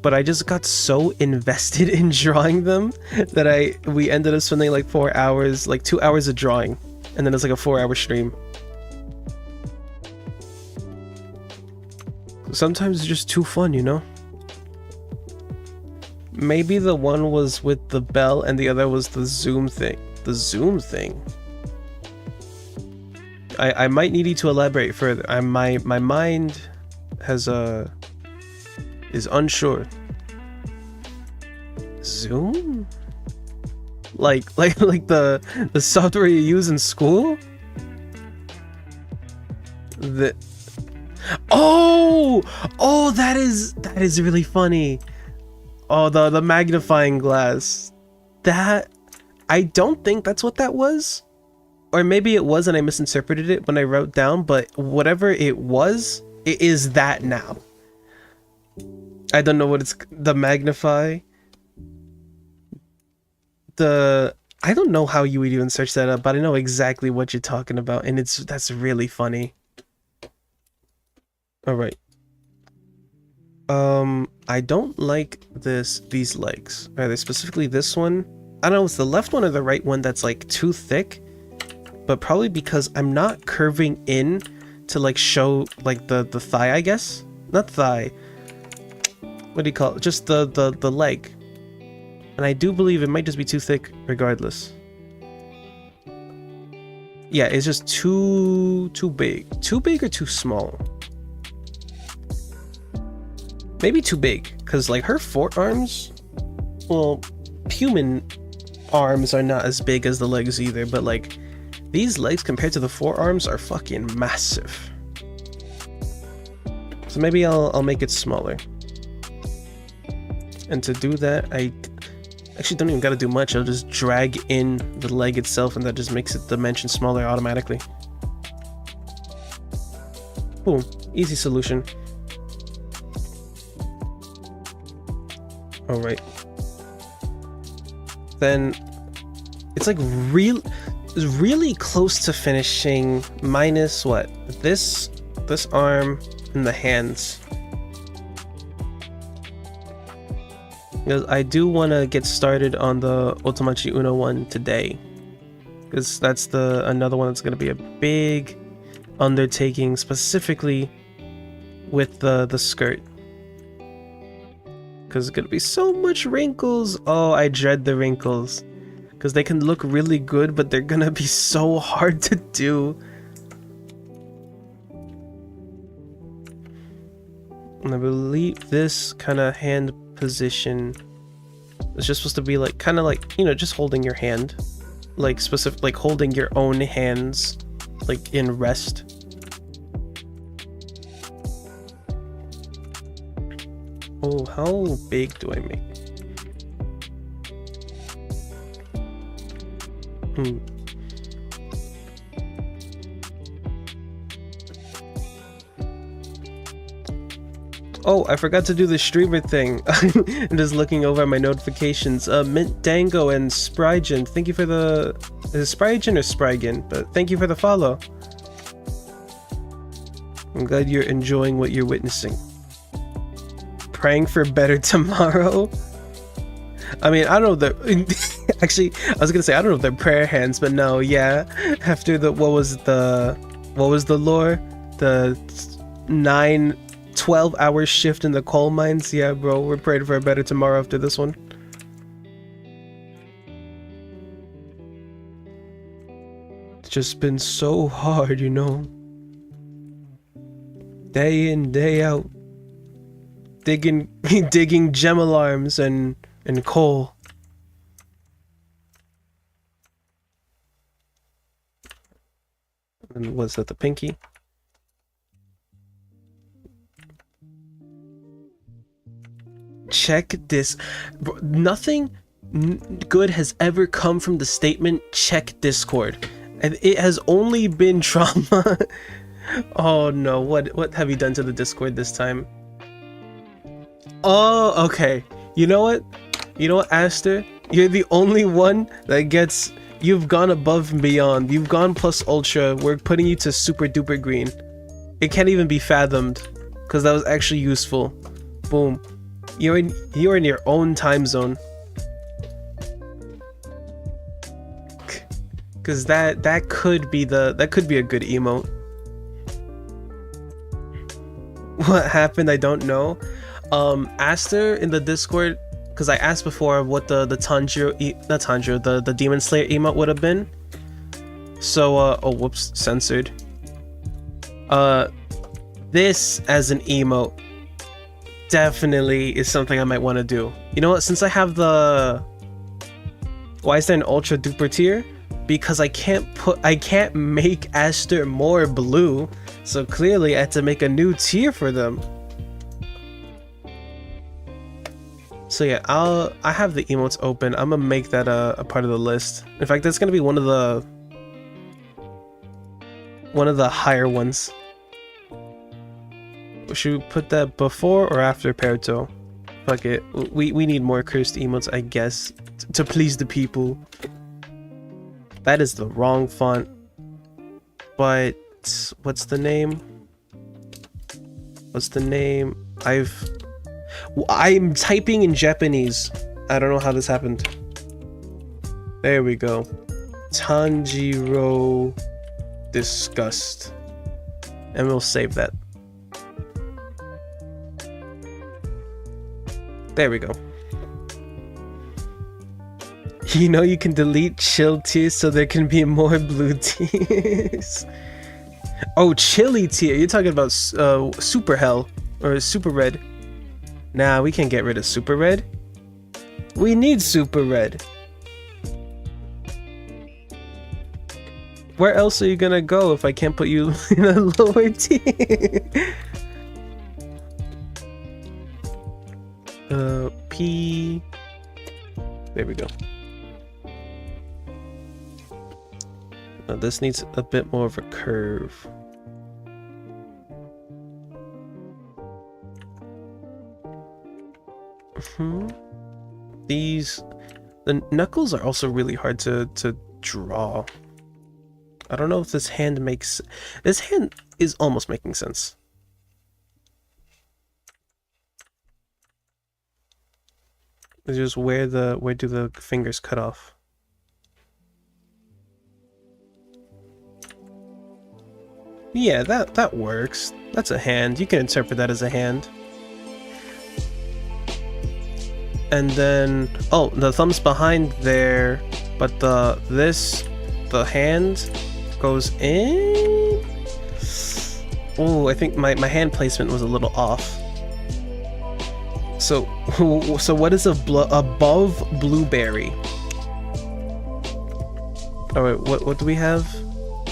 but I just got so invested in drawing them that we ended up spending like 4 hours, like 2 hours of drawing, and then it's like a 4-hour stream. Sometimes it's just too fun, you know? Maybe the one was with the bell and the other was the zoom thing. The zoom thing? I might need you to elaborate further. My mind has is unsure. Zoom? Like the software you use in school? Oh, that is really funny. Oh, the magnifying glass. That, I don't think that's what that was. Or maybe it was and I misinterpreted it when I wrote down, but whatever it was, it is that now. I don't know what it's, the magnify. I don't know how you would even search that up, but I know exactly what you're talking about, and that's really funny. Alright. I don't like these legs. Either specifically this one. I don't know if it's the left one or the right one that's like too thick. But probably because I'm not curving in to like show like the thigh, I guess. Not thigh. What do you call it? Just the leg. And I do believe it might just be too thick regardless. Yeah, it's just too big. Too big or too small? Maybe too big, because like her forearms, well, human arms are not as big as the legs either, but like these legs compared to the forearms are fucking massive. So maybe I'll make it smaller. And to do that, I actually don't even gotta do much. I'll just drag in the leg itself, and that just makes it dimension smaller automatically. Boom, easy solution. All right. Then it's like really close to finishing, minus what? This arm and the hands. Because I do want to get started on the Otomachi Uno one today, because that's another one that's going to be a big undertaking, specifically with the skirt. Because it's gonna be so much wrinkles. Oh, I dread the wrinkles, because they can look really good, but they're gonna be so hard to do. And I believe this kind of hand position is just supposed to be like kind of like, you know, just holding your hand, like specific, like holding your own hands like in rest. Oh, how big do I make? Oh, I forgot to do the streamer thing. I'm just looking over my notifications. Mint Dango and Sprygen, thank you for the... Is it Sprygen or Sprygen? But thank you for the follow. I'm glad you're enjoying what you're witnessing. Praying for better tomorrow? I mean, I don't know the... Actually, I was gonna say, I don't know if they're prayer hands, but no, yeah. After the... What was the lore? The 12-hour shift in the coal mines? Yeah, bro, we're praying for a better tomorrow after this one. It's just been so hard, you know? Day in, day out. Digging gem alarms and coal. And what's that, the pinky? Check this. Bro, nothing good has ever come from the statement check Discord, and it has only been trauma. Oh no, what have you done to the Discord this time? Oh, okay. You know what, Aster? You're the only one that gets... You've gone above and beyond. You've gone plus ultra. We're putting you to super duper green. It can't even be fathomed, because that was actually useful. Boom. You're in your own time zone. Because that could be a good emote. What happened? I don't know. Aster in the Discord, because I asked before what the Demon Slayer emote would have been. So oh whoops, censored. This as an emote definitely is something I might want to do. You know what? Since I have the... Why is there an ultra duper tier? Because I can't make Aster more blue, so clearly I had to make a new tier for them. So yeah, I have the emotes open. I'm gonna make that a part of the list. In fact, that's gonna be one of the higher ones. Should we put that before or after Perto? Fuck it. We need more cursed emotes, I guess, to please the people. That is the wrong font. But what's the name? What's the name? I'm typing in Japanese. I don't know how this happened. There we go. Tanjiro Disgust. And we'll save that. There we go. You know you can delete chill tiers so there can be more blue tiers. Oh, chili tier. You're talking about super hell or super red. Nah, we can't get rid of super red. We need super red. Where else are you gonna go if I can't put you in a lower tier? P. There we go. Now this needs a bit more of a curve. The knuckles are also really hard to draw. I don't know if this hand makes... This hand is almost making sense. It's just where do the fingers cut off? Yeah, that works. That's a hand. You can interpret that as a hand. And then, oh, the thumb's behind there, but the hand goes in. Oh, I think my hand placement was a little off. So what is above blueberry? All right, what do we have?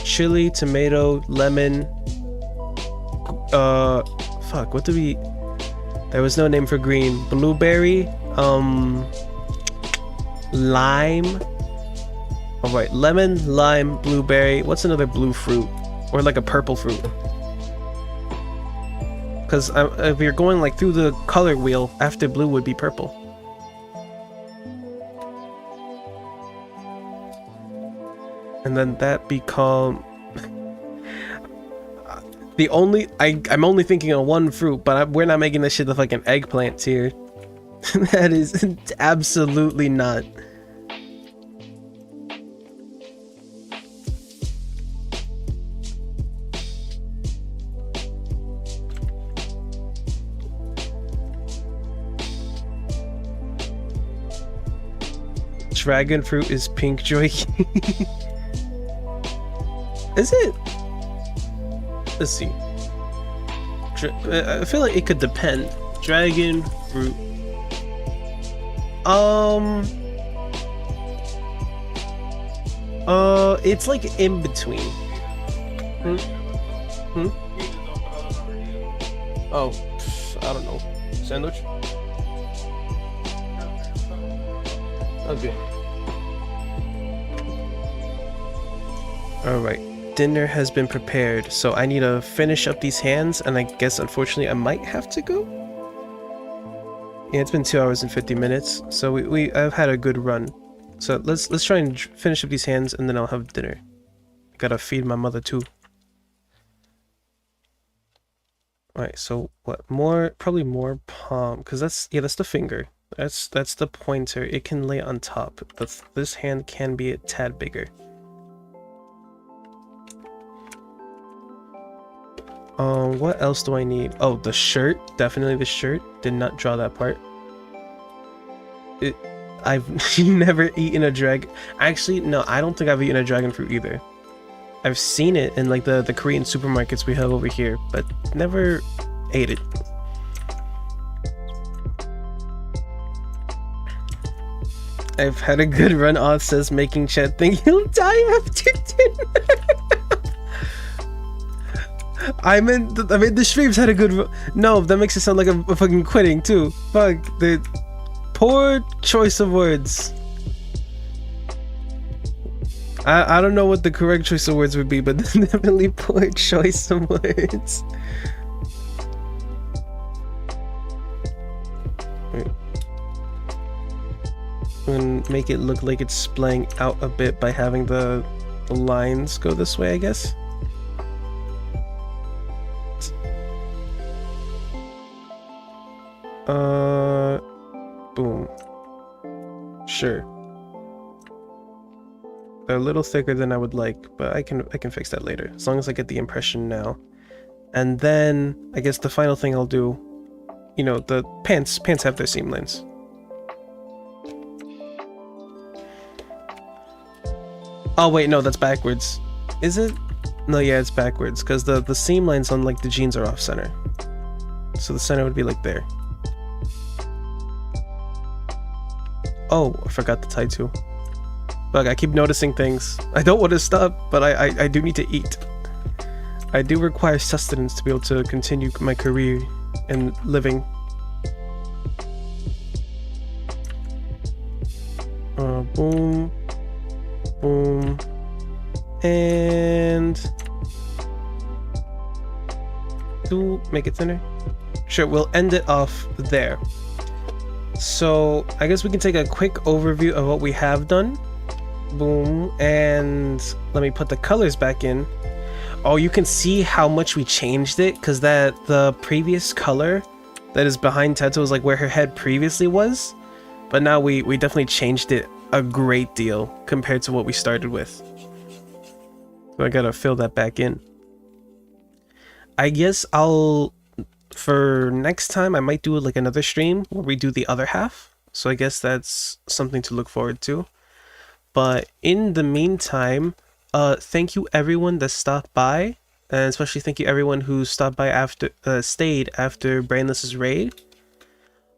Chili, tomato, lemon. Fuck, what do we... There was no name for green. Blueberry, lime. All right, lemon, lime, blueberry. What's another blue fruit? Or like a purple fruit? Because if you're going like through the color wheel, after blue would be purple. And then that become... I'm only thinking of one fruit, but we're not making this shit look like an eggplant tier. That is absolutely not. Dragon fruit is pink joy. Is it? Let's see. I feel like it could depend. Dragon fruit. It's like in between. Oh, I don't know. Sandwich? Okay. Alright, dinner has been prepared, so I need to finish up these hands, and I guess unfortunately I might have to go? Yeah, it's been 2 hours and 50 minutes, so I've had a good run. So let's try and finish up these hands, and then I'll have dinner. Gotta feed my mother too. Alright, so what? Probably more palm, because that's the finger. That's the pointer. It can lay on top. This hand can be a tad bigger. What else do I need? Oh, the shirt. Definitely the shirt. Did not draw that part. I've never eaten a dragon. Actually, no, I don't think I've eaten a dragon fruit either. I've seen it in like the Korean supermarkets we have over here, but never ate it. I've had a good run. Auth says making Chet think he'll die after dinner. I mean the streams had a good run. No, that makes it sound like I'm fucking quitting too. Fuck, the poor choice of words. I don't know what the correct choice of words would be, but definitely poor choice of words. Wait. And make it look like it's splaying out a bit by having the lines go this way, I guess. Boom. Sure. They're a little thicker than I would like, but I can fix that later, as long as I get the impression now. And then I guess the final thing I'll do, you know, the pants have their seam lines. Oh wait, no, that's backwards. Is it? No, yeah, it's backwards, because the seam lines on like the jeans are off center. So the center would be like there. Oh, I forgot the tie too. Look, I keep noticing things. I don't want to stop, but I do need to eat. I do require sustenance to be able to continue my career and living. Boom. Boom. And... do make it thinner. Sure, we'll end it off there. So, I guess we can take a quick overview of what we have done. Boom, and let me put the colors back in. Oh, you can see how much we changed it, because the previous color that is behind Teto is like where her head previously was, but now we definitely changed it a great deal compared to what we started with. So I gotta fill that back in. I guess for next time I might do like another stream where we do the other half, so I guess that's something to look forward to. But in the meantime, thank you everyone that stopped by, and especially thank you everyone who stopped by after stayed after Brainless's raid.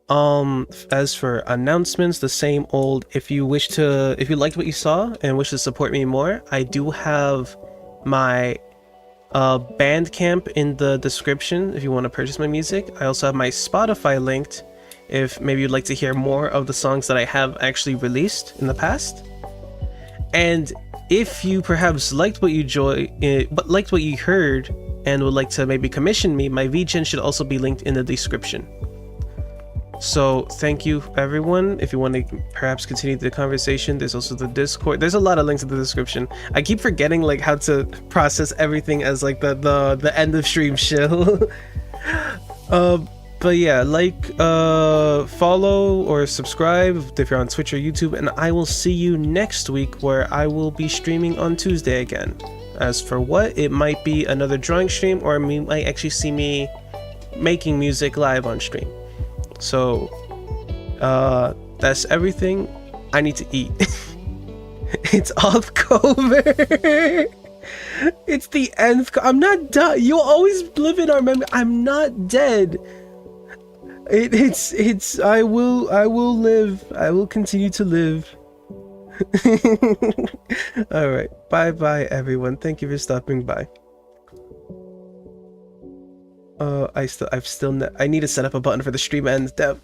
As for announcements, the same old. If you liked what you saw and wish to support me more, I do have my Bandcamp in the description if you want to purchase my music. I also have my Spotify linked if maybe you'd like to hear more of the songs that I have actually released in the past. And if you perhaps liked what you heard and would like to maybe commission me, my Vgen should also be linked in the description. So thank you everyone. If you want to perhaps continue the conversation, there's also the Discord. There's a lot of links in the description. I keep forgetting like how to process everything as like the end of stream shill. But yeah, follow or subscribe if you're on Twitch or YouTube, and I will see you next week where I will be streaming on Tuesday again. As for what, it might be another drawing stream, or you might actually see me making music live on stream. So that's everything. I need to eat. It's Authko. It's the nth. I'm not done. You'll always live in our memory. I'm not dead. It's I will live. I will continue to live. All right. Bye everyone. Thank you for stopping by. I need to set up a button for the stream ends. Damn.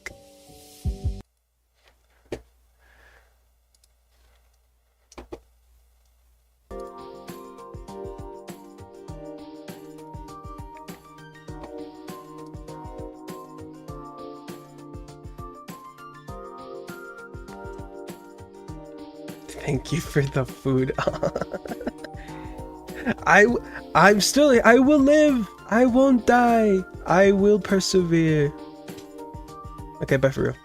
Thank you for the food. I will live. I won't die. I will persevere. Okay, bye for real.